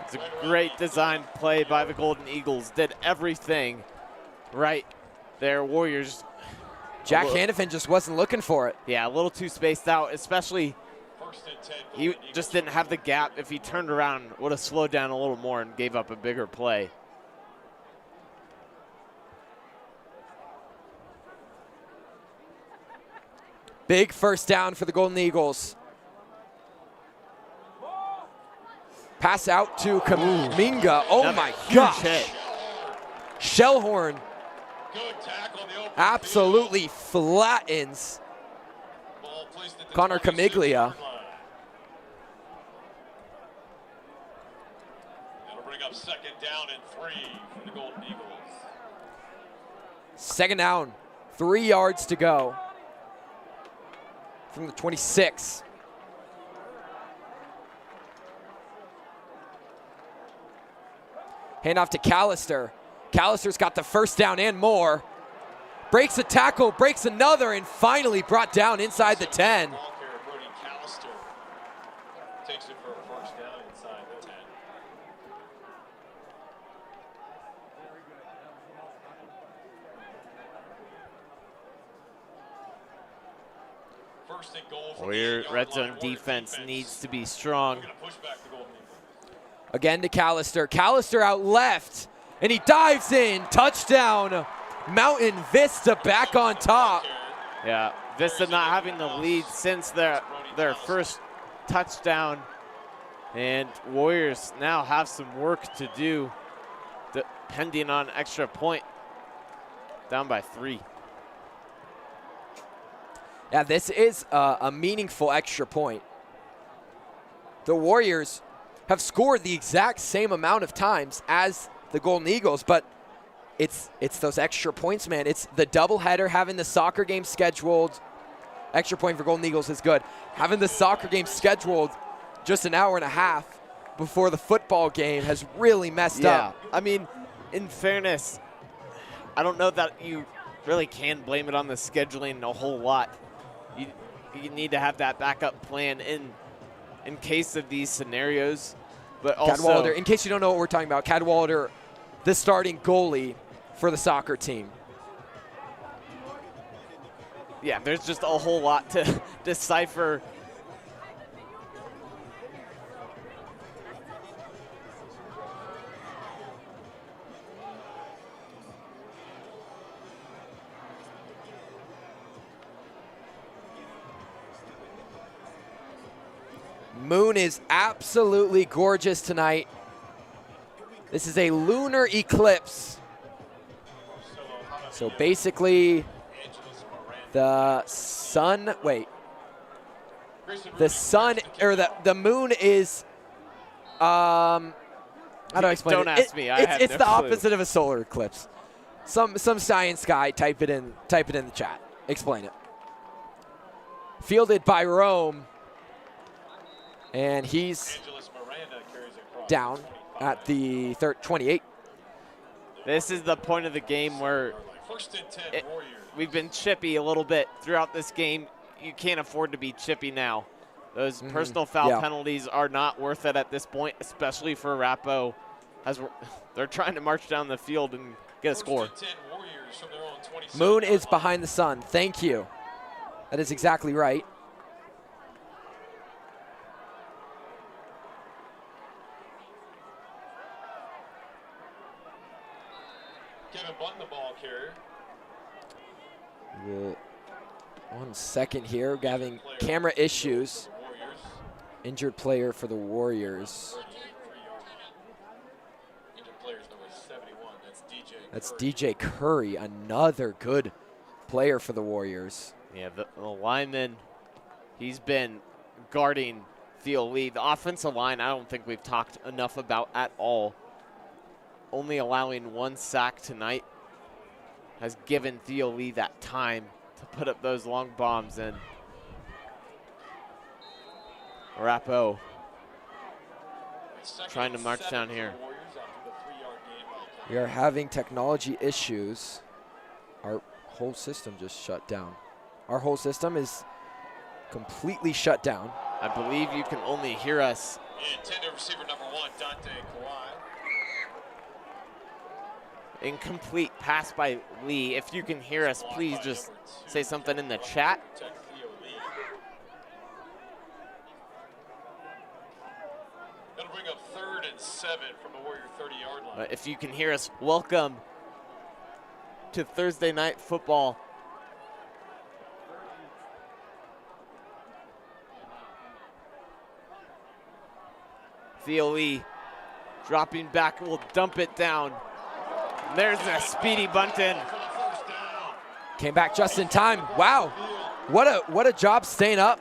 It's a great design play by the Golden Eagles. Did everything right there. Warriors. Jack Hannafin just wasn't looking for it. Yeah, a little too spaced out, especially he just didn't have the gap. If he turned around, would have slowed down a little more and gave up a bigger play. Big 1st down for the Golden Eagles. Pass out to Kaminga. Oh my gosh. Shellhorn absolutely flattens Connor Camiglia. That'll bring up 2nd down and 3 for the Golden Eagles. 2nd down, 3 yards to go from the 26. Hand off to Callister. Callister's got the 1st down and more. Breaks a tackle, breaks another, and finally brought down inside the 10. Callister takes it for a 1st down inside the 10. First and goal from Warrior red zone defense needs to be strong. Again to Callister. Callister out left, and he dives in. Touchdown, Mountain Vista back on top. Yeah, Vista not having the lead since their first touchdown. And Warriors now have some work to do, depending on extra point. Down by 3. Yeah, this is a meaningful extra point. The Warriors have scored the exact same amount of times as the Golden Eagles, but it's those extra points, man. It's the doubleheader, having the soccer game scheduled. Extra point for Golden Eagles is good. Having the soccer game scheduled just an hour and a half before the football game has really messed up. I mean, in fairness, I don't know that you really can blame it on the scheduling a whole lot. You need to have that backup plan in case of these scenarios. But also, Cadwalader, in case you don't know what we're talking about, Cadwalader, the starting goalie for the soccer team. Yeah, there's just a whole lot to decipher. Moon is absolutely gorgeous tonight. This is a lunar eclipse. So basically, the sun, the sun, or the moon is, how do I explain Don't it? ask me, I have It's no the clue. opposite of a solar eclipse. Some science guy, type it in the chat. Explain it. Fielded by Rome. And he's down at the 28. This is the point of the game where we've been chippy a little bit throughout this game. You can't afford to be chippy now. Those personal foul penalties are not worth it at this point, especially for Arapahoe, as they're trying to march down the field and get a score. Moon is behind the sun. Thank you. That is exactly right. Kevin Bunn, the ball carrier. 1 second here. We're having camera issues. Injured player for the Warriors. Injured player's number 71. That's DJ. That's DJ Curry. Another good player for the Warriors. Yeah, the lineman, he's been guarding Theo Lee. The offensive line, I don't think we've talked enough about at all. Only allowing 1 sack tonight has given Theo Lee that time to put up those long bombs. And Arapahoe trying to march down here. We are having technology issues. Our whole system just shut down. Our whole system is completely shut down. I believe you can only hear us. Intended receiver number 1, Dante Kawhi. Incomplete pass by Lee. If you can hear us, please just say something in the chat. That'll bring up 3rd and 7 from the Warrior 30-yard line. But if you can hear us, welcome to Thursday Night Football. Theo Lee dropping back, will dump it down. And there's a speedy Bunton. Came back just in time. Wow, what a job staying up.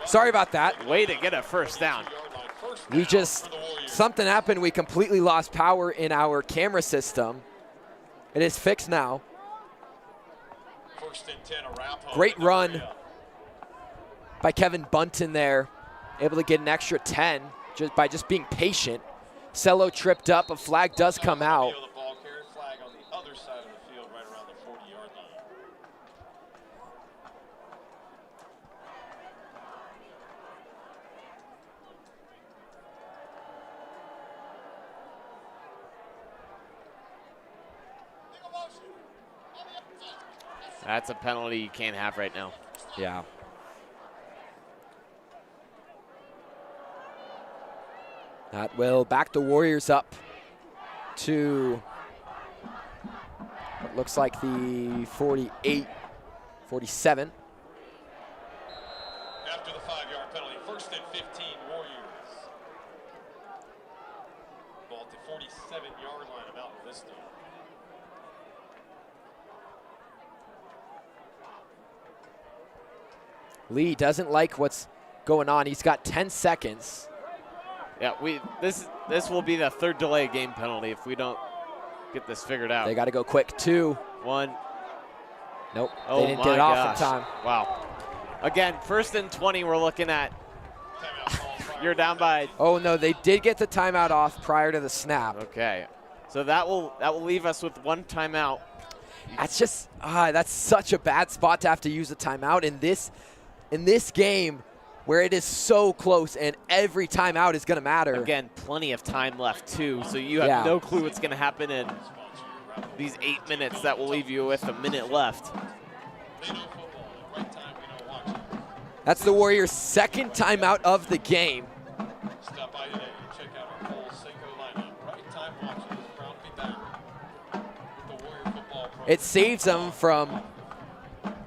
Sorry about that. Way to get a first down. We just, something happened. We completely lost power in our camera system. It is fixed now. 1st and 10, Arapahoe. Great run by Kevin Bunton there. Able to get an extra 10 just by just being patient. Cello tripped up, a flag does come out. The ball carrier flag on the other side of the field, right around the 40-yard line. That's a penalty you can't have right now. Yeah. That will back the Warriors up to what looks like the 48, 47. After the 5-yard penalty, 1st and 15, Warriors. Ball at the 47-yard line of Mountain Vista. Lee doesn't like what's going on. He's got 10 seconds. Yeah, this will be the 3rd delay game penalty if we don't get this figured out. They got to go quick. 2. 1. Nope. Oh, they didn't get it off in time. Wow. Again, 1st and 20 we're looking at. You're down by. Oh no, they did get the timeout off prior to the snap. Okay. So that will leave us with 1 timeout. That's just that's such a bad spot to have to use a timeout in this game where it is so close and every timeout is going to matter. Again, plenty of time left too, so you have no clue what's going to happen in these 8 minutes that will leave you with a minute left. That's the Warriors' 2nd timeout of the game. Stop by today and check out our full Seiko lineup. Right time watches, proud to be back with the Warrior Football Program. It saves them from,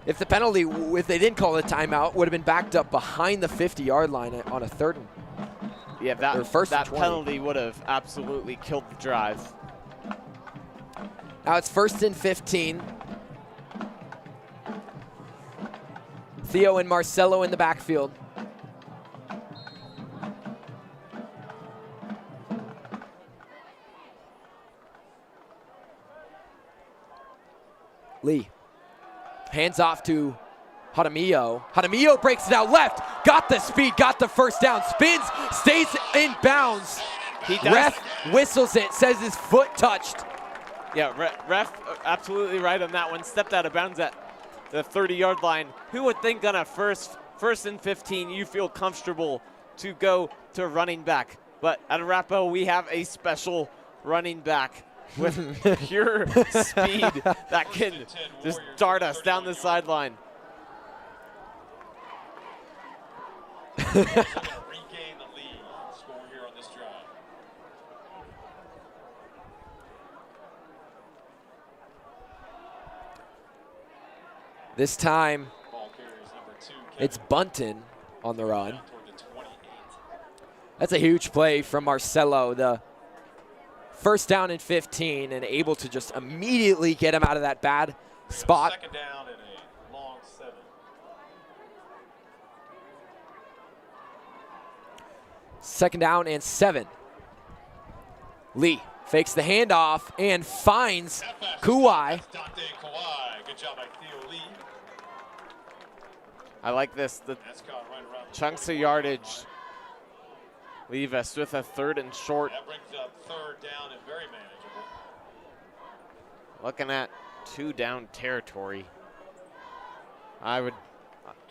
if they didn't call the timeout, would have been backed up behind the 50-yard line on a 3rd and yeah, that first and 20. Penalty would have absolutely killed the drive. Now it's 1st and 15. Theo and Marcelo in the backfield. Lee. Hands off to Jaramillo. Jaramillo breaks it out left. Got the speed, got the first down. Spins, stays in bounds. Ref whistles it, says his foot touched. Yeah, ref absolutely right on that one. Stepped out of bounds at the 30-yard line. Who would think on a first and 15 you feel comfortable to go to running back? But at Arapahoe, we have a special running back with pure speed that can just dart us down the sideline. Regain the lead. Score here on this drive. This time, it's Bunton on the run. That's a huge play from Marcelo, the first down and 15 and able to just immediately get him out of that bad spot. Second down and a long 7. Second down and 7. Lee fakes the handoff and finds Kuwai. Dante Kawhi. Good job by Theo Lee. I like this. The That's caught right around the chunks of 40. yardage leave us with a 3rd and short. That brings up 3rd down and very manageable. Looking at 2 down territory. I would,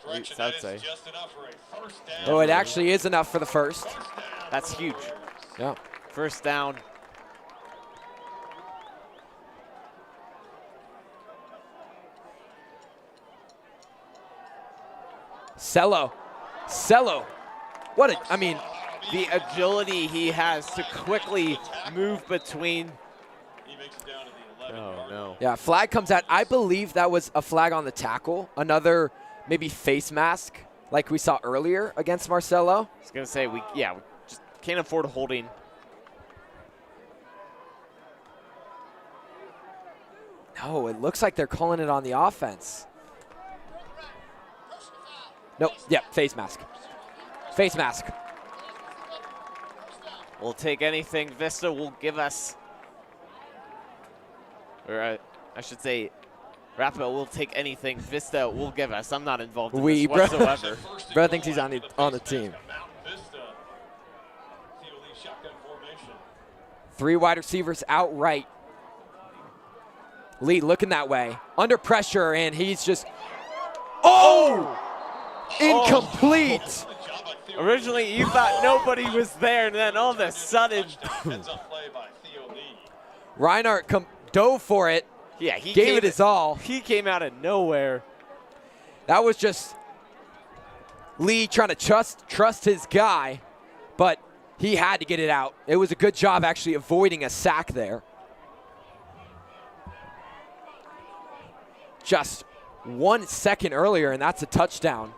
Correction, I'd that say. is just enough for a 1st down. Oh, it actually is enough for the first. First down That's for huge. Warriors. Yeah. First down. Cello. What a, I mean, The agility he has to quickly move between. He makes it down to the 11 Oh, yard no. line. yeah, flag comes out. I believe that was a flag on the tackle. Another maybe face mask like we saw earlier against Marcelo. I was going to say, we just can't afford holding. No, it looks like they're calling it on the offense. Nope, yeah, face mask. Face mask. We'll take anything Vista will give us. Or I should say, Arapahoe will take anything Vista will give us. I'm not involved in this Bro. whatsoever. Bro thinks he's on the team. Mountain Vista. Theo Lee shotgun formation. 3 wide receivers outright. Lee looking that way. Under pressure, and he's just, incomplete. Good job by Theo Originally, you thought nobody was there, and then all of a sudden, Heads up play by Theo Lee. Reinhardt dove for it. yeah, he Gave it his all. He came out of nowhere. That was just Lee trying to trust his guy, but he had to get it out. It was a good job actually avoiding a sack there. Just 1 second earlier, and that's a touchdown.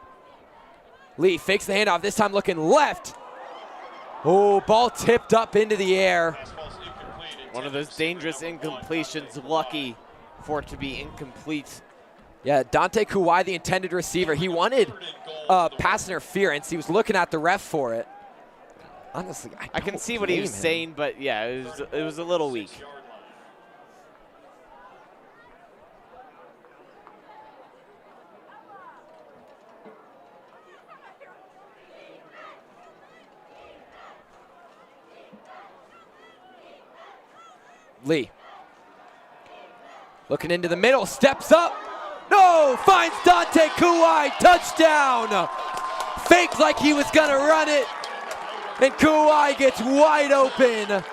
Lee fakes the handoff, this time looking left. Oh, ball tipped up into the air. Fastball's incomplete. One of those dangerous incompletions. Lucky for it to be incomplete. Yeah, Dante Kuwai, the intended receiver, he wanted pass interference. He was looking at the ref for it. Honestly, I can see what he was saying, but yeah, it was a little weak. 6 yard line. Lee. Looking into the middle, steps up. No, finds Dante Kuwai, touchdown. Faked like he was gonna run it, and Kuwai gets wide open.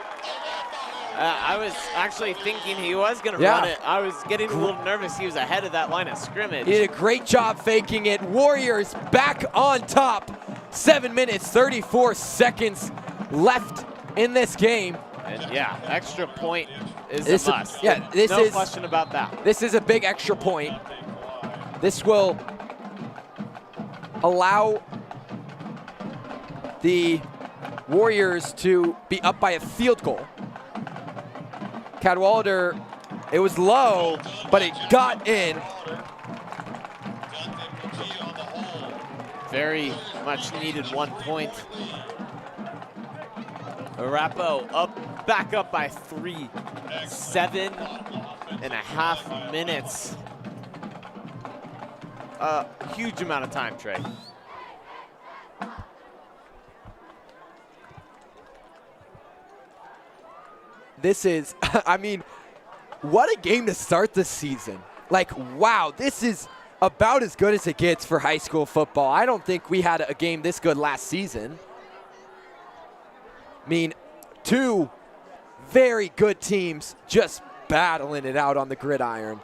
I was actually thinking he was going to run it. I was getting a little nervous. He was ahead of that line of scrimmage. He did a great job faking it. Warriors back on top. 7 minutes, 34 seconds left in this game. And yeah, extra point is This a must. no question about that. This is a big extra point. This will allow the Warriors to be up by a field goal. Cadwalder, it was low, but it got in. Very much needed 1 point. Arapahoe back up by 3. 7.5 minutes. A huge amount of time, Trey. This is, I mean, what a game to start the season. Like, wow, this is about as good as it gets for high school football. I don't think we had a game this good last season. I mean, 2 very good teams just battling it out on the gridiron.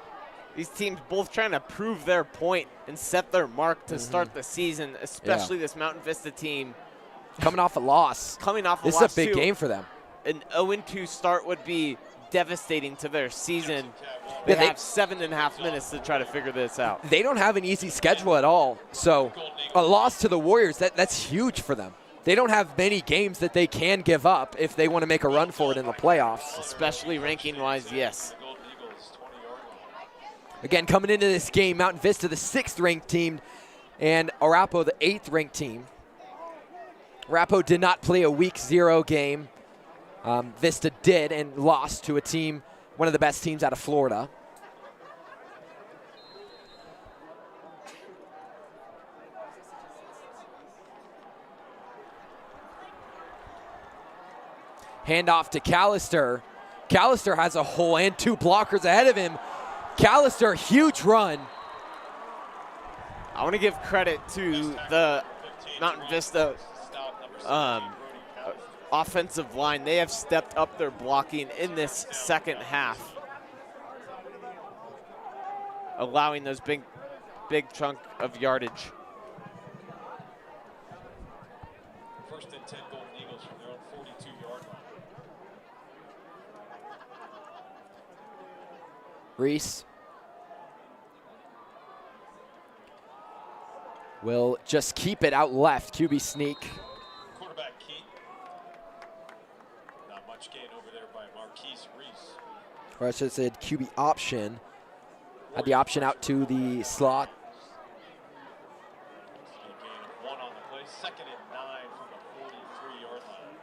These teams both trying to prove their point and set their mark to start the season, especially this Mountain Vista team. Coming off a loss. Coming off a This loss, is a big too. game for them. An 0-2 start would be devastating to their season. They have 7.5 minutes to try to figure this out. They don't have an easy schedule at all. So a loss to the Warriors, that's huge for them. they don't have many games that they can give up if they want to make a run for it in the playoffs. Especially ranking-wise, yes. Again, coming into this game, Mountain Vista, the 6th-ranked team, and Arapahoe, the 8th-ranked team. Arapahoe did not play a week 0 game. Vista did and lost to a team, one of the best teams out of Florida. Handoff to Callister. Callister has a hole and 2 blockers ahead of him. Callister, huge run. I want to give credit to the Mountain Vista offensive line. They have stepped up their blocking in this second half, allowing those big chunk of yardage. First and 10 Golden Eagles from their own 42-yard line. Reese will just keep it out left. QB sneak. Quarterback Keat. Not much gain over there by Marquise Reese. Or I should have said QB option. Had the option out to the slot. A gain of 1 on the play. 2nd and 9 from the 43-yard line.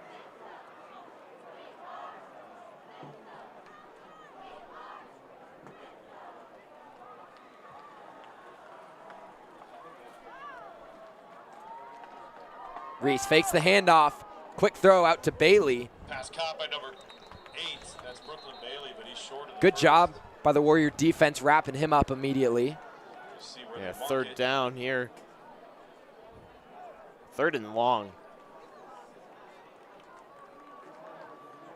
Reese fakes the handoff. Quick throw out to Bailey. Pass caught by number 8. That's Brooklyn Bailey, but he's short of the Good first. job by the Warrior defense wrapping him up immediately. We'll see where Yeah, they mark 3rd it. down here. 3rd and long.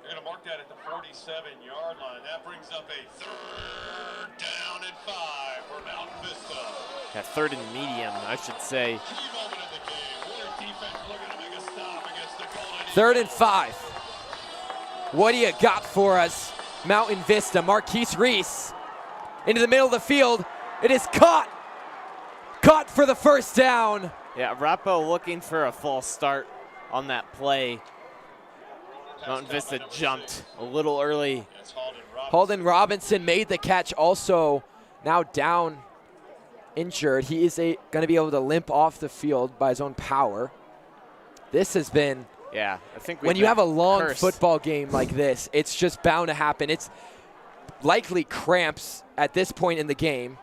They're going to mark that at the 47-yard line. That brings up a 3rd down and 5 for Mountain Vista. Yeah, 3rd and medium, I should say. Key moment in the game. Warrior defense looking to make a stop against the Golden 3rd and 5. What do you got for us, Mountain Vista? Marquise Reese into the middle of the field. It is caught. Caught for the first down. Yeah, Arapahoe looking for a false start on that play. Mountain Vista jumped a little early. That's Holden Robinson. Holden Robinson made the catch, also now down, injured. He is going to be able to limp off the field by his own power. This has been, Yeah, I think when you have a long cursed. football game like this, it's just bound to happen. It's likely cramps at this point in the game.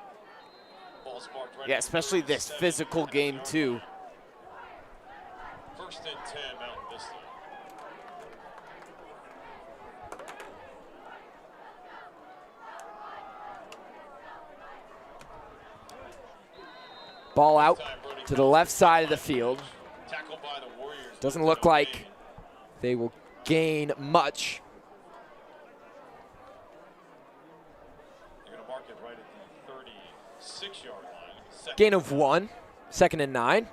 Ball's marked right Yeah, at the especially this 37 physical game yard too. line. 1st and 10, Mountain Vista. Ball out to the left side of the field. Tackled by the Warriors. Doesn't look like they will gain much. They're going to mark it right at the 36-yard line. Gain of 1, 2nd and 9.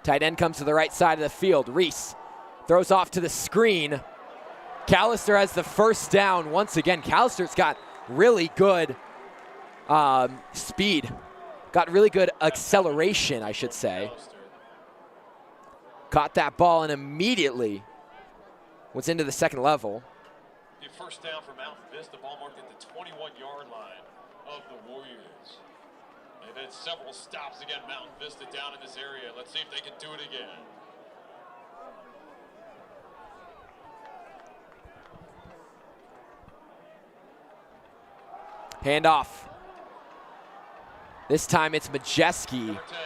Tight end comes to the right side of the field. Reese throws off to the screen. Callister has the first down once again. Callister's got really good speed. Got really good acceleration, I should say. Caught that ball and immediately was into the 2nd level. The first down for Mountain Vista. Ball marked at the 21-yard line of the Warriors. They've had several stops again, Mountain Vista down in this area. Let's see if they can do it again. Handoff. This time it's Majeski. Number 10,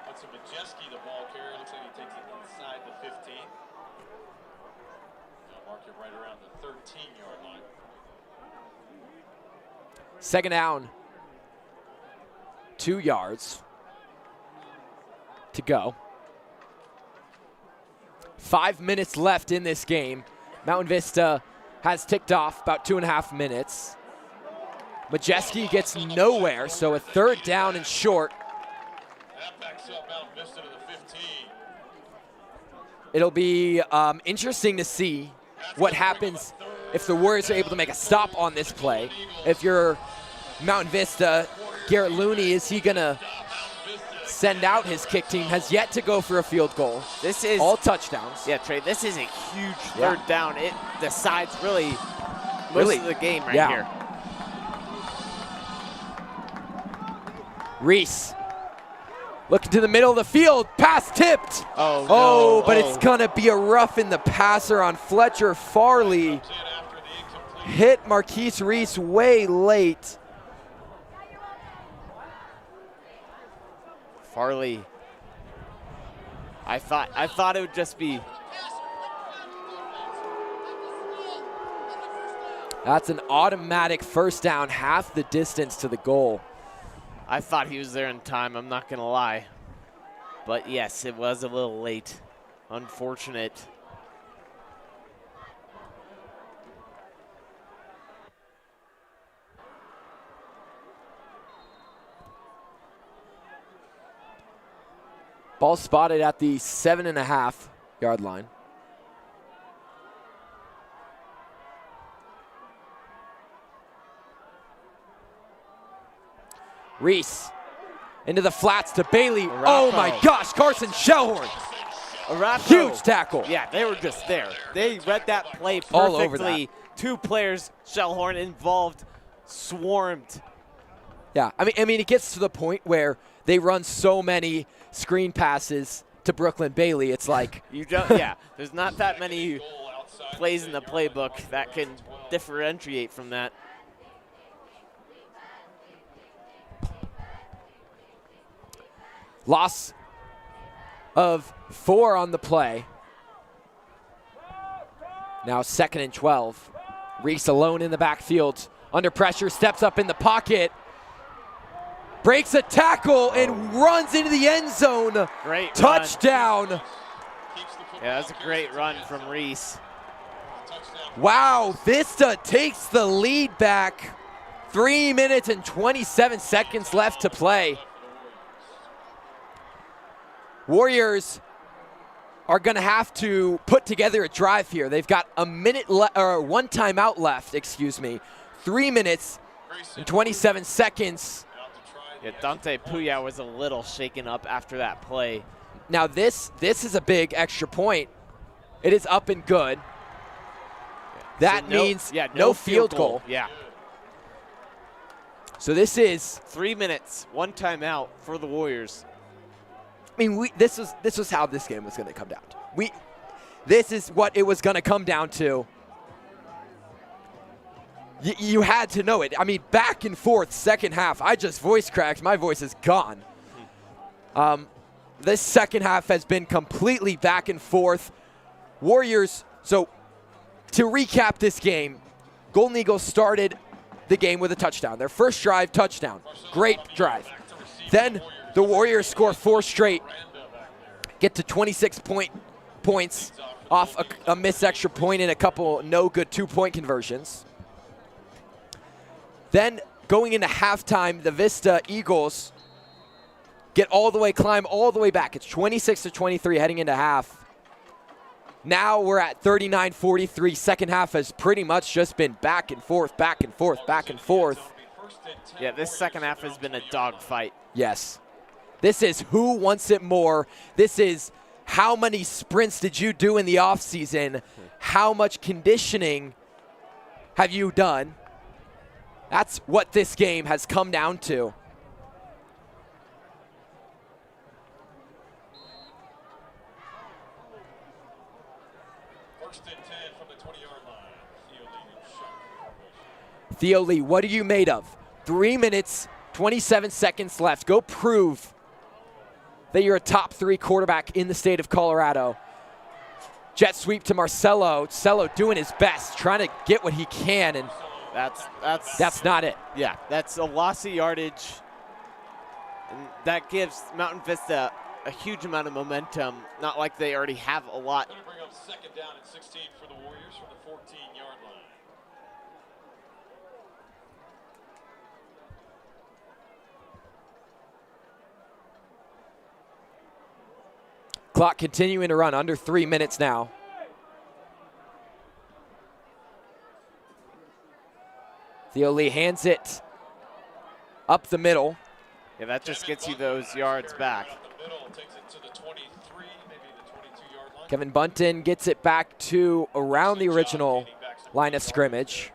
Hudson Majeski, the ball carrier. Looks like he takes it inside the 15. They'll mark it right around the 13-yard line. 2nd down. 2 yards to go. 5 minutes left in this game. Mountain Vista has ticked off about 2.5 minutes. Majeski gets nowhere, so a 3rd down and short. That backs up Mountain Vista to the 15. It'll be interesting to see what happens if the Warriors are able to make a stop on this play. If you're Mountain Vista, Garrett Looney, is he going to send out his kick team? Has yet to go for a field goal. This is all touchdowns. Yeah, Trey, this is a huge third down. It decides really most of the game right here. Reese looking to the middle of the field, pass tipped. Oh, no. But it's gonna be a rough in the passer on Fletcher Farley. Hit Marquise Reese way late. Farley. I thought it would just be. That's an automatic first down, half the distance to the goal. I thought he was there in time, I'm not gonna lie. But yes, it was a little late. Unfortunate. Ball spotted at the 7.5-yard line. Reese into the flats to Bailey. Arapahoe. Oh my gosh, Carson Shellhorn. Arapahoe. Huge tackle. Yeah, they were just there. They read that play perfectly. All over that. 2 players, Shellhorn involved, swarmed. Yeah, I mean, it gets to the point where they run so many screen passes to Brooklyn Bailey. It's like there's not that many plays in the playbook that can differentiate from that. Loss of 4 on the play. Now 2nd and 12. Reese alone in the backfield. Under pressure, steps up in the pocket. Breaks a tackle and runs into the end zone. Great touchdown. Run. Yeah, that's a great run from Reese. Wow, Vista takes the lead back. 3 minutes and 27 seconds left to play. Warriors are going to have to put together a drive here. They've got one timeout left, 3 minutes and 27 seconds. Yeah, Dante Puya was a little shaken up after that play. Now this is a big extra point. It is up and good. That means no field goal. Yeah. So this is 3 minutes, 1 timeout for the Warriors. I mean, this was how this game was going to come down to. This is what it was going to come down to. You had to know it. I mean, back and forth, second half. I just voice cracked. My voice is gone. This second half has been completely back and forth. Warriors, so to recap this game, Golden Eagles started the game with a touchdown. Their first drive, touchdown. Great drive. Then the Warriors score 4 straight, get to 26 points off a missed extra point and a couple no good 2-point conversions. Then going into halftime, the Vista Eagles climb all the way back. It's 26-23 heading into half. Now we're at 39-43. Second half has pretty much just been back and forth, back and forth, back and forth. Yeah, this second half has been a dogfight. Yes. This is who wants it more. This is how many sprints did you do in the offseason? How much conditioning have you done? That's what this game has come down to. First and 10 from the 20-yard line. Theo Lee, what are you made of? 3 minutes, 27 seconds left. Go prove that you're a top 3 quarterback in the state of Colorado. Jet sweep to Marcelo. Marcelo doing his best, trying to get what he can, and that's not it. Yeah, that's a loss of yardage. And that gives Mountain Vista a huge amount of momentum, not like they already have a lot. Going to bring up 2nd down and 16 for the Warriors from the 14-yard line. Clock continuing to run, under 3 minutes now. Theo Lee hands it up the middle. Yeah, that just gets you those yards back. Kevin Bunton gets it back to around the original line of scrimmage.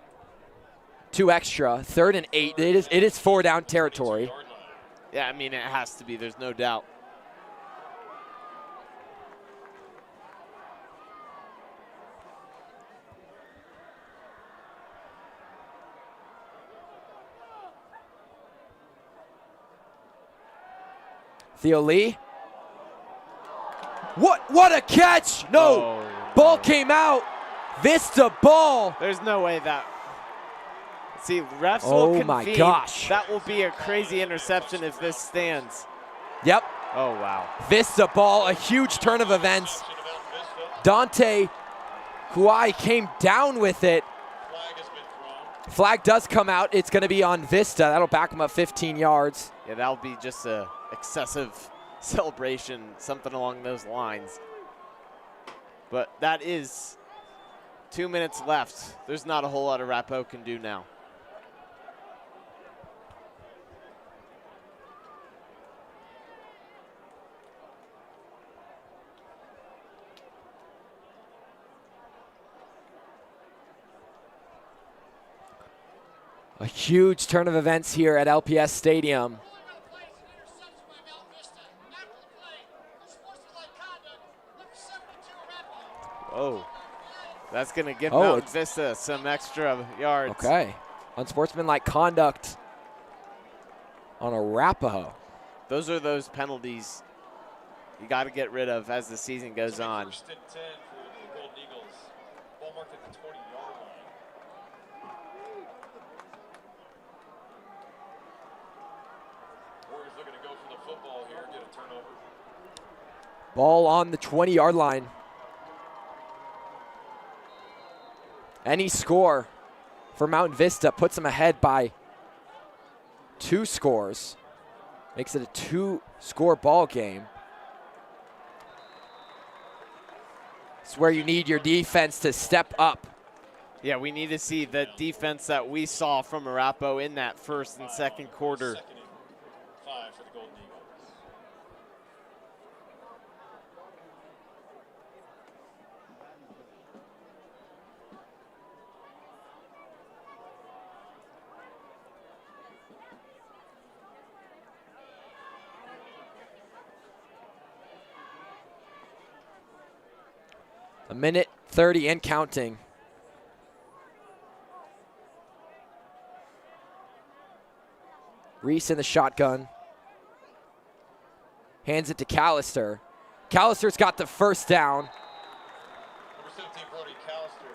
2 extra, 3rd and 8. It is 4 down territory. Yeah, I mean, it has to be. There's no doubt. Theo Lee. What a catch! No, ball came out. Vista ball. There's no way that. See, refs will Oh concede. my gosh. That will be a crazy interception if this stands. Yep. Oh, wow. Vista ball, a huge turn of events. Dante Huai came down with it. Flag does come out. It's going to be on Vista. That'll back him up 15 yards. Yeah, that'll be just a excessive celebration, something along those lines. But that is 2 minutes left. There's not a whole lot Arapahoe can do now. A huge turn of events here at LPS Stadium. Oh, that's going to give Mountain Vista some extra yards. Okay. Unsportsmanlike conduct on Arapahoe. Those are those penalties you got to get rid of as the season goes on. First and 10 for the Golden Eagles. Ball marked at the 20-yard line. Warriors looking to go for the football here, get a turnover. Ball on the 20-yard line. Any score for Mountain Vista puts them ahead by 2 scores. Makes it a 2-score ball game. It's where you need your defense to step up. Yeah, we need to see the defense that we saw from Arapahoe in that first and second quarter. 2nd and 5 for the Golden Eagles. A minute 30 and counting. Reese in the shotgun. Hands it to Callister. Callister's got the first down. Number 17, Brody Callister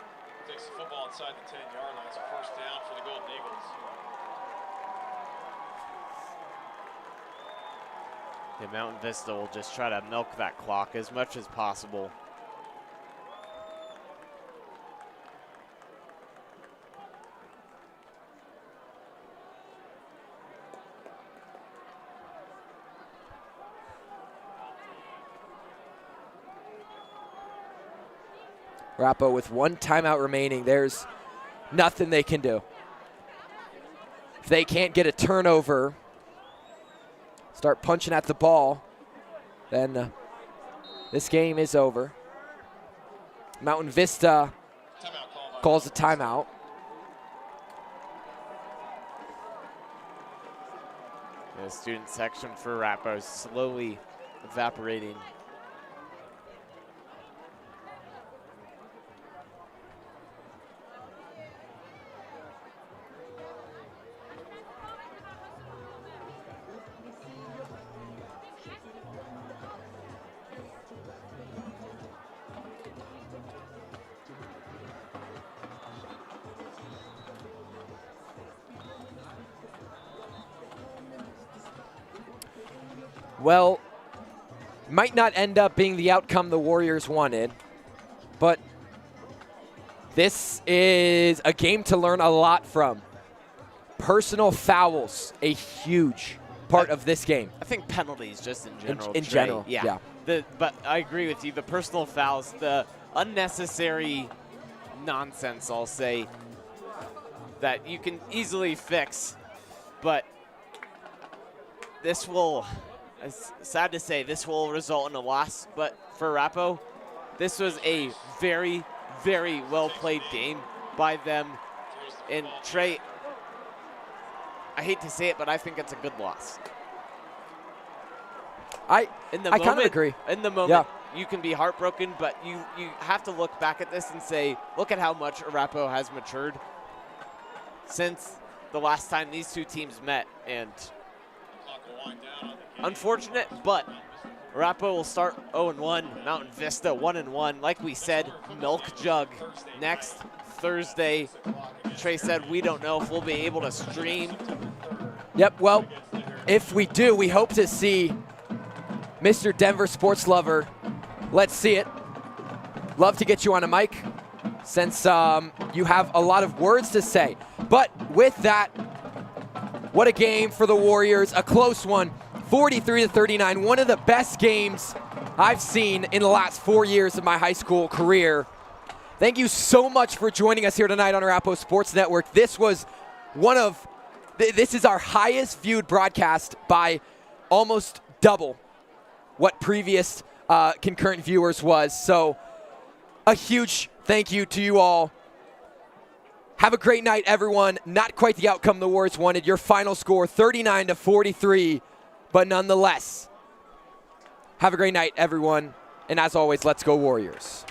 takes the football inside the 10-yard line. It's a first down for the Golden Eagles. Yeah, Mountain Vista will just try to milk that clock as much as possible. Arapahoe with 1 timeout remaining. There's nothing they can do. If they can't get a turnover, start punching at the ball, then this game is over. Mountain Vista calls a timeout. The student section for Arapahoe is slowly evaporating. Well, might not end up being the outcome the Warriors wanted, but this is a game to learn a lot from. Personal fouls, a huge part of this game. I think penalties just in general. In general, yeah. But I agree with you. The personal fouls, the unnecessary nonsense, I'll say, that you can easily fix. But this will, it's sad to say, this will result in a loss. But for Arapahoe, this was a very, very well played game by them. And Trey, I hate to say it, but I think it's a good loss. I kind of agree. In the moment, you can be heartbroken, but you have to look back at this and say, look at how much Arapahoe has matured since the last time these two teams met. And unfortunate, but Arapahoe will start 0-1, Mountain Vista 1-1. Like we said, Milk Jug next Thursday. Trey said we don't know if we'll be able to stream. Yep, well, if we do, we hope to see Mr. Denver Sports Lover. Let's see it. Love to get you on a mic since you have a lot of words to say. But with that, what a game for the Warriors, a close one, 43-39, one of the best games I've seen in the last 4 years of my high school career. Thank you so much for joining us here tonight on Arapahoe Sports Network. This was this is our highest viewed broadcast by almost double what previous concurrent viewers was. So a huge thank you to you all. Have a great night, everyone. Not quite the outcome the Warriors wanted. Your final score, 39-43, but nonetheless, have a great night, everyone. And as always, let's go Warriors.